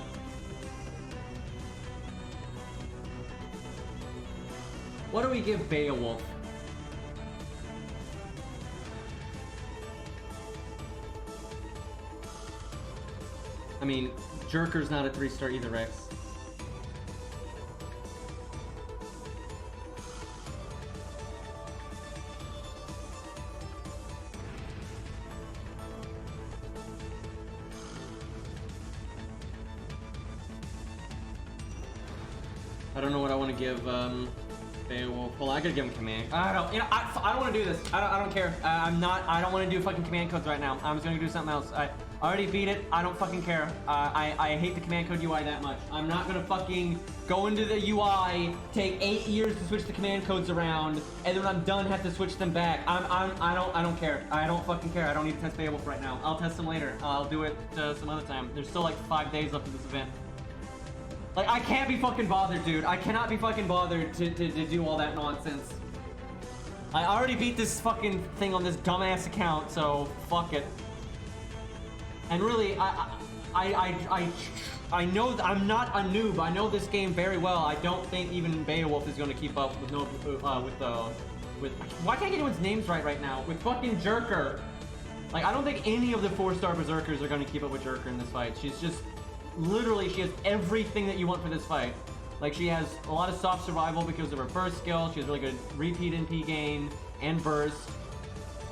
What do we give Beowulf? I mean, Jerker's not a 3-star either, Rex. I don't know what I want to give Beowulf. Well, I could give him command. I don't. You know, I don't want to do this. I don't care. I don't want to do fucking command codes right now. I'm just gonna do something else. I already beat it. I don't fucking care. I hate the command code UI that much. I'm not gonna fucking go into the UI, take 8 years to switch the command codes around, and then when I'm done, have to switch them back. I don't care. I don't fucking care. I don't need to test Beowulf right now. I'll test them later. I'll do it some other time. There's still like 5 days left of this event. Like, I can't be fucking bothered, dude. I cannot be fucking bothered to do all that nonsense. I already beat this fucking thing on this dumbass account, so fuck it. And really, I know that I'm not a noob. I know this game very well. I don't think even Beowulf is going to keep up with why can't I get anyone's names right now? With fucking Jerker. Like, I don't think any of the 4-star berserkers are going to keep up with Jerker in this fight. She's just literally, she has everything that you want for this fight. Like, she has a lot of soft survival because of her first skill. She has really good repeat NP gain and burst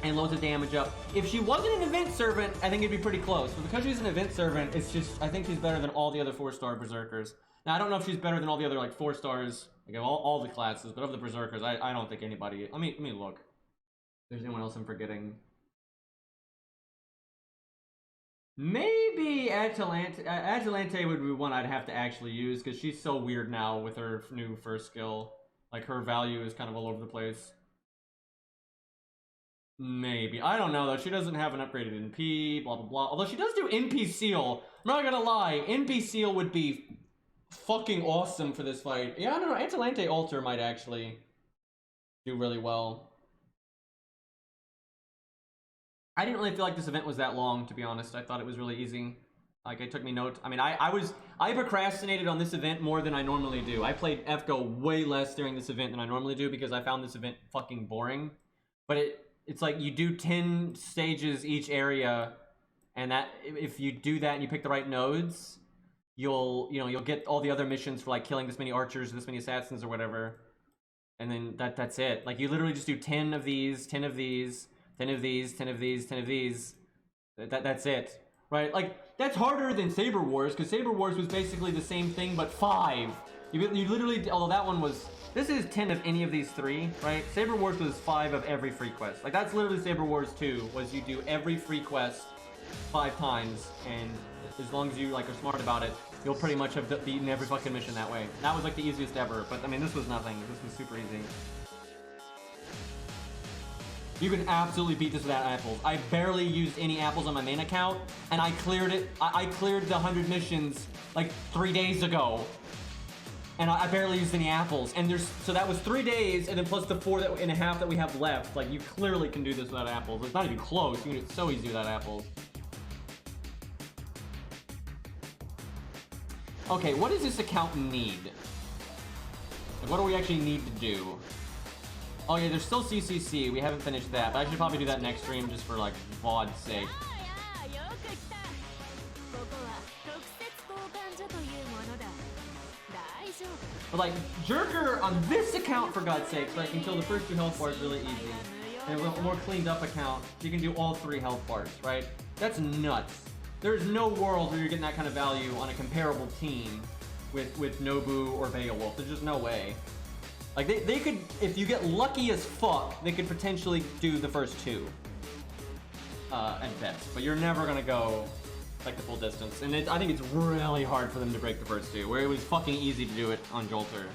and loads of damage up. If she wasn't an event servant, I think it'd be pretty close. But because she's an event servant, it's just, I think she's better than all the other 4-star berserkers. Now, I don't know if she's better than all the other, like, 4 stars, like, all the classes, but of the berserkers, I don't think anybody, let me look. If there's anyone else I'm forgetting. Maybe Atalante would be one I'd have to actually use, because she's so weird now with her new first skill. Like, her value is kind of all over the place. Maybe. I don't know, though. She doesn't have an upgraded NP, blah, blah, blah. Although she does do NP Seal. I'm not gonna lie. NP Seal would be fucking awesome for this fight. Yeah, I don't know. Atalante Alter might actually do really well. I didn't really feel like this event was that long, to be honest. I thought it was really easy. Like, it took me no... I mean, I procrastinated on this event more than I normally do. I played FGO way less during this event than I normally do because I found this event fucking boring. But it's like you do 10 stages each area, and that if you do that and you pick the right nodes, you'll get all the other missions for like killing this many archers, this many assassins or whatever. And then that's it. Like, you literally just do 10 of these, 10 of these, 10 of these, 10 of these, 10 of these. That's it. Right? Like, that's harder than Saber Wars, because Saber Wars was basically the same thing, but 5. You literally, although that one was, this is 10 of any of these 3, right? Saber Wars was 5 of every free quest. Like, that's literally Saber Wars 2, was you do every free quest 5 times, and as long as you, like, are smart about it, you'll pretty much have beaten every fucking mission that way. That was, like, the easiest ever, but, I mean, this was nothing. This was super easy. You can absolutely beat this without apples. I barely used any apples on my main account, and I cleared it. I cleared the 100 missions like 3 days ago, and I barely used any apples. And so that was 3 days, and then plus the 4.5 that we have left. Like, you clearly can do this without apples. It's not even close. You can do it so easy without apples. Okay, what does this account need? Like, what do we actually need to do? Oh yeah, there's still CCC. We haven't finished that, but I should probably do that next stream just for like VOD's sake. But like, Jerker on this account, for God's sake, so I can kill the first 2 health bars really easy. And a more cleaned up account, you can do all 3 health bars, right? That's nuts. There's no world where you're getting that kind of value on a comparable team with Nobu or Beowulf. There's just no way. Like, they could, if you get lucky as fuck, they could potentially do the first 2. At best. But you're never gonna go, like, the full distance. And I think it's really hard for them to break the first 2, where it was fucking easy to do it on Jolter.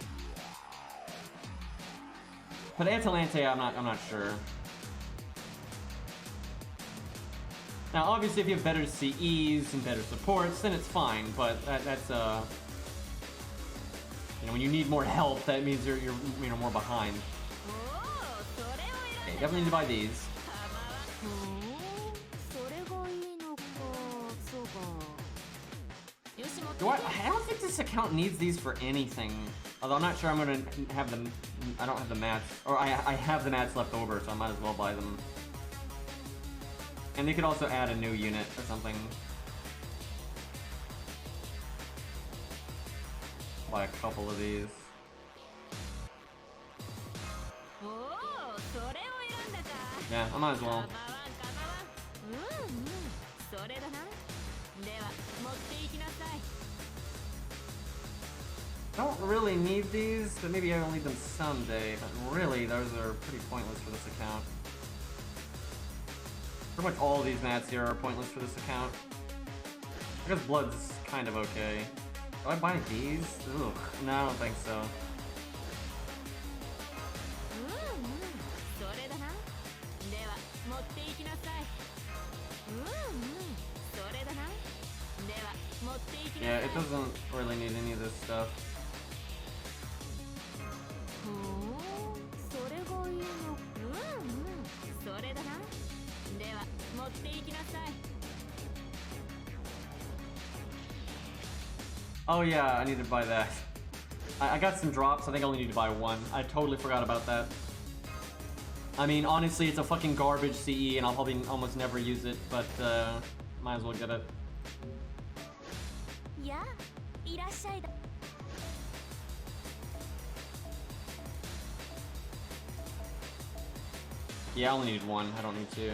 But Atalante, I'm not sure. Now, obviously, if you have better CEs and better supports, then it's fine, but that's, you know, when you need more help, that means you're more behind. Okay, definitely need to buy these. I don't think this account needs these for anything. Although I'm not sure I'm gonna have them. I don't have the mats, or I have the mats left over, so I might as well buy them. And they could also add a new unit or something. Buy a couple of these. Yeah, I might as well. I don't really need these, but maybe I'll need them someday. But really, those are pretty pointless for this account. Pretty much all of these mats here are pointless for this account. I guess Blood's kind of okay. Do I buy these? Ugh, no, I don't think so. Yeah, it doesn't really need any of this stuff. Oh yeah, I need to buy that. I got some drops, I think I only need to buy 1. I totally forgot about that. I mean, honestly, it's a fucking garbage CE and I'll probably almost never use it, but might as well get it. Yeah, I only need 1, I don't need 2.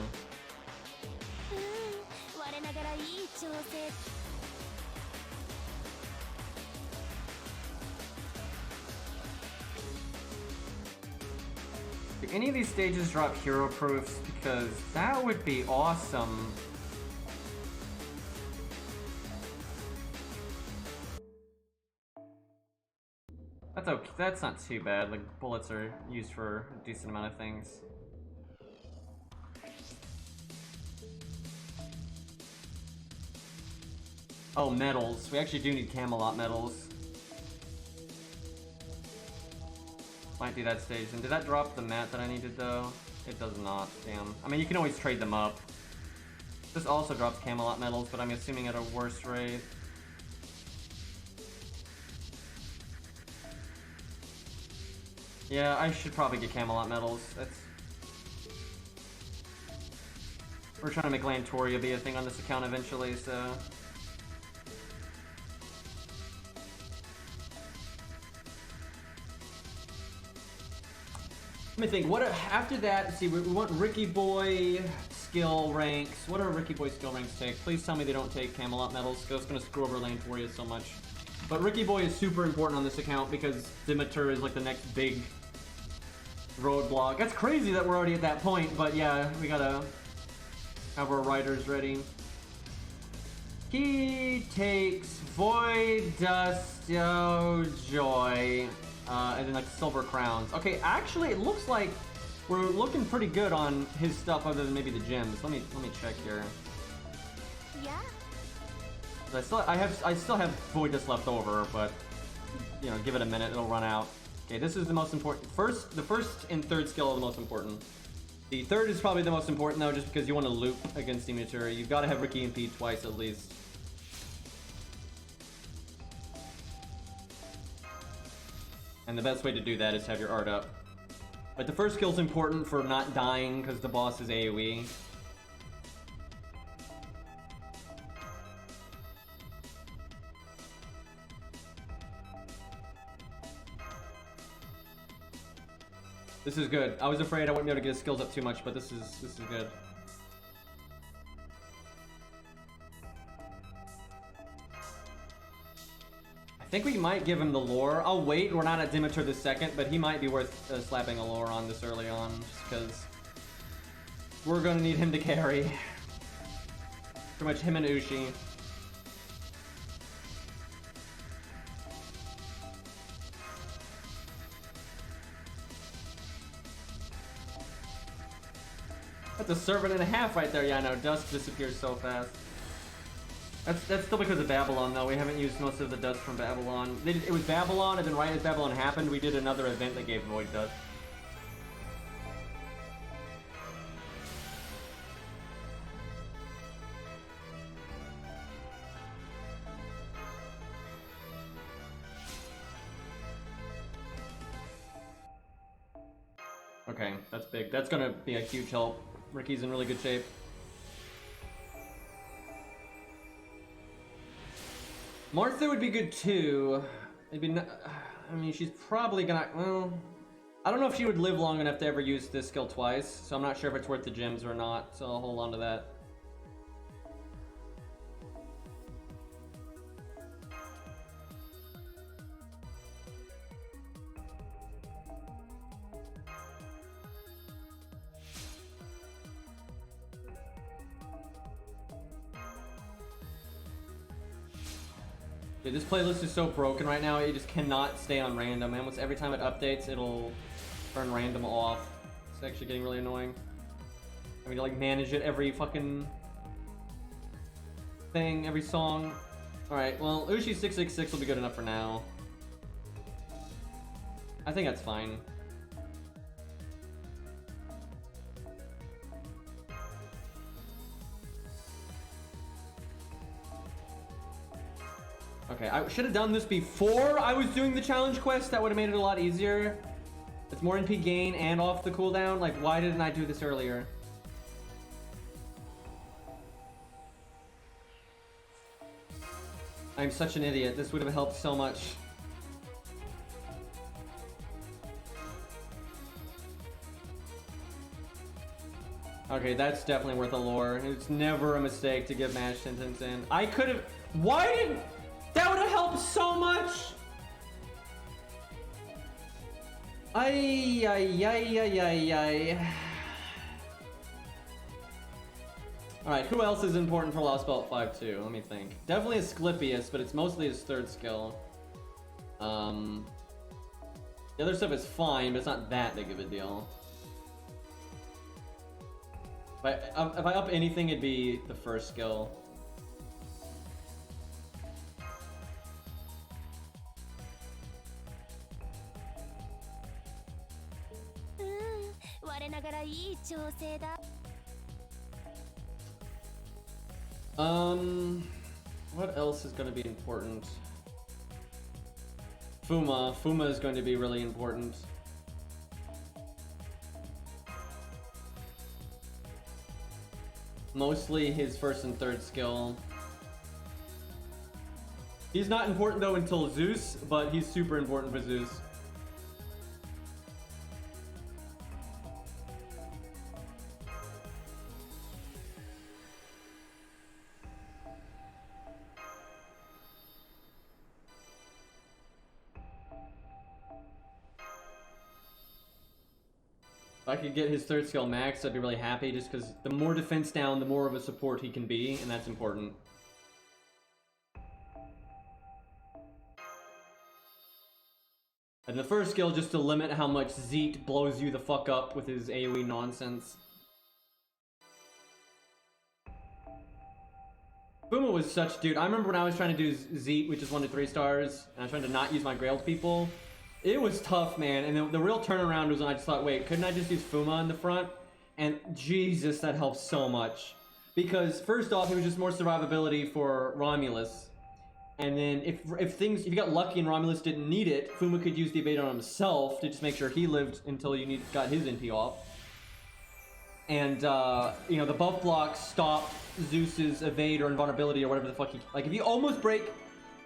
Do any of these stages drop hero proofs? Because that would be awesome. That's okay, that's not too bad. Like, bullets are used for a decent amount of things. Oh, medals. We actually do need Camelot medals. Might be that stage. And did that drop the mat that I needed, though? It does not. Damn. I mean, you can always trade them up. This also drops Camelot medals, but I'm assuming at a worse rate. Yeah, I should probably get Camelot medals. We're trying to make Lantoria be a thing on this account eventually, so... Let me think, after that, see, we want Ricky Boy skill ranks. What are Ricky Boy skill ranks take? Please tell me they don't take Camelot medals, because it's going to screw over Lantoria so much. But Ricky Boy is super important on this account, because Demeter is like the next big roadblock. That's crazy that we're already at that point, but yeah, we gotta have our riders ready. He takes Void, Dust, Joy, and then like Silver Crowns. Okay, actually it looks like we're looking pretty good on his stuff other than maybe the gems. Let me check here.
Yeah.
I still have Void Dust left over, but you know, give it a minute, it'll run out. Okay, this is the most important. The first and third skill are the most important. The third is probably the most important though, just because you want to loop against Demeter. You've got to have Ricky and Pete twice at least. And the best way to do that is to have your art up. But the first skill is important for not dying because the boss is AoE. This is good. I was afraid I wouldn't be able to get his skills up too much, but this is good. I think we might give him the lore. I'll wait. We're not at Demeter this second, but he might be worth slapping a lore on this early on, just because we're gonna need him to carry. Pretty much him and Ushi. That's a servant and a half right there. Yeah, I know. Dust disappears so fast. That's still because of Babylon, though. We haven't used most of the dust from Babylon. It was Babylon, and then right as Babylon happened, we did another event that gave Void Dust. Okay, that's big. That's gonna be a huge help. Ricky's in really good shape. Martha would be good too. Maybe not, I mean, she's probably gonna, well, I don't know if she would live long enough to ever use this skill twice, so I'm not sure if it's worth the gems or not, so I'll hold on to that. Dude, this playlist is so broken right now, it just cannot stay on random. Almost every time it updates, it'll turn random off. It's actually getting really annoying. I mean, to like manage it every fucking thing, every song. Alright, well, Ushi 666 will be good enough for now. I think that's fine. Okay, I should have done this before I was doing the challenge quest. That would have made it a lot easier. It's more NP gain and off the cooldown. Like, why didn't I do this earlier? I'm such an idiot. This would have helped so much. Okay, that's definitely worth a lore. It's never a mistake to give Mash Sentence in. I could have... Why did... That would have helped so much! Ay, ay, ay, ay, ay, ay. Alright, who else is important for Lost Belt 5-2? Let me think. Definitely Asclepius, but it's mostly his third skill. The other stuff is fine, but it's not that big of a deal. But if I up anything, it'd be the first skill. What else is going to be important? Fuma is going to be really important. Mostly his first and third skill. He's not important though until Zeus, but he's super important for Zeus. If I could get his third skill maxed, I'd be really happy, just because the more defense down, the more of a support he can be, and that's important. And the first skill, just to limit how much Zeet blows you the fuck up with his AoE nonsense. Fuma was such, dude, I remember when I was trying to do Zeet, which is 1 to 3 stars, and I was trying to not use my Grailed people. It was tough, man, and the real turnaround was when I just thought, wait, couldn't I just use Fuma in the front? And Jesus, that helps so much. Because first off, it was just more survivability for Romulus. And then if you got lucky and Romulus didn't need it, Fuma could use the evade on himself to just make sure he lived until you got his NP off. And you know, the buff blocks stop Zeus's evade or invulnerability or whatever the fuck like if you almost break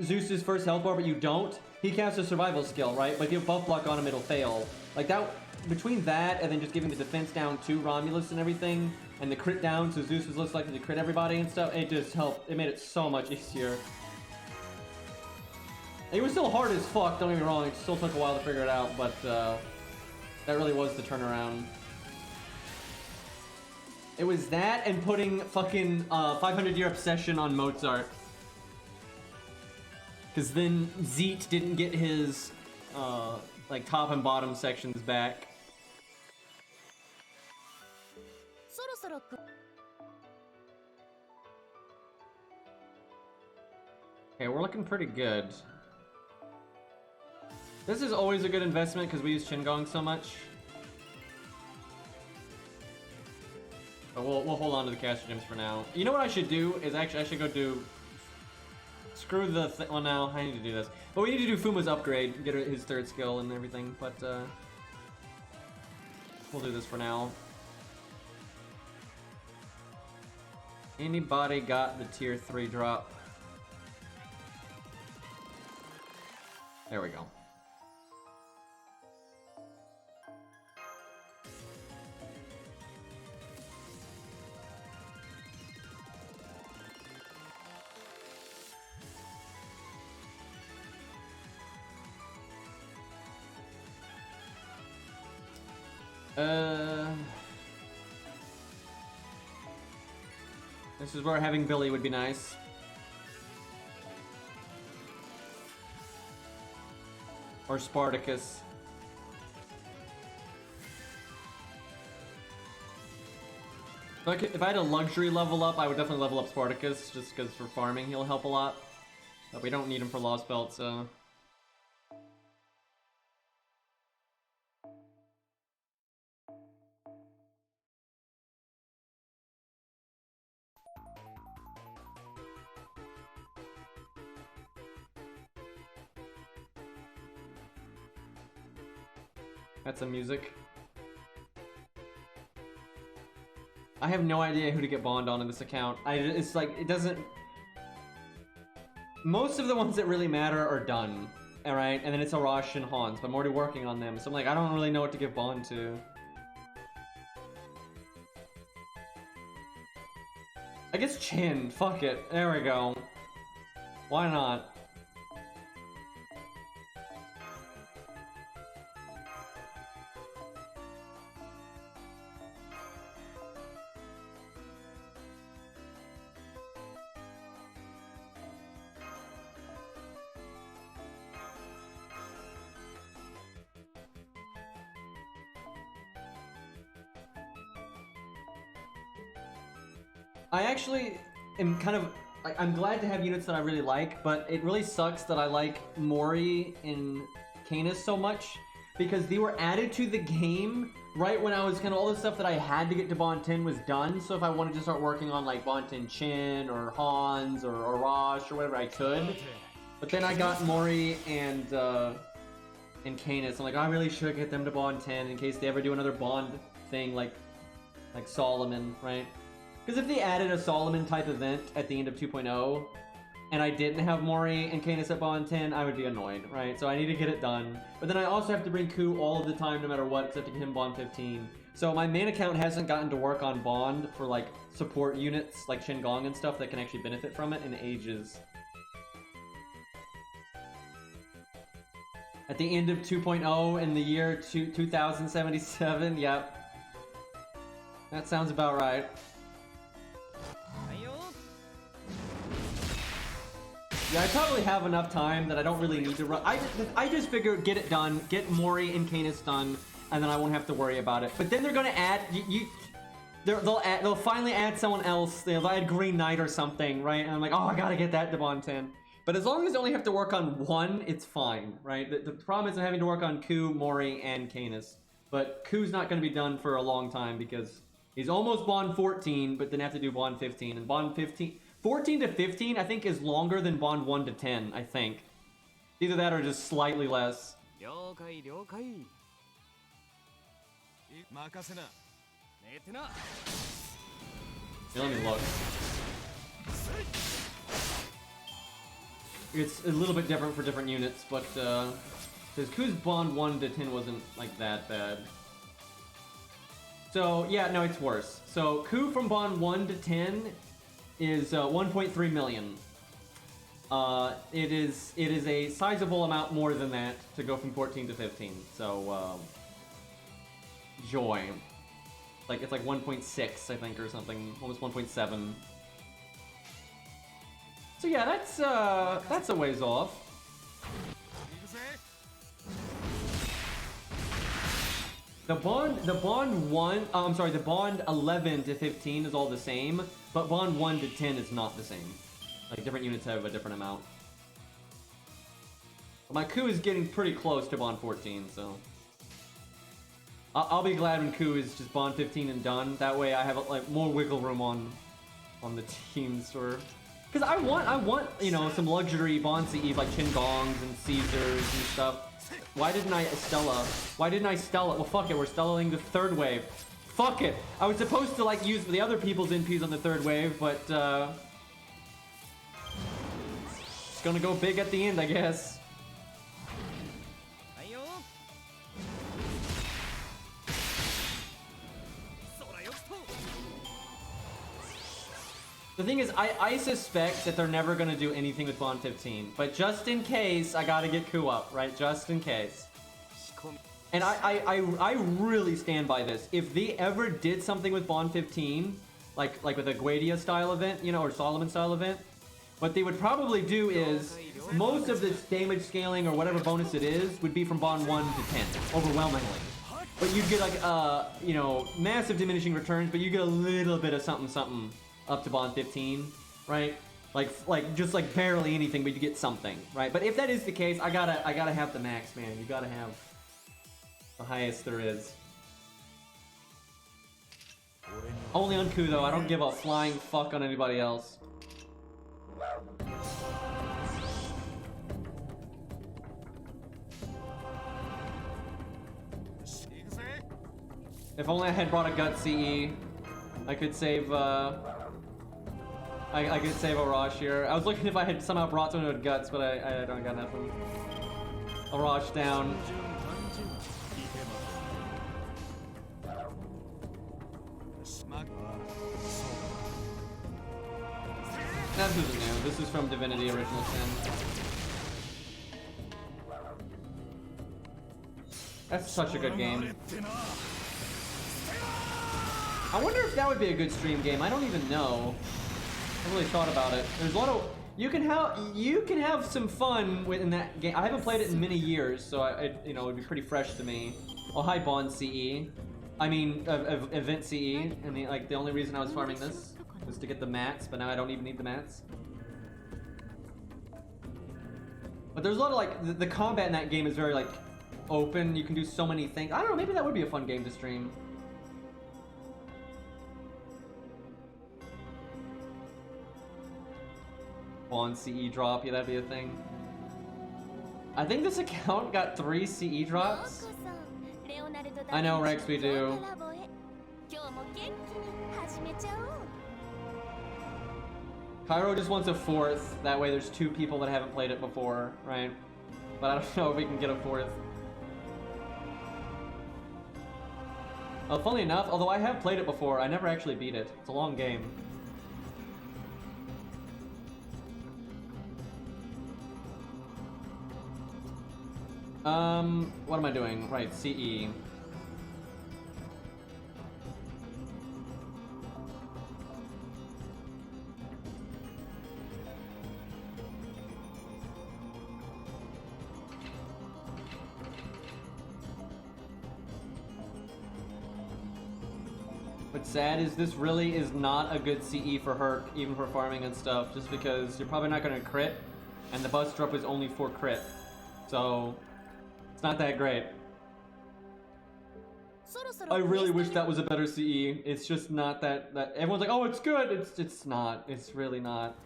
Zeus's first health bar but you don't, he casts a survival skill, right? But if you have buff block on him, it'll fail. Like that, between that and then just giving the defense down to Romulus and everything, and the crit down so Zeus was less likely to crit everybody and stuff, it just helped. It made it so much easier. It was still hard as fuck, don't get me wrong, it still took a while to figure it out, but that really was the turnaround. It was that and putting fucking 500-year obsession on Mozart. Because then Zeet didn't get his like top and bottom sections back. Okay, we're looking pretty good. This is always a good investment because we use Qingong so much. But we'll hold on to the caster gems for now. You know what I should do is actually I should go do. Screw the well, now I need to do this. But we need to do Fuma's upgrade, get his third skill and everything. But we'll do this for now. Anybody got the tier 3 drop? There we go. This is where having Billy would be nice. Or Spartacus. Like if I had a luxury level up, I would definitely level up Spartacus, just because for farming he'll help a lot. But we don't need him for Lost Belt, so... That's some music. I have no idea who to get Bond on in this account. It's like, it doesn't... Most of the ones that really matter are done, alright? And then it's Arash and Hans, but I'm already working on them. So I'm like, I don't really know what to give Bond to. I guess Chin, fuck it. There we go. Why not? I actually am kind of... I'm glad to have units that I really like, but it really sucks that I like Mori and Canis so much. because they were added to the game right when I was kind of all the stuff that I had to get to Bond 10 was done. So if I wanted to start working on like Bond 10 Chin or Hans or Arash or whatever, I could. But then I got Mori and Canis. I'm like, I really should get them to Bond 10 in case they ever do another Bond thing like Solomon, right? Because if they added a Solomon type event at the end of 2.0 and I didn't have Mori and Canis at Bond 10, I would be annoyed, right? So I need to get it done. But then I also have to bring Ku all of the time no matter what, except to get him Bond 15. So my main account hasn't gotten to work on Bond for like support units like Shin-Gong and stuff that can actually benefit from it in ages. At the end of 2.0 in the year 2077, yep. That sounds about right. Yeah, I probably have enough time that I don't really need to run. I just figure get it done, get Mori and Canis done, and then I won't have to worry about it. But then they're gonna add they'll finally add someone else. They'll add Green Knight or something, right? And I'm like, oh, I gotta get that to Bond 10. But as long as I only have to work on one, it's fine, right? The problem is I'm having to work on Ku, Mori, and Canis. But Ku's not gonna be done for a long time because he's almost Bond 14, but then have to do Bond 15. And Bond 14 to 15, I think, is longer than Bond 1 to 10, I think. Either that or just slightly less. Yeah, let me look. It's a little bit different for different units, but because Ku's Bond 1 to 10 wasn't like that bad. So yeah, no, it's worse. So Ku from Bond 1 to 10 is 1.3 million. It is a sizable amount more than that to go from 14 to 15. So joy, like it's like 1.6 I think or something, almost 1.7. So yeah, that's a ways off. The Bond 11 to 15 is all the same, but Bond 1 to 10 is not the same. Like different units have a different amount. But my Ku is getting pretty close to Bond 14, so I'll be glad when Ku is just Bond 15 and done. That way I have like more wiggle room on the teams, or because I want some luxury Bond CEs like Shin-Gongs and Caesars and stuff. Why didn't I Stella? Well, fuck it, we're Stellaing the third wave. Fuck it. I was supposed to like use the other people's NPs on the third wave, but it's gonna go big at the end, I guess. The thing is, I suspect that they're never gonna do anything with Bond 15, but just in case, I gotta get Ku up, right? Just in case. And I really stand by this. If they ever did something with Bond 15, like with a Guadia style event, or Solomon style event, what they would probably do is most of this damage scaling or whatever bonus it is would be from Bond 1 to 10, overwhelmingly. But you'd get like massive diminishing returns, but you get a little bit of something up to Bond 15, right? Like just like barely anything, but you get something, right? But if that is the case, I gotta have the max, man. You gotta have the highest there is. Only on Ku though. I don't give a flying fuck on anybody else. If only I had brought a gut CE, I could save I could save Arash here. I was looking if I had somehow brought someone with guts, but I don't got nothing. Arash down. This isn't new. This is from Divinity Original Sin. That's such a good game. I wonder if that would be a good stream game. I don't even know. I really thought about it. There's a lot of you can have some fun in that game. I haven't played it in many years, so it'd be pretty fresh to me. Oh, hi Bond CE. I mean event CE. And the only reason I was farming this was to get the mats, but now I don't even need the mats. But there's a lot of the combat in that game is very open, you can do so many things. I don't know, maybe that would be a fun game to stream. On CE drop, yeah, that'd be a thing. I think this account got 3 CE drops. I know, Rex, we do. Cairo just wants a 4th. That way there's 2 people that haven't played it before, right? But I don't know if we can get a 4th. Oh, funnily enough, although I have played it before, I never actually beat it. It's a long game. What am I doing? Right, CE. What's sad is this really is not a good CE for Herc, even for farming and stuff, just because you're probably not going to crit, and the bus drop is only for crit. So, it's not that great. I really wish that was a better CE. It's just not that everyone's like, oh, it's good. It's not. It's really not.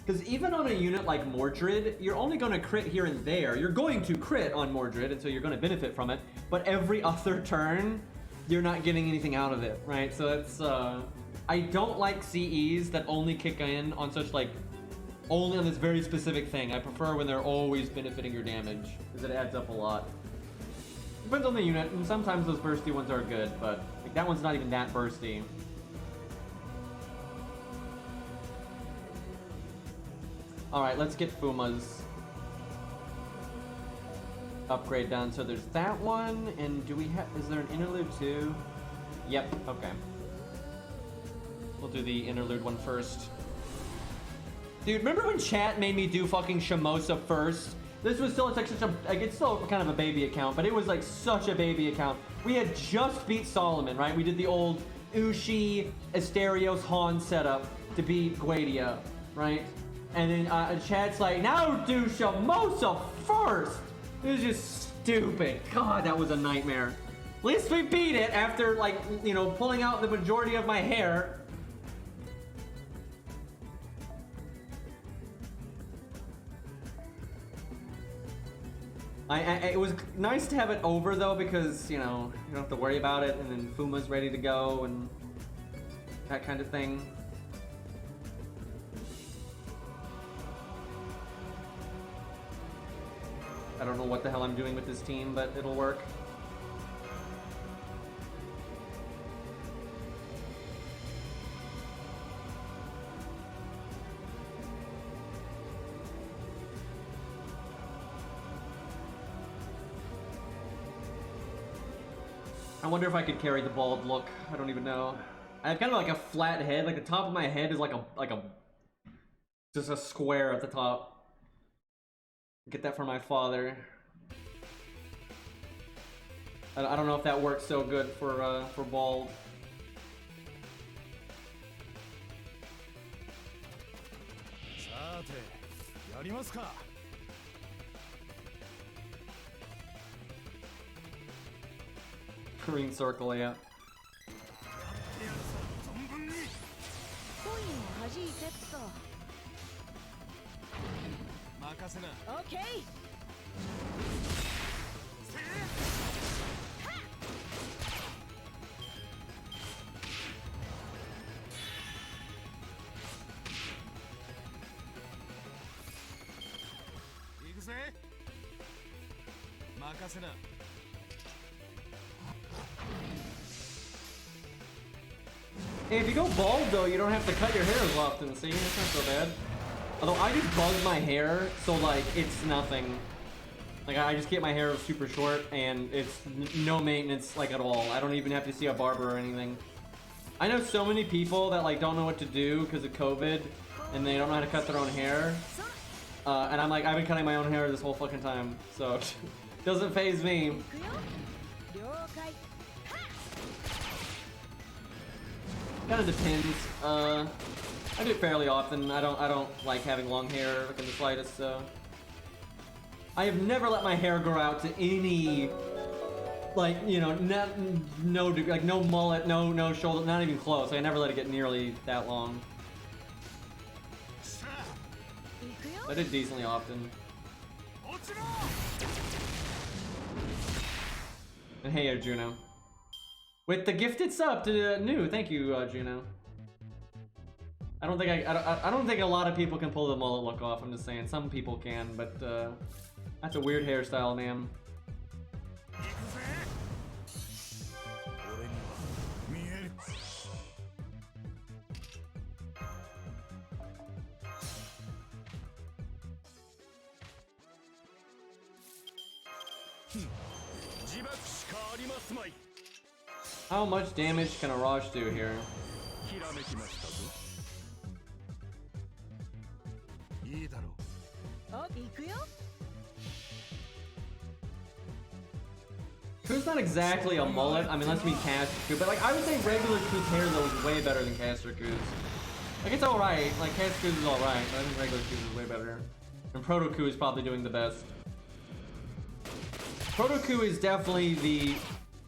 Because even on a unit like Mordred, you're only going to crit here and there. You're going to crit on Mordred, and so you're going to benefit from it. But every other turn, you're not getting anything out of it, right? So that's, I don't like CEs that only kick in on such, like, only on this very specific thing. I prefer when they're always benefiting your damage, because it adds up a lot. Depends on the unit, and sometimes those bursty ones are good, but like, that one's not even that bursty. Alright, let's get Fuma's upgrade done. So there's that one, and do we have, is there an interlude too? Yep, okay. We'll do the interlude one first. Dude, remember when chat made me do fucking Shamosa first? This was still, it's like such a, like, it's still kind of a baby account, but it was like such a baby account. We had just beat Solomon, right? We did the old Ushi, Asterios, Han setup to beat Guadia, right? And then chat's like, now do Shamosa first! It was just stupid. God, that was a nightmare. At least we beat it after, like, you know, pulling out the majority of my hair. It was nice to have it over, though, because, you know, you don't have to worry about it, and then Fuma's ready to go, and that kind of thing. I don't know what the hell I'm doing with this team, but it'll work. I wonder if I could carry the bald look. I don't even know. I have kind of like a flat head. Like the top of my head is like a just a square at the top. Get that from my father. I don't know if that works so good for bald. Green circle, yeah.
Okay.
Hey, if you go bald though, you don't have to cut your hair as often, see? That's not so bad. Although I just buzz my hair, so like, it's nothing. Like, I just get my hair super short, and it's no maintenance, like, at all. I don't even have to see a barber or anything. I know so many people that, like, don't know what to do because of COVID, and they don't know how to cut their own hair. And I'm like, I've been cutting my own hair this whole fucking time, so it doesn't faze me. Kind of depends. I do it fairly often. I don't like having long hair, like in the slightest, so. I have never let my hair grow out to any, like, you know, no mullet, no shoulder, not even close. I never let it get nearly that long. I did decently often. And hey, Juno. With the gifted sub to New, thank you, Juno. I don't think a lot of people can pull the mullet look off. I'm just saying, some people can, but that's a weird hairstyle, man. How much damage can a Raj do here? Ku's not exactly a mullet. I mean, let's mean Caster Ku, but like I would say regular Ku's hair though is way better than Caster Ku's. Like it's alright. Like Caster Ku's is alright, but I think regular Ku's is way better. And Proto Ku is probably doing the best. Proto Ku is definitely the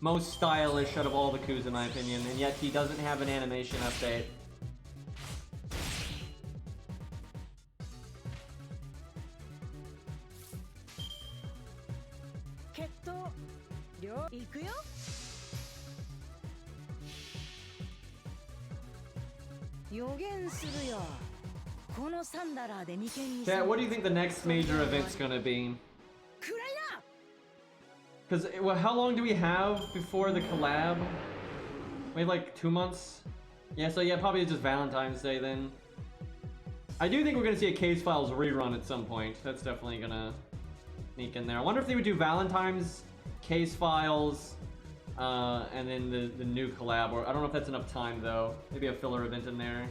most stylish out of all the Kus in my opinion, and yet he doesn't have an animation update. Chat, what do you think the next major event's gonna be? Because, well, how long do we have before the collab? We have like 2 months? Yeah, so yeah, probably just Valentine's Day then. I do think we're gonna see a Case Files rerun at some point. That's definitely gonna sneak in there. I wonder if they would do Valentine's, Case Files, and then the new collab. Or I don't know if that's enough time though. Maybe a filler event in there.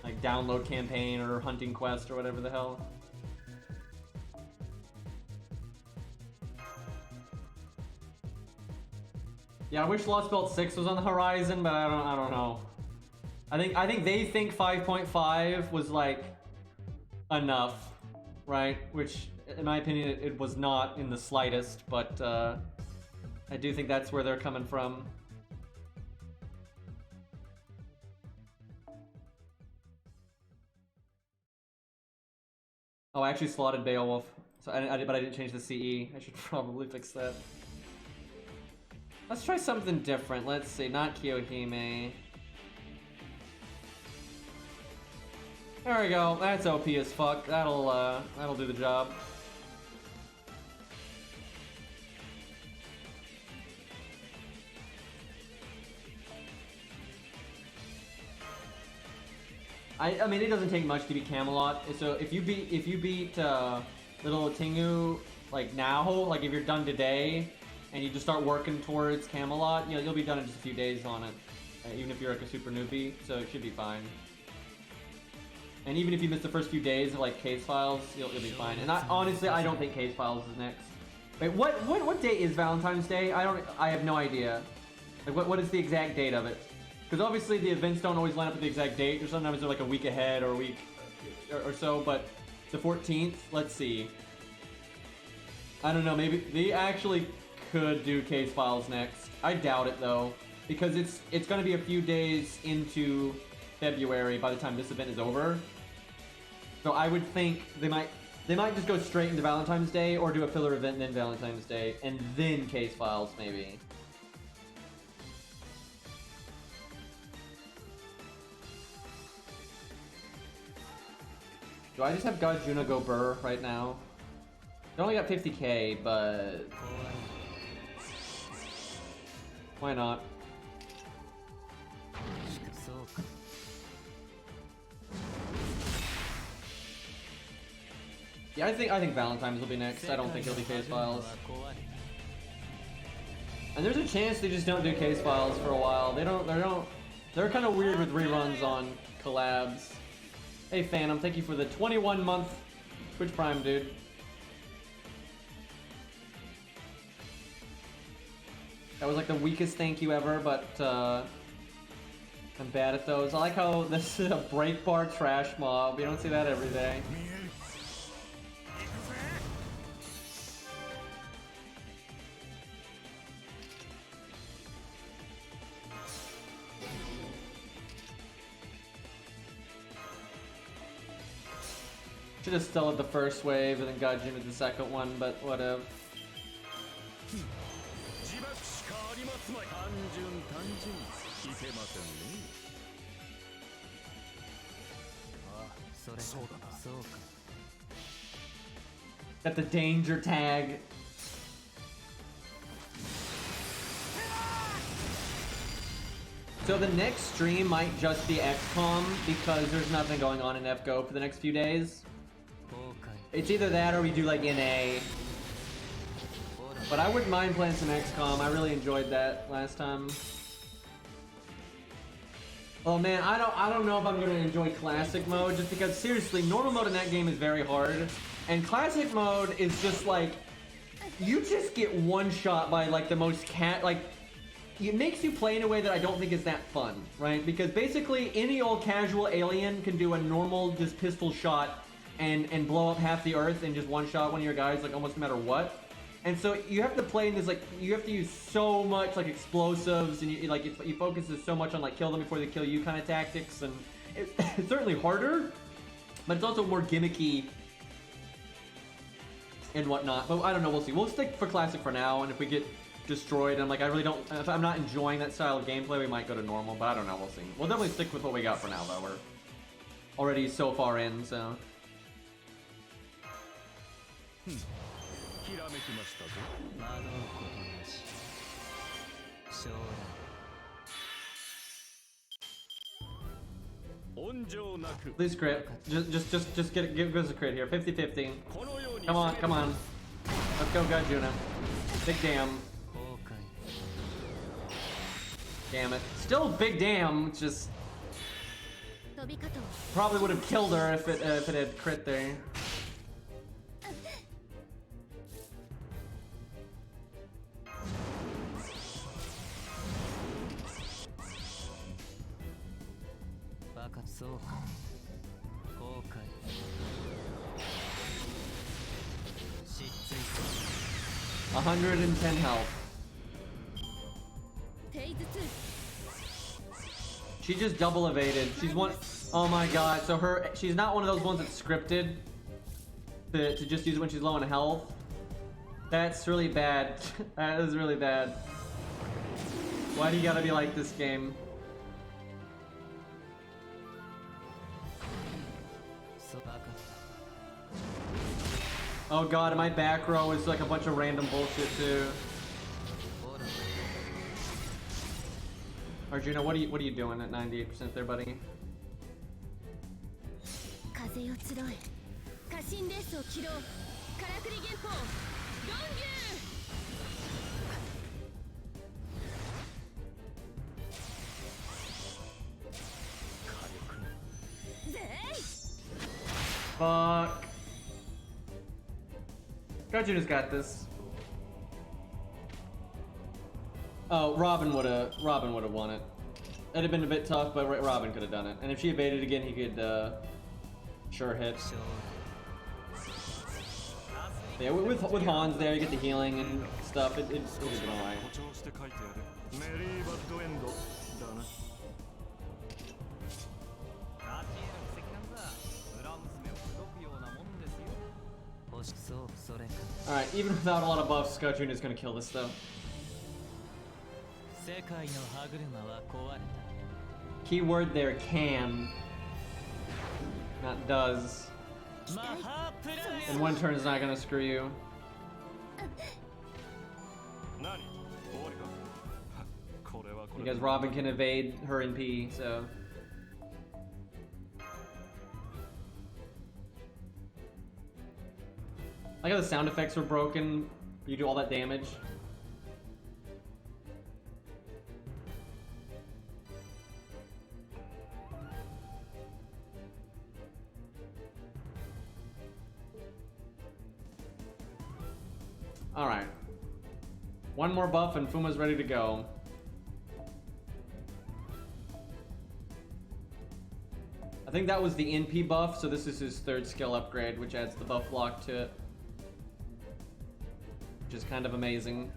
Like download campaign or hunting quest or whatever the hell. Yeah, I wish Lost Belt 6 was on the horizon, but I don't know. I think they think 5.5 was like enough, right? Which in my opinion it was not in the slightest, but I do think that's where they're coming from. Oh, I actually slotted Beowulf, so but I didn't change the CE. I should probably fix that. Let's try something different. Let's see, not Kiyohime. There we go. That's OP as fuck. That'll do the job. I mean, it doesn't take much to beat Camelot. So if you beat Little Tingu like now, like if you're done today, and you just start working towards Camelot, you know, you'll be done in just a few days on it, even if you're like a super newbie. So it should be fine. And even if you miss the first few days of like Case Files, you'll be fine. And honestly, I don't think Case Files is next. Wait, what date is Valentine's Day? I have no idea. Like what is the exact date of it? Because obviously the events don't always line up with the exact date, or sometimes they're like a week ahead or a week or so, but the 14th, let's see. I don't know, maybe they actually could do Case Files next. I doubt it though, because it's going to be a few days into February by the time this event is over. So I would think they might just go straight into Valentine's Day, or do a filler event and then Valentine's Day, and then Case Files maybe. Do I just have God Juna go Burr right now? They only got 50k, but why not? Yeah, I think Valentine's will be next. I don't think it'll be Case Files. And there's a chance they just don't do Case Files for a while. They're kind of weird with reruns on collabs. Hey Phantom, thank you for the 21-month Twitch Prime, dude. That was like the weakest thank you ever, but I'm bad at those. I like how this is a break bar trash mob. You don't see that every day. Should have still had the first wave and then got Jin with the second one, but whatever. Got the danger tag. So the next stream might just be XCOM because there's nothing going on in FGO for the next few days. It's either that or we do like NA. But I wouldn't mind playing some XCOM. I really enjoyed that last time. Oh man, I don't know if I'm gonna enjoy classic mode just because seriously, normal mode in that game is very hard. And classic mode is just like you just get one shot by like the most it makes you play in a way that I don't think is that fun, right? Because basically any old casual alien can do a normal just pistol shot and blow up half the earth in just one shot one of your guys, like almost no matter what. And so you have to play in this, like, you have to use so much like explosives and you focus so much on like kill them before they kill you kind of tactics, and it's certainly harder, but it's also more gimmicky and whatnot. But I don't know, we'll see. We'll stick for classic for now, and if we get destroyed and like I really don't, if I'm not enjoying that style of gameplay, we might go to normal, but I don't know, we'll see. We'll definitely stick with what we got for now though. We're already so far in, so please crit. Just give us a crit here. 50-50. Come on. Let's go, Gajuna. Big damn. Damn it. Still big damn, just probably would have killed her if it had crit there. $110 health. She just double evaded. She's one. Oh my god. So she's not one of those ones that's scripted to just use it when she's low on health. That's really bad. That is really bad. Why do you gotta be like this game? Oh god, my back row is like a bunch of random bullshit too. Arjuna, what are you doing at 98% there, buddy? Fuck. Arjuna's got this. Oh, Robin would have won it. It'd have been a bit tough, but Robin could have done it. And if she evaded again, he could sure hit. Yeah, with Hans there, you get the healing and stuff. It would have been alright. Alright, even without a lot of buffs, Scoutune is gonna kill this though. Keyword there, can. Not does. And one turn is not gonna screw you. Because Robin can evade her NP, so. I like how the sound effects were broken. You do all that damage. Alright. One more buff and Fuma's ready to go. I think that was the NP buff, so this is his third skill upgrade, which adds the buff block to it. Which is kind of amazing.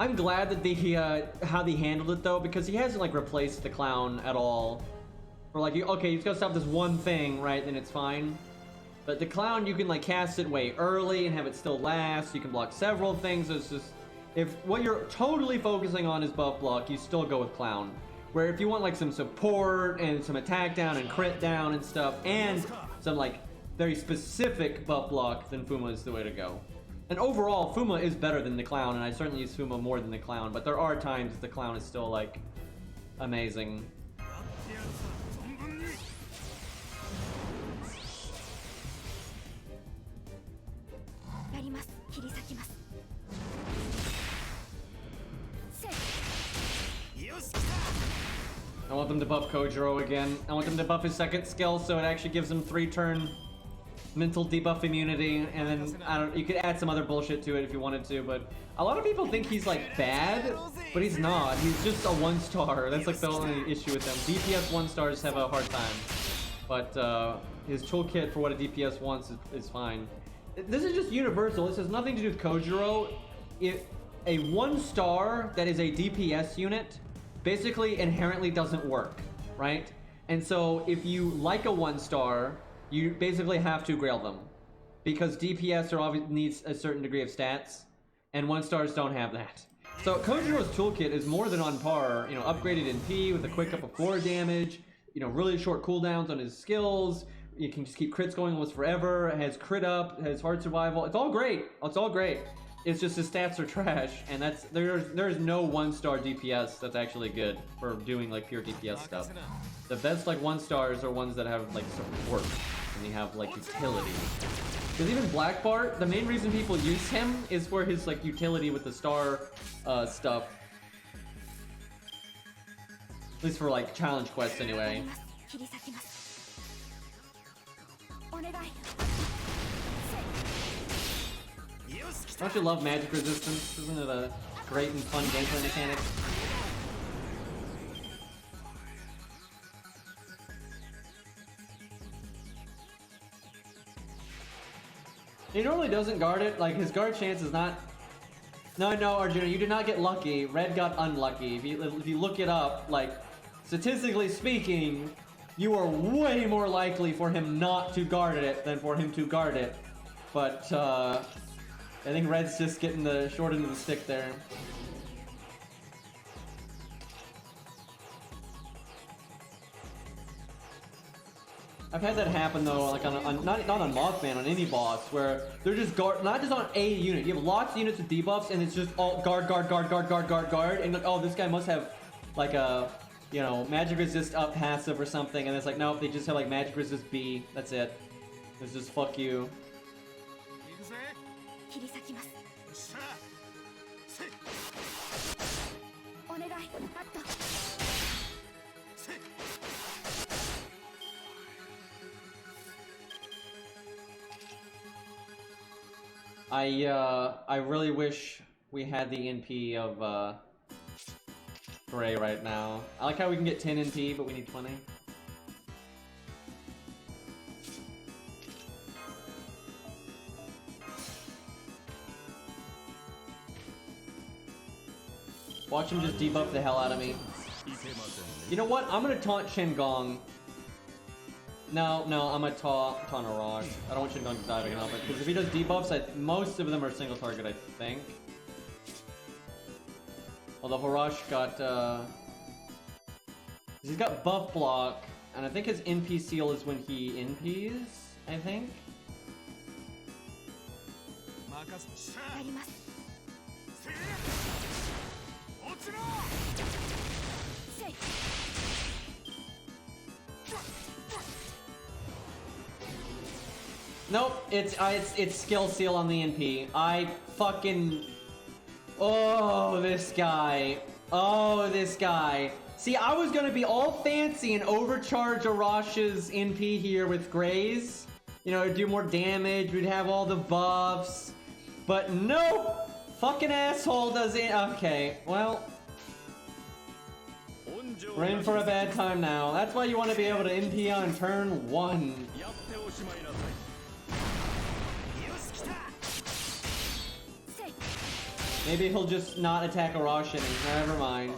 I'm glad that the how they handled it though, because he hasn't like replaced the clown at all. Or like, okay, you just gotta stop this one thing, right? Then it's fine. But the clown, you can like cast it way early and have it still last. You can block several things. So it's just, if what you're totally focusing on is buff block, you still go with clown. Where if you want like some support and some attack down and crit down and stuff, and some like very specific buff block, then Fuma is the way to go. And overall, Fuma is better than the clown, and I certainly use Fuma more than the clown, but there are times the clown is still like amazing. I want them to buff Kojiro again. I want them to buff his second skill so it actually gives him 3-turn mental debuff immunity, and then you could add some other bullshit to it if you wanted to, but a lot of people think he's like bad, but he's not. He's just a 1-star. That's like the only issue with them. DPS 1-stars have a hard time, but his toolkit for what a DPS wants is fine. This is just universal. This has nothing to do with Kojiro. If a 1-star that is a DPS unit basically inherently doesn't work, right? And so if you like a 1-star, you basically have to grail them, because DPS needs a certain degree of stats, and 1-stars don't have that. So Kojiro's toolkit is more than on par. You know, upgraded in P with a quick up of 4 damage. You know, really short cooldowns on his skills. You can just keep crits going almost forever. It has crit up, has hard survival. It's all great. It's all great. It's just his stats are trash, and there's no 1-star DPS that's actually good for doing like pure DPS stuff. The best like 1-stars are ones that have like support and they have like utility. Because even Black Bart, the main reason people use him is for his like utility with the star stuff. At least for like challenge quests anyway. Don't you love magic resistance? Isn't it a great and fun gameplay mechanic? He normally doesn't guard it. Like, his guard chance is not... No, Arjuna, you did not get lucky. Red got unlucky. If you look it up, like, statistically speaking, you are way more likely for him not to guard it than for him to guard it. But, I think Red's just getting the short end of the stick there. I've had that happen though, like on not on Mothman, on any boss, where they're just not just on a unit. You have lots of units with debuffs, and it's just all guard, and like, oh, this guy must have like a, you know, magic resist up passive or something, and it's like, nope, they just have like magic resist B. That's it. It's just fuck you. I really wish we had the NP of Gray right now. I like how we can get 10 NP, but we need 20. Watch him just debuff the hell out of me. You know what? I'm gonna taunt Shingon. No, I'm gonna taunt Arash. I don't want Shingon to die enough, because if he does debuffs, most of them are single target, I think. Although Harash got, he's got buff block, and I think his NP seal is when he NPs, I think. Nope, it's skill seal on the NP. I fucking... Oh, this guy. Oh, this guy. See, I was gonna be all fancy and overcharge Arash's NP here with Grays. You know, do more damage, we'd have all the buffs. But nope! Fucking asshole does it. Okay, well... We're in for a bad time now. That's why you want to be able to NP on turn 1. Maybe he'll just not attack Arashi. Never mind.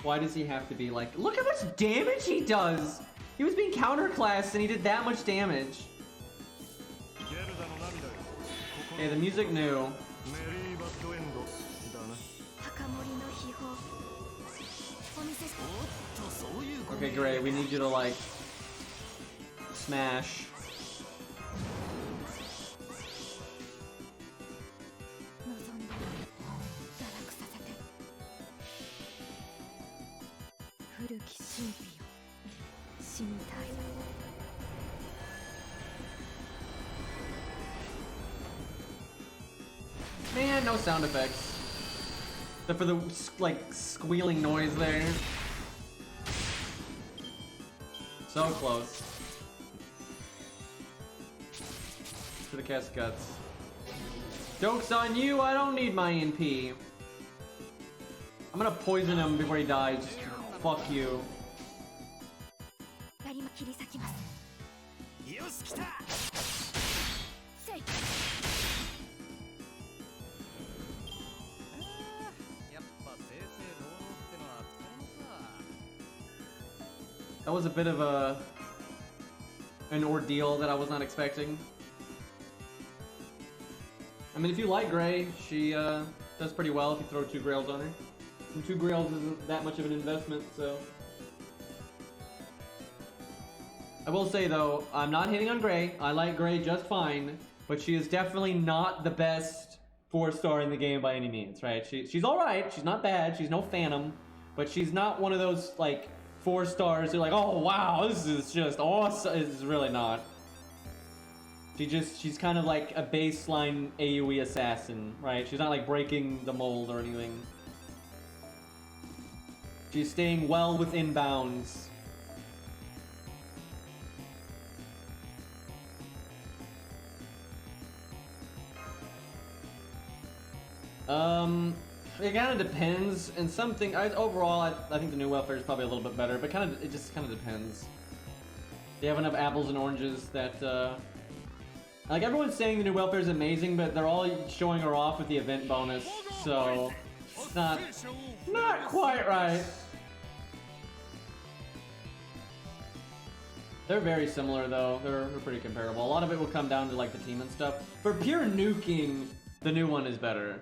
Why does he have to be like... Look how much damage he does! He was being counterclassed and he did that much damage. Okay, the music new. Okay, great. We need you to, like... smash. Man, no sound effects. Except for the, like, squealing noise there. So close. To the cast guts. Joke's on you, I don't need my NP. I'm gonna poison him before he dies. Fuck you. That was a bit of an ordeal that I was not expecting. I mean, if you like Gray, she does pretty well if you throw 2 Grails on her. And 2 Grails isn't that much of an investment, so... I will say though, I'm not hitting on Gray. I like Gray just fine, but she is definitely not the best 4-star in the game by any means, right? She's alright, she's not bad, she's no Phantom, but she's not one of those, like, 4 stars, you're like, oh wow, this is just awesome. It's really not. She's kind of like a baseline AoE assassin, right? She's not like breaking the mold or anything. She's staying well within bounds. It kind of depends, and something, overall, I think the new welfare is probably a little bit better, but it just kind of depends. They have enough apples and oranges that, like, everyone's saying the new welfare is amazing, but they're all showing her off with the event bonus, so it's not quite right. They're very similar, though. They're pretty comparable. A lot of it will come down to, like, the team and stuff. For pure nuking, the new one is better.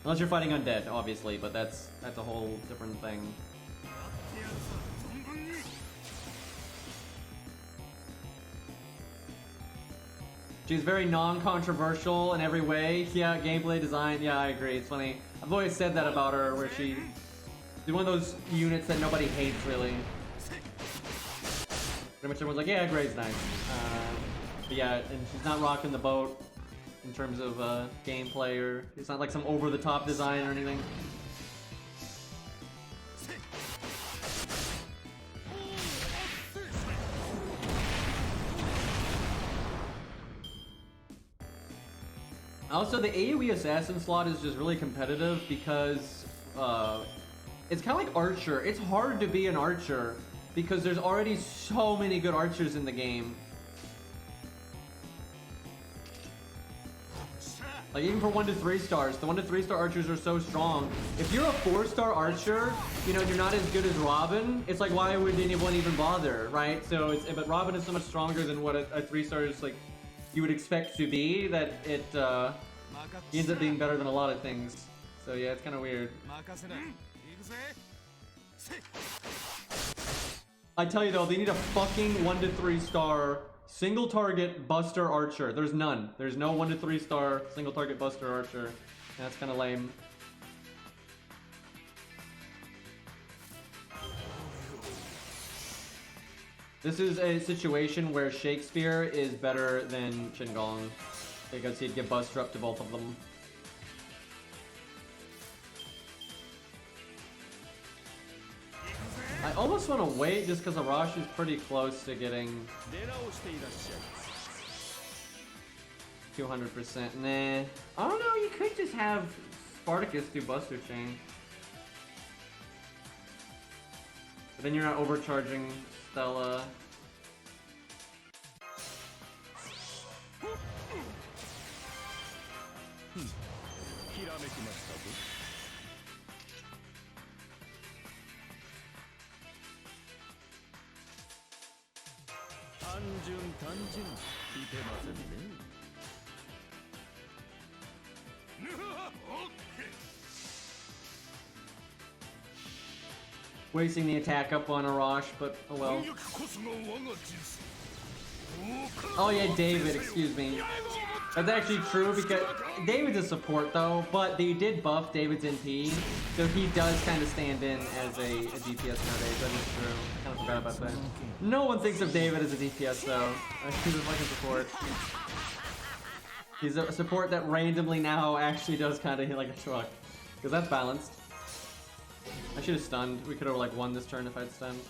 Unless you're fighting undead, obviously, but that's a whole different thing. She's very non-controversial in every way. Yeah, gameplay design, yeah, I agree. It's funny. I've always said that about her, where she's one of those units that nobody hates, really. Pretty much everyone's like, yeah, Gray's nice. But yeah, and she's not rocking the boat in terms of gameplay, or it's not like some over-the-top design or anything. Also, the AoE assassin slot is just really competitive because it's kind of like Archer. It's hard to be an Archer because there's already so many good Archers in the game. Like, even for 1 to 3 stars, the 1 to 3 star Archers are so strong. If you're a 4-star Archer, you know, you're not as good as Robin, it's like, why would anyone even bother, right? So, but Robin is so much stronger than what a 3-star is, like, you would expect to be, that it ends up being better than a lot of things. So yeah, it's kind of weird. I tell you though, they need a fucking 1 to 3 star single target Buster Archer. There's none. There's no 1 to 3 star single target Buster Archer. That's kind of lame. This is a situation where Shakespeare is better than Shingon, because he'd give Buster up to both of them. I almost want to wait just because Arashi's pretty close to getting 200%. Nah. I don't know, you could just have Spartacus do Buster Chain. But then you're not overcharging Stella. Wasting the attack up on Arash, but oh well. Oh yeah, David, excuse me. That's actually true because David's a support though, but they did buff David's NP, so he does kind of stand in as a DPS nowadays. That is true. I kind of forgot about that. No one thinks of David as a DPS though. He's a fucking support. He's a support that randomly now actually does kind of hit like a truck, because that's balanced. I should have stunned. We could have like won this turn if I'd stunned.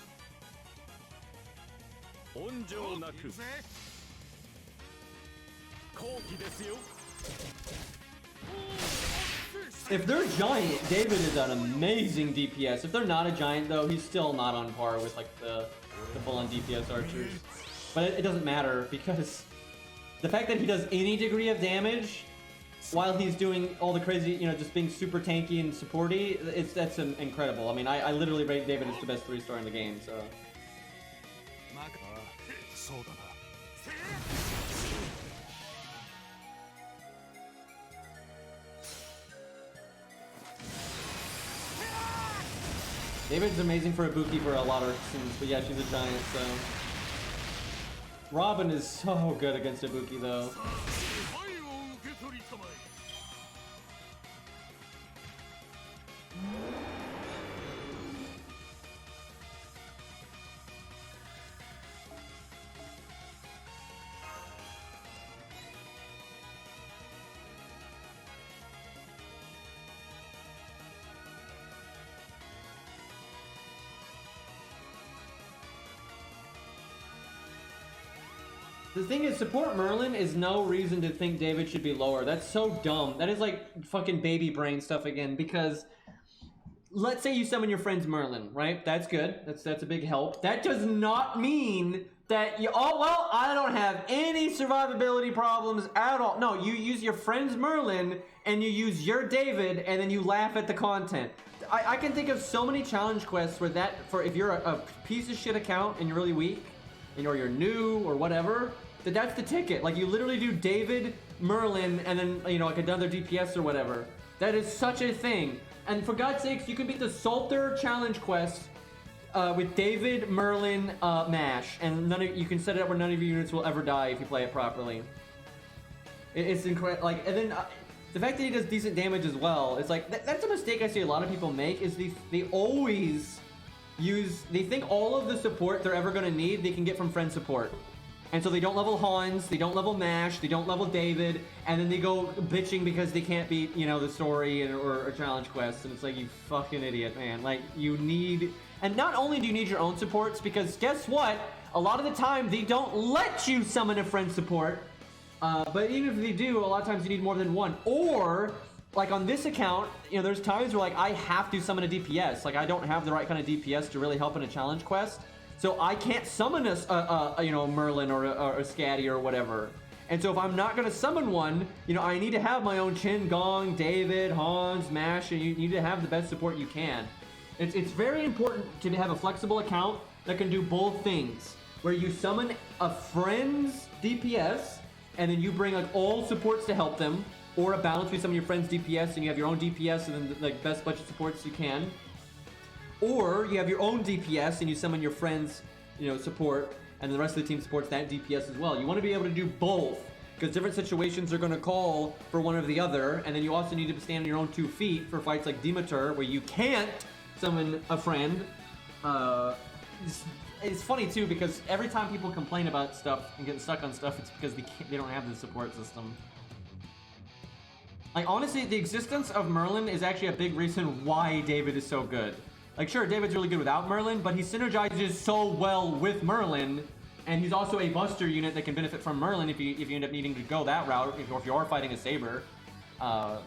If they're giant, David is an amazing DPS. If they're not a giant though, he's still not on par with like the full-on DPS archers. But it doesn't matter because the fact that he does any degree of damage while he's doing all the crazy, you know, just being super tanky and supporty, that's incredible. I mean, I literally rate David as the best 3-star in the game, so. David's amazing for Ibuki for a lot of reasons, but yeah, she's a giant, so. Robin is so good against Ibuki, though. The thing is, support Merlin is no reason to think David should be lower. That's so dumb. That is like fucking baby brain stuff again, because let's say you summon your friend's Merlin, right? That's good. That's a big help. That does not mean that you, oh, well, I don't have any survivability problems at all. No, you use your friend's Merlin and you use your David and then you laugh at the content. I can think of so many challenge quests where that, for if you're a piece of shit account and you're really weak, or you're new or whatever, that's the ticket. Like, you literally do David, Merlin, and then, you know, like another DPS or whatever. That is such a thing. And for God's sakes, you can beat the Salter challenge quest with David, Merlin, Mash, and you can set it up where none of your units will ever die if you play it properly. It's incredible. Like, and then the fact that he does decent damage as well, it's like, that's a mistake I see a lot of people make, is they always they think all of the support they're ever going to need they can get from friend support. And so they don't level Hans, they don't level Mash, they don't level David, and then they go bitching because they can't beat, you know, the story or a challenge quest. And it's like, you fucking idiot, man. Like, you need... And not only do you need your own supports, because guess what? A lot of the time, they don't let you summon a friend support. But even if they do, a lot of times you need more than one. Or... like on this account, you know, there's times where like I have to summon a DPS. Like I don't have the right kind of DPS to really help in a challenge quest, so I can't summon a you know, Merlin or a Scatty or whatever. And so if I'm not gonna summon one, you know, I need to have my own Chin Gong, David, Hans, Mash, and you need to have the best support you can. It's very important to have a flexible account that can do both things, where you summon a friend's DPS and then you bring like all supports to help them. Or a balance with some of your friends' DPS and you have your own DPS and then like best budget supports you can. Or you have your own DPS and you summon your friends, you know, support, and the rest of the team supports that DPS as well. You want to be able to do both, because different situations are going to call for one or the other, and then you also need to stand on your own 2 feet for fights like Demeter, where you can't summon a friend. It's funny too, because every time people complain about stuff and getting stuck on stuff, it's because they don't have the support system. Like, honestly, the existence of Merlin is actually a big reason why David is so good. Like, sure, David's really good without Merlin, but he synergizes so well with Merlin, and he's also a buster unit that can benefit from Merlin if you end up needing to go that route, or if you are fighting a Saber. So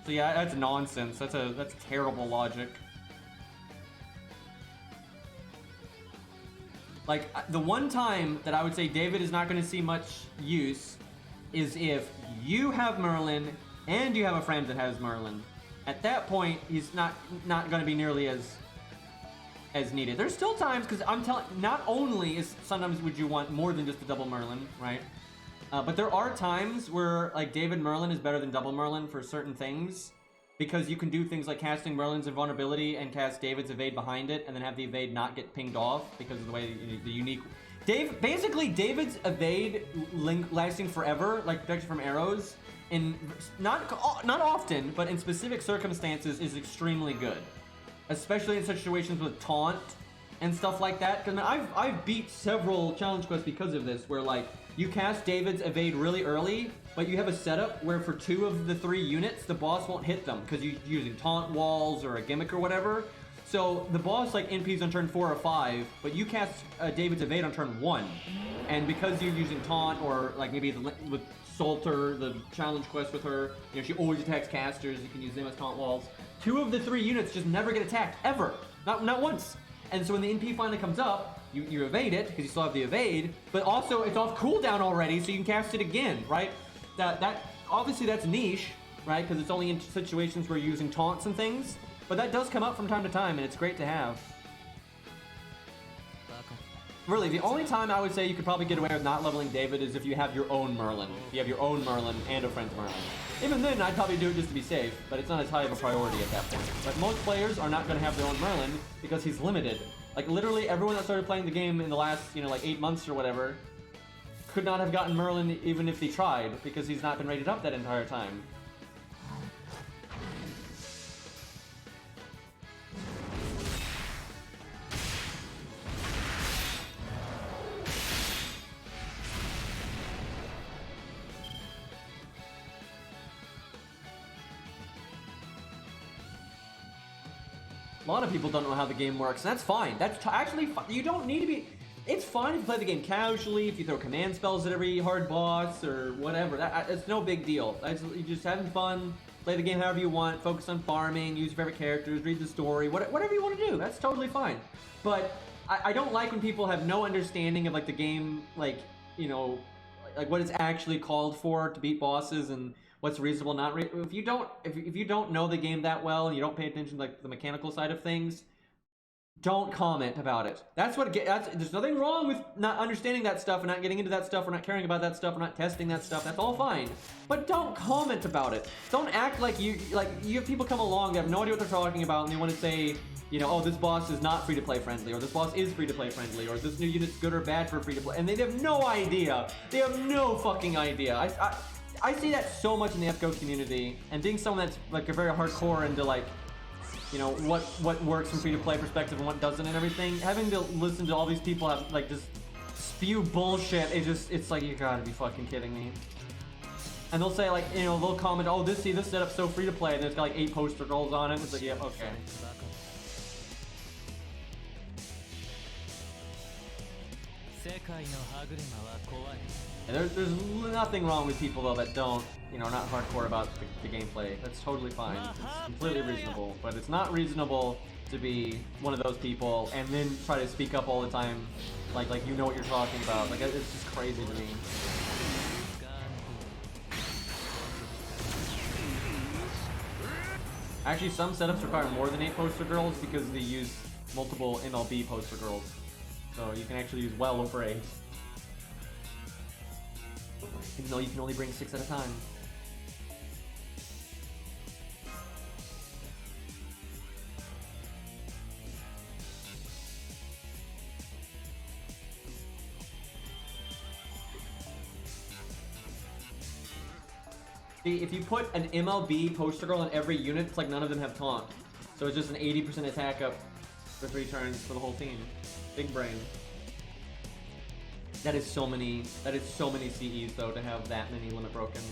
yeah, that's nonsense. That's terrible logic. Like, the one time that I would say David is not going to see much use is if you have Merlin and you have a friend that has Merlin. at that point, he's not going to be nearly as needed. There's still times, because I'm telling, not only is sometimes would you want more than just a double Merlin, right? But there are times where like David Merlin is better than double Merlin for certain things, because you can do things like casting Merlin's invulnerability and cast David's evade behind it, and then have the evade not get pinged off because of the way the unique. Basically David's evade lasting forever, like protection from arrows, in not often, but in specific circumstances is extremely good. Especially in situations with taunt and stuff like that. Because I've beat several challenge quests because of this, where like you cast David's evade really early, but you have a setup where for 2 of the 3 units, the boss won't hit them because you're using taunt walls or a gimmick or whatever. So the boss like NPs on turn 4 or 5, but you cast David's evade on turn 1, and because you're using taunt or like maybe with Salter, the challenge quest with her, you know, she always attacks casters. You can use them as taunt walls. 2 of the 3 units just never get attacked, ever. Not once. And so when the NP finally comes up, you evade it, because you still have the evade, but also it's off cooldown already, so you can cast it again, right? That obviously that's niche, right? Because it's only in situations where you're using taunts and things, but that does come up from time to time, and it's great to have. Really, the only time I would say you could probably get away with not leveling David is if you have your own Merlin. If you have your own Merlin and a friend's Merlin. Even then, I'd probably do it just to be safe, but it's not as high of a priority at that point. But most players are not going to have their own Merlin because he's limited. Like, literally everyone that started playing the game in the last, you know, like 8 months or whatever, could not have gotten Merlin even if they tried, because he's not been rated up that entire time. A lot of people don't know how the game works, and that's fine. That's actually fine. You don't need to be... It's fine if you play the game casually, if you throw command spells at every hard boss, or whatever. It's no big deal. You're just having fun, play the game however you want, focus on farming, use your favorite characters, read the story, whatever you want to do. That's totally fine. But I don't like when people have no understanding of, like, the game, like, you know, like what it's actually called for to beat bosses, and what's reasonable, not if you don't know the game that well and you don't pay attention to like the mechanical side of things, don't comment about it. There's nothing wrong with not understanding that stuff and not getting into that stuff or not caring about that stuff or not testing that stuff. That's all fine. But don't comment about it. Don't act like you have people come along that have no idea what they're talking about and they want to say, you know, oh, this boss is not free-to-play friendly, or this boss is free-to-play friendly, or this new unit's good or bad for free-to-play, and they have no idea. They have no fucking idea. I see that so much in the FGO community, and being someone that's like a very hardcore into like, you know, what works from free-to-play perspective and what doesn't and everything, having to listen to all these people have like just spew bullshit, it's like, you gotta be fucking kidding me. And they'll say like, you know, they'll comment, oh, this setup's so free-to-play, and it's got like 8 poster goals on it. It's like, yeah, okay. And there's nothing wrong with people though that don't, you know, not hardcore about the gameplay. That's totally fine. It's completely reasonable. But it's not reasonable to be one of those people and then try to speak up all the time, like you know what you're talking about. Like, it's just crazy to me. Actually, some setups require more than 8 poster girls because they use multiple MLB poster girls. So you can actually use well over 8. Even though you can only bring 6 at a time. See, if you put an MLB poster girl in every unit, it's like none of them have taunt. So it's just an 80% attack up for 3 turns for the whole team. Big brain. That is so many CEs though to have that many limit broken.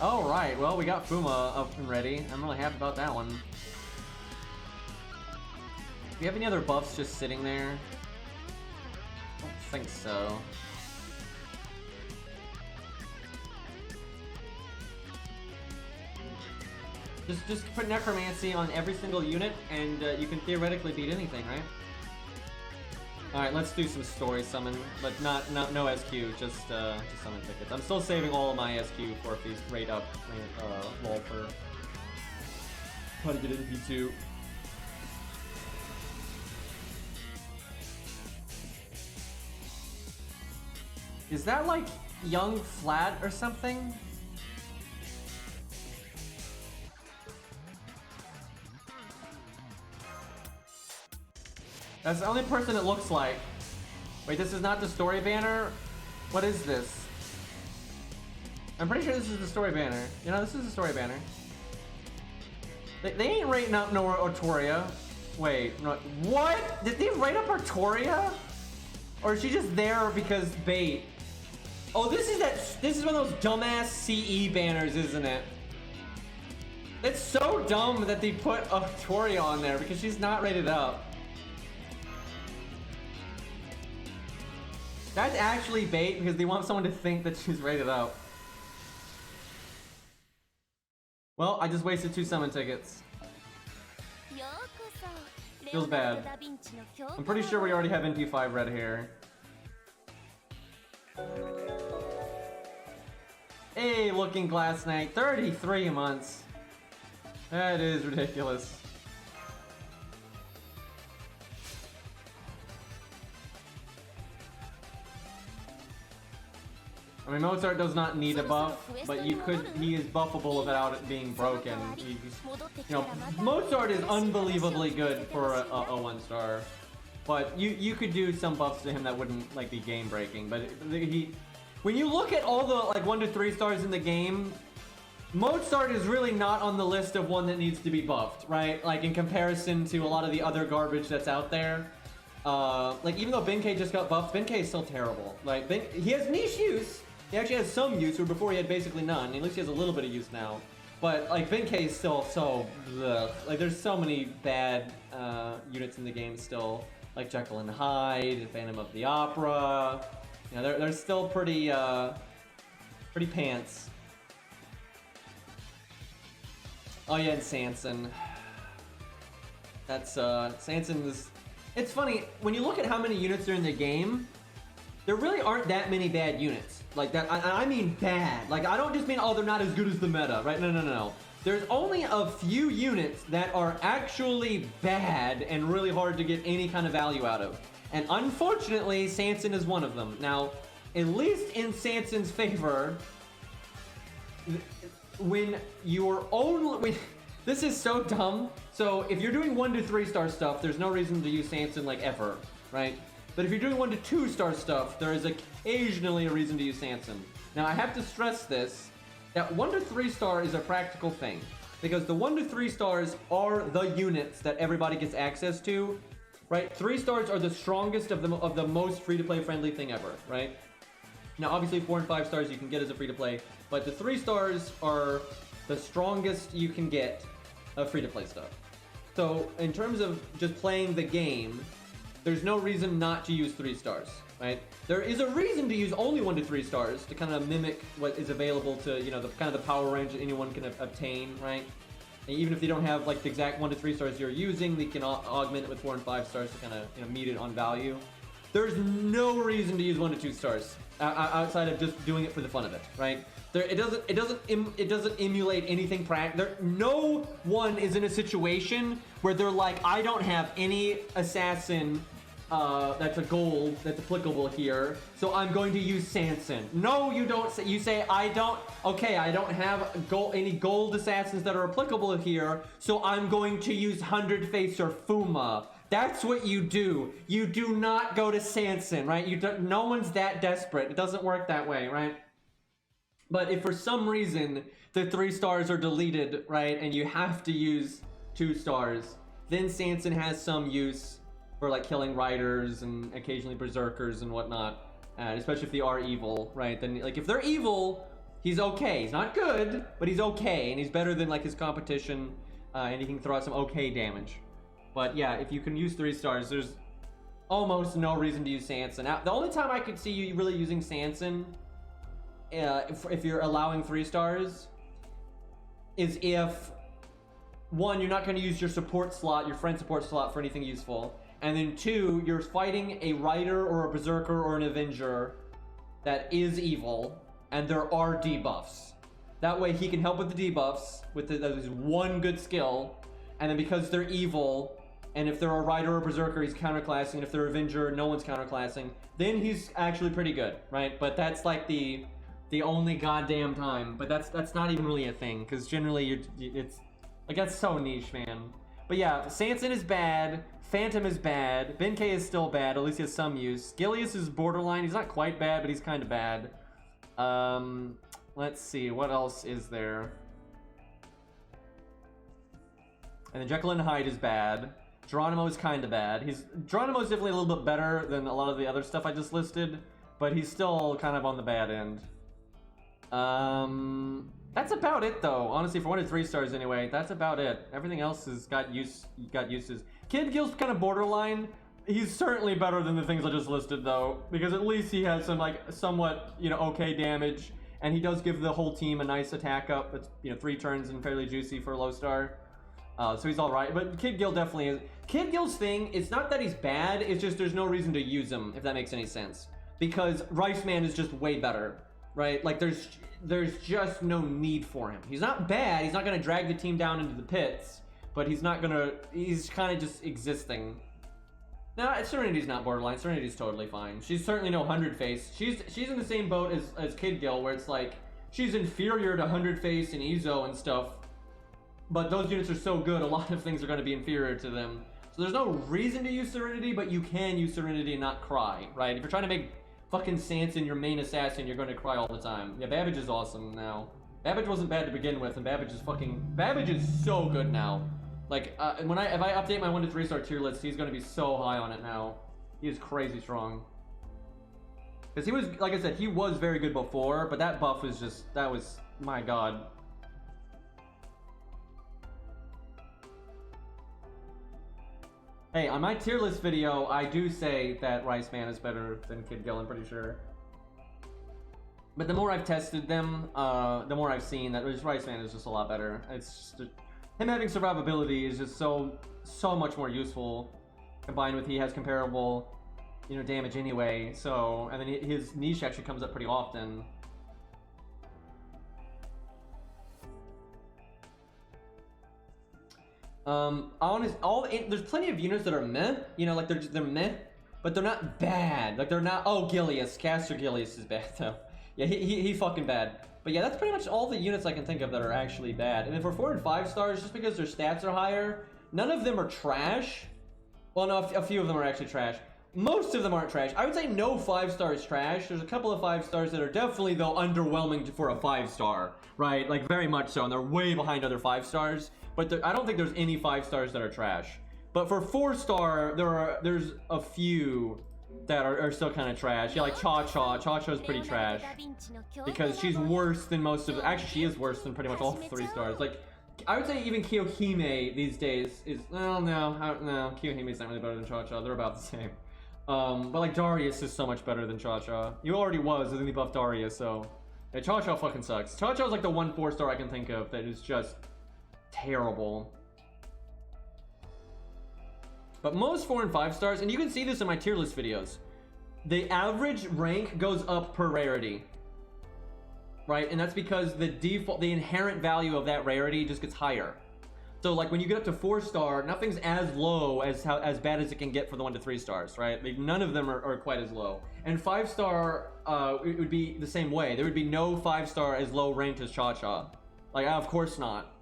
Alright, well we got Fuma up and ready. I'm really happy about that one. Do you have any other buffs just sitting there? I don't think so. Just put Necromancy on every single unit, and you can theoretically beat anything, right? Alright, let's do some story summon, but no SQ, just summon tickets. I'm still saving all of my SQ for if he's rate up lol for how to get into P2. Is that like Young Flat or something? That's the only person it looks like. Wait, this is not the story banner? What is this? I'm pretty sure this is the story banner. You know, this is the story banner. They ain't rating up no Artoria. Wait, no, what? Did they rate up Artoria? Or is she just there because bait? Oh, this is one of those dumbass CE banners, isn't it? It's so dumb that they put Artoria on there because she's not rated up. That's actually bait because they want someone to think that she's rated up. Well, I just wasted 2 summon tickets. Feels bad. I'm pretty sure we already have NP5 red here. Hey, Looking Glass Knight, 33 months. That is ridiculous. I mean, Mozart does not need a buff, but he is buffable without it being broken. You know, Mozart is unbelievably good for a 1-star, but you could do some buffs to him that wouldn't like be game breaking. But when you look at all the like 1 to 3 stars in the game, Mozart is really not on the list of one that needs to be buffed, right? Like in comparison to a lot of the other garbage that's out there. Like even though Benkei just got buffed, Benkei is still terrible. Like he has niche use. He actually has some use, where before he had basically none. At least he has a little bit of use now. But like Benkei is still so ugh. Like there's so many bad units in the game still, like Jekyll and Hyde, Phantom of the Opera. You know, they're still pretty pants. Oh yeah, and Sanson. That's Sanson is. It's funny when you look at how many units are in the game. There really aren't that many bad units. Like that, I mean bad. Like I don't just mean, oh, they're not as good as the meta, right? No. There's only a few units that are actually bad and really hard to get any kind of value out of. And unfortunately, Sanson is one of them. Now, at least in Sanson's favor, when you're only... This is so dumb. So if you're doing 1 to 3 star stuff, there's no reason to use Sanson like ever, right? But if you're doing 1 to 2 star stuff, there is occasionally a reason to use Sanson. Now I have to stress this, that 1 to 3 star is a practical thing. Because the 1 to 3 stars are the units that everybody gets access to, right? 3 stars are the strongest of the most free-to-play friendly thing ever, right? Now obviously 4 and 5 stars you can get as a free-to-play, but the 3 stars are the strongest you can get of free-to-play stuff. So in terms of just playing the game, there's no reason not to use 3 stars, right? There is a reason to use only 1 to 3 stars to kind of mimic what is available to, you know, the kind of the power range that anyone can obtain, right? And even if they don't have like the exact 1 to 3 stars you're using, they can augment it with 4 and 5 stars to kind of, you know, meet it on value. There's no reason to use 1 to 2 stars outside of just doing it for the fun of it, right? It doesn't emulate anything no one is in a situation where they're like, I don't have any assassin that's a gold that's applicable here, so I'm going to use Sanson. No, you don't say. You say I don't have any gold assassins that are applicable here, so I'm going to use 100 Face or Fuma. That's what you do. You do not go to Sanson, right? No one's that desperate. It doesn't work that way, right? But if for some reason the 3 stars are deleted, right, and you have to use 2 stars, then Sanson has some use for like killing riders and occasionally berserkers and whatnot, especially if they are evil, right? Then like if they're evil, he's okay. He's not good, but he's okay, and he's better than like his competition, and he can throw out some okay damage. But yeah, if you can use 3 stars, there's almost no reason to use Sanson. Now, the only time I could see you really using Sanson, if you're allowing 3 stars, is if, one, you're not going to use your support slot, your friend support slot for anything useful, And then 2, you're fighting a Rider or a Berserker or an Avenger that is evil, and there are debuffs. That way he can help with the debuffs with that is one good skill, and then because they're evil, and if they're a Rider or Berserker, he's counterclassing, and if they're Avenger, no one's counterclassing, then he's actually pretty good, right? But that's like the only goddamn time. But that's not even really a thing, because generally it's like, that's so niche, man. But yeah, Sanson is bad, Phantom is bad, Benkei is still bad, at least he has some use. Gilius is borderline, he's not quite bad, but he's kind of bad. Let's see, what else is there? And then Jekyll and Hyde is bad. Geronimo is kind of bad. Geronimo is definitely a little bit better than a lot of the other stuff I just listed, but he's still kind of on the bad end. That's about it though. Honestly, for 1 to 3 stars anyway, that's about it. Everything else has got uses. Kid Gil's kind of borderline. He's certainly better than the things I just listed though, because at least he has some like somewhat, you know, okay damage, and he does give the whole team a nice attack up. It's, you know, 3 turns and fairly juicy for a low star. So he's all right, but Kid Gil definitely is. Kid Gil's thing, it's not that he's bad, it's just there's no reason to use him, if that makes any sense. Because Rice Man is just way better, right? Like there's just no need for him. He's not bad, he's not gonna drag the team down into the pits, but he's kind of just existing. No, Serenity's not borderline, Serenity's totally fine. She's certainly no 100 face. She's in the same boat as Kid Gil, where it's like, she's inferior to 100 face and Ezo and stuff, but those units are so good, a lot of things are going to be inferior to them. So there's no reason to use Serenity, but you can use Serenity and not cry, right? If you're trying to make fucking Sanson your main assassin, you're going to cry all the time. Yeah, Babbage is awesome now. Babbage wasn't bad to begin with, and Babbage is so good now. Like, if I update my 1 to 3 star tier list, he's going to be so high on it now. He is crazy strong. Because he was, like I said, he was very good before, but that buff was just, that was, my god. Hey, on my tier list video, I do say that Rice Man is better than Kid Gil, I'm pretty sure. But the more I've tested them, the more I've seen that Rice Man is just a lot better. It's just, him having survivability is just so much more useful, combined with he has comparable, you know, damage anyway. So, and then his niche actually comes up pretty often. There's plenty of units that are meh, you know, like they're meh, but they're not bad. Like they're not, oh, Gilius, Caster Gilius is bad though. Yeah, he fucking bad. But yeah, that's pretty much all the units I can think of that are actually bad. And then for 4 and 5 stars, just because their stats are higher, none of them are trash. Well, no, a few of them are actually trash. Most of them aren't trash. I would say no 5 star is trash. There's a couple of 5 stars that are definitely, though, underwhelming for a 5 star, right? Like, very much so, and they're way behind other 5 stars. But I don't think there's any 5 stars that are trash. But for 4 star, there's a few that are still kind of trash. Yeah, like Cha-Cha. Cha-Cha's pretty trash. Because she's worse than most of... Actually, she is worse than pretty much all 3 stars. Like, I would say even Kiyohime these days is... Well, no, Kiyohime's not really better than Cha-Cha. They're about the same. But like, Darius is so much better than Cha-Cha. He already was, and then he buffed Darius, so... Yeah, Cha-Cha fucking sucks. Cha-Cha is like the one 4 star I can think of that is just terrible. But most 4 and 5 stars, and you can see this in my tier list videos, the average rank goes up per rarity, right? And that's because the inherent value of that rarity just gets higher. So like when you get up to 4 star, nothing's as low as bad as it can get for the 1 to 3 stars, right? Like none of them are quite as low. And 5 star, it would be the same way. There would be no 5 star as low ranked as Cha-Cha. Like, of course not.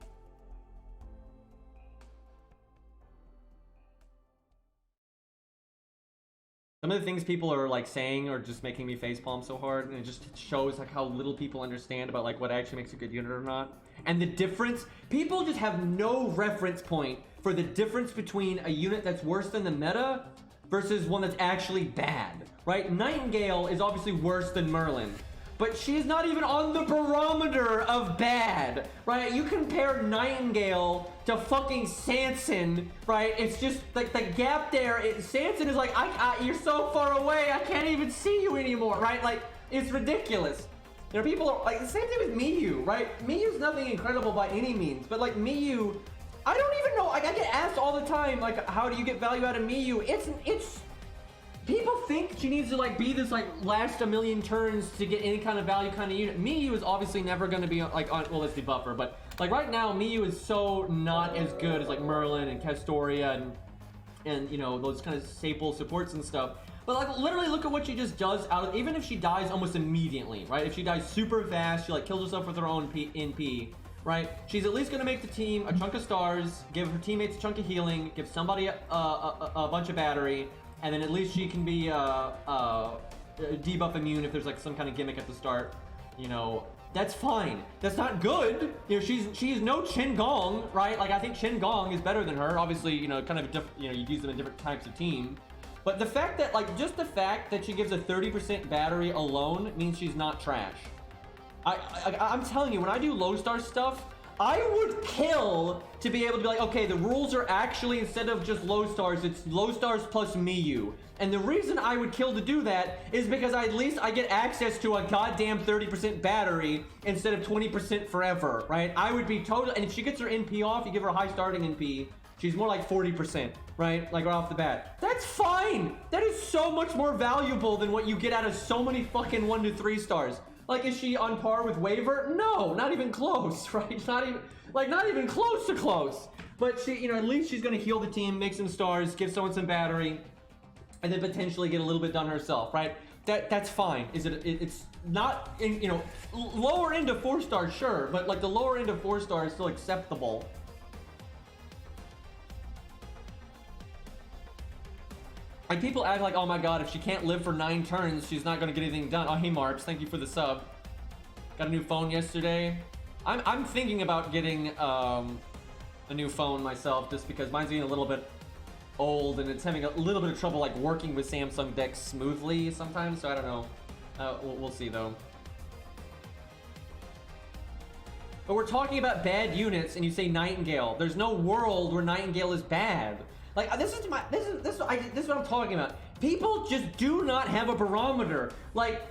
Some of the things people are like saying are just making me facepalm so hard, and it just shows like how little people understand about like what actually makes a good unit or not. And the difference, people just have no reference point for the difference between a unit that's worse than the meta versus one that's actually bad, right? Nightingale is obviously worse than Merlin, but she's not even on the barometer of bad, right? You compare Nightingale to fucking Sanson, right? It's just like the gap there. Sanson is like, you're so far away, I can't even see you anymore, right? Like, it's ridiculous. You know, people are like, the same thing with Miyu, right? Miyu's nothing incredible by any means, but like Miyu, I don't even know. Like, I get asked all the time, like, how do you get value out of Miyu? It's people think she needs to like be this like last a million turns to get any kind of value kind of unit. Miyu is obviously never going to be like on, well, let's debuff her, but like right now Miyu is so not as good as like Merlin and Castoria and you know those kind of staple supports and stuff. But like literally look at what she just does out of, even if she dies almost immediately, right? If she dies super fast, she like kills herself with her own NP, right? She's at least gonna make the team a chunk of stars, give her teammates a chunk of healing, give somebody a bunch of battery, and then at least she can be debuff immune if there's like some kind of gimmick at the start. You know, that's fine. That's not good. You know, she's no Chen Gong, right? Like I think Chen Gong is better than her. Obviously, you know, kind of you know, you use them in different types of team. But the fact that like just the fact that she gives a 30% battery alone means she's not trash. I'm telling you, when I do low star stuff, I would kill to be able to be like, okay, the rules are actually, instead of just low stars, it's low stars plus Miyu. And the reason I would kill to do that is because at least I get access to a goddamn 30% battery instead of 20% forever, right? I would be total, and if she gets her NP off, you give her a high starting NP, she's more like 40%, right? Like right off the bat. That's fine. That is so much more valuable than what you get out of so many fucking 1 to 3 stars. Like, is she on par with Waver? No, not even close, right? Not even close to close. But she, you know, at least she's gonna heal the team, make some stars, give someone some battery, and then potentially get a little bit done herself, right? That's fine. It's not in, you know, lower end of 4 stars, sure, but like the lower end of 4 stars is still acceptable. Like people act like, oh my god, if she can't live for 9 turns, she's not gonna get anything done. Oh, hey Marps, thank you for the sub. Got a new phone yesterday. I'm thinking about getting a new phone myself, just because mine's getting a little bit old and it's having a little bit of trouble like working with Samsung decks smoothly sometimes. So I don't know. We'll see though. But we're talking about bad units, and you say Nightingale. There's no world where Nightingale is bad. Like this is what I'm talking about. People just do not have a barometer. Like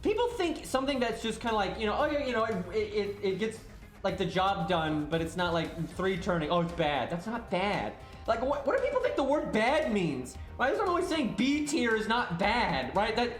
people think something that's just kind of like, you know, oh yeah, you know, it gets like the job done, but it's not like 3 turning. Oh, it's bad. That's not bad. Like what do people think the word bad means? Right? That's what I'm always saying. B tier is not bad, right? That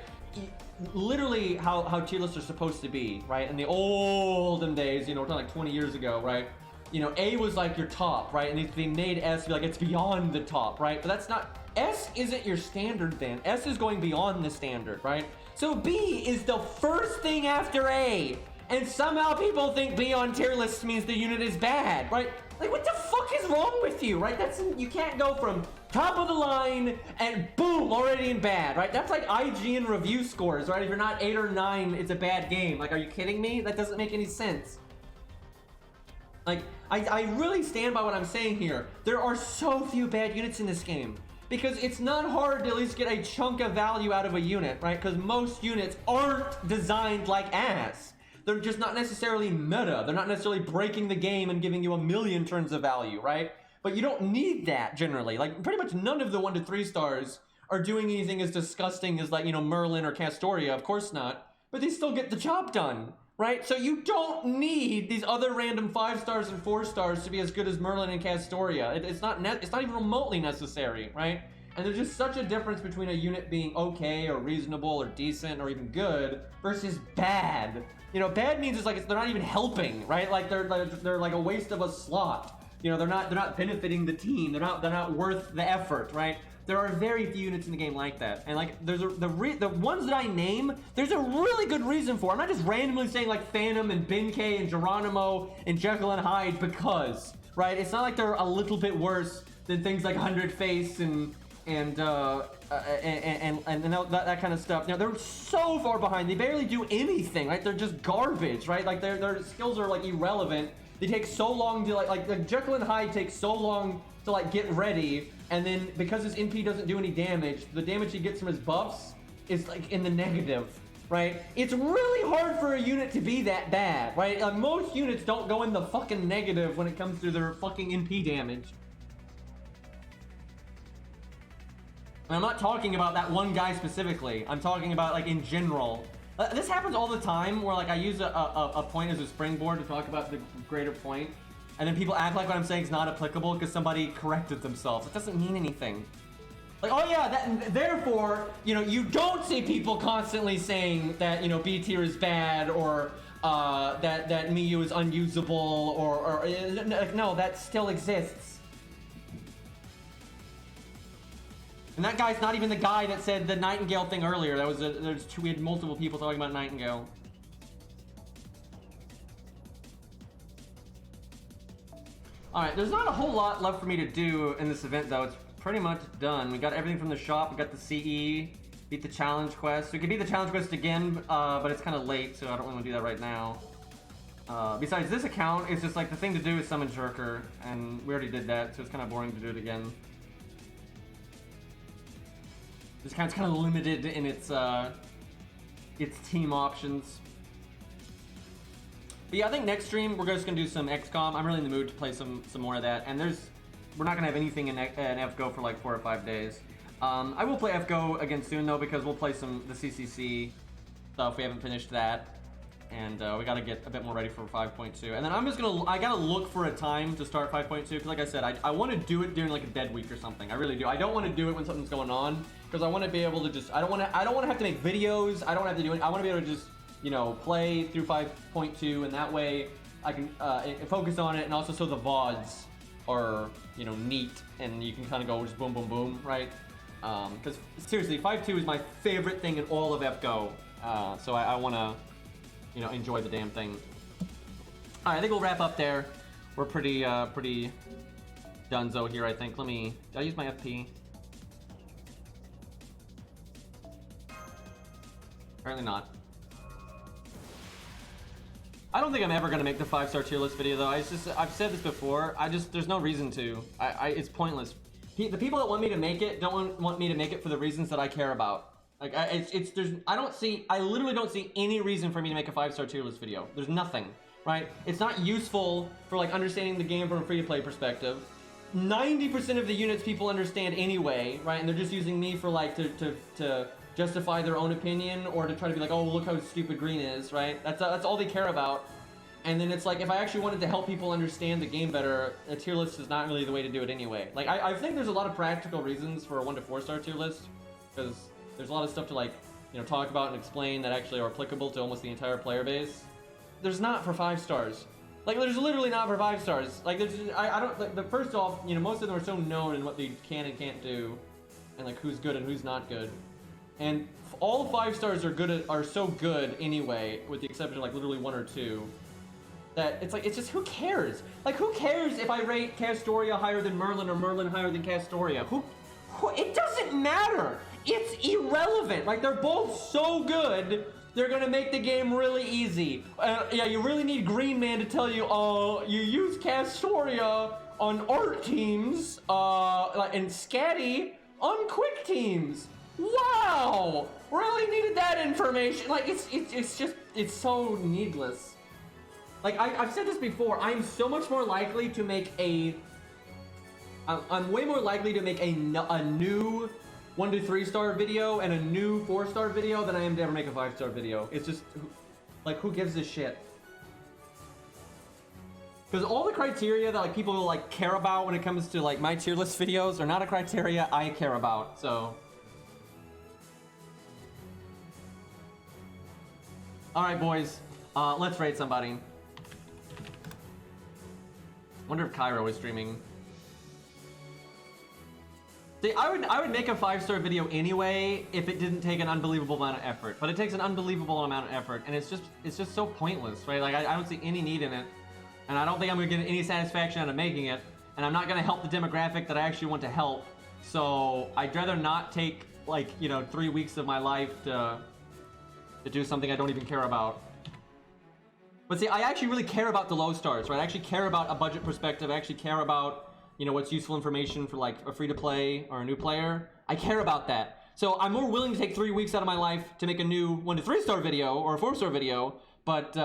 literally how tier lists are supposed to be, right? In the olden days, you know, we're talking like 20 years ago, right? You know, A was like your top, right? And they made S be like it's beyond the top, right? But that's not, S isn't your standard then. S is going beyond the standard, right? So B is the first thing after A. And somehow people think B on tier lists means the unit is bad, right? Like what the fuck is wrong with you, right? You can't go from top of the line and boom, already in bad, right? That's like IGN review scores, right? If you're not 8 or 9, it's a bad game. Like, are you kidding me? That doesn't make any sense. Like, I really stand by what I'm saying here. There are so few bad units in this game. Because it's not hard to at least get a chunk of value out of a unit, right? Because most units aren't designed like ass. They're just not necessarily meta. They're not necessarily breaking the game and giving you a million turns of value, right? But you don't need that generally. Like, pretty much none of the 1 to 3 stars are doing anything as disgusting as, like, you know, Merlin or Castoria. Of course not. But they still get the job done. Right? So you don't need these other random 5 stars and 4 stars to be as good as Merlin and Castoria. It's not even remotely necessary, right? And there's just such a difference between a unit being okay or reasonable or decent or even good versus bad. You know, bad means it's like they're not even helping, right? Like they're like a waste of a slot. You know, they're not benefiting the team. They're not worth the effort, right? There are very few units in the game like that, and like there's the ones that I name, there's a really good reason for. I'm not just randomly saying like Phantom and Benkei and Geronimo and Jekyll and Hyde because, right? It's not like they're a little bit worse than things like 100 Face and that kind of stuff. Now they're so far behind. They barely do anything, right? They're just garbage, right? Like their skills are like irrelevant. They take so long to like Jekyll and Hyde takes so long to like get ready. And then because his NP doesn't do any damage, the damage he gets from his buffs is like in the negative, right? It's really hard for a unit to be that bad, right? Most units don't go in the fucking negative when it comes to their fucking NP damage. And I'm not talking about that one guy specifically. I'm talking about like in general. This happens all the time where like I use a point as a springboard to talk about the greater point. and then people act like what I'm saying is not applicable because somebody corrected themselves. It doesn't mean anything. Like, oh yeah, therefore, you know, you don't see people constantly saying that, you know, B tier is bad, or that Miyu is unusable, or no, that still exists. And that guy's not even the guy that said the Nightingale thing earlier. That was we had multiple people talking about Nightingale. All right, there's not a whole lot left for me to do in this event though. It's pretty much done. We got everything from the shop. We got the CE, beat the challenge quest. We could beat the challenge quest again, but it's kind of late, so I don't want to do that right now. Besides, this account is just like the thing to do is summon Jerker, and we already did that, so it's kind of boring to do it again. This account's kind of limited in its team options. But yeah, I think next stream we're just gonna do some XCOM. I'm really in the mood to play some more of that, and we're not gonna have anything in FGO for like 4 or 5 days. I will play FGO again soon though, because we'll play the CCC stuff. We haven't finished that, and we gotta get a bit more ready for 5.2. And then I gotta look for a time to start 5.2, because like I said, I want to do it during like a dead week or something. I really do. I don't want to do it when something's going on, because I want to be able to just, I don't want to have to make videos. I don't have to do it. I want to be able to just, you know, play through 5.2, and that way I can focus on it, and also so the VODs are, you know, neat, and you can kind of go just boom, boom, boom, right? Because seriously, 5.2 is my favorite thing in all of FGO, so I want to, you know, enjoy the damn thing. All right, I think we'll wrap up there. We're pretty donezo here, I think. Did I use my FP? Apparently not. I don't think I'm ever gonna make the 5-star tier list video though. I've said this before. there's no reason to. It's pointless. The people that want me to make it don't want me to make it for the reasons that I care about. Like I literally don't see any reason for me to make a 5-star tier list video. There's nothing, right? It's not useful for like understanding the game from a free-to-play perspective. 90% of the units people understand anyway, right? And they're just using me for like to justify their own opinion, or to try to be like, oh, look how stupid green is, right? That's all they care about. And then it's like, if I actually wanted to help people understand the game better, a tier list is not really the way to do it anyway. Like, I think there's a lot of practical reasons for a 1 to 4-star tier list, because there's a lot of stuff to like, you know, talk about and explain that actually are applicable to almost the entire player base. There's not for 5 stars. Like, there's literally not for 5 stars. Like, I don't, like, but first off, you know, most of them are so known in what they can and can't do, and like who's good and who's not good. And all 5 stars are so good anyway, with the exception of like literally 1 or 2, that it's like, it's just, who cares? Like, who cares if I rate Castoria higher than Merlin or Merlin higher than Castoria? It doesn't matter. It's irrelevant. Like, they're both so good, they're gonna make the game really easy. Yeah, you really need Green Man to tell you, you use Castoria on art teams, and Scatty on quick teams. Wow! Really needed that information. Like, it's so needless. Like, I've said this before, I'm so much more likely to make I'm way more likely to make a new 1 to 3-star video and a new 4-star video than I am to ever make a 5-star video. It's just, like, who gives a shit? Because all the criteria that like people like care about when it comes to like my tier list videos are not a criteria I care about, so. Alright boys, let's raid somebody. Wonder if Cairo is streaming. See, I would make a 5-star video anyway if it didn't take an unbelievable amount of effort. But it takes an unbelievable amount of effort, and it's just so pointless, right? Like I don't see any need in it, and I don't think I'm gonna get any satisfaction out of making it, and I'm not gonna help the demographic that I actually want to help. So I'd rather not take like, you know, 3 weeks of my life to do something I don't even care about. But see, I actually really care about the low stars, right? I actually care about a budget perspective. I actually care about, you know, what's useful information for like a free-to-play or a new player. I care about that. So I'm more willing to take 3 weeks out of my life to make a new 1 to 3-star video or a 4-star video. But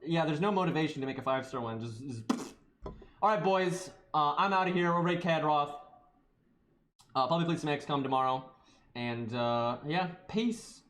yeah, there's no motivation to make a 5-star one. All right, boys, I'm out of here. We'll raid Kadroth. Probably play some XCOM tomorrow. And yeah, peace.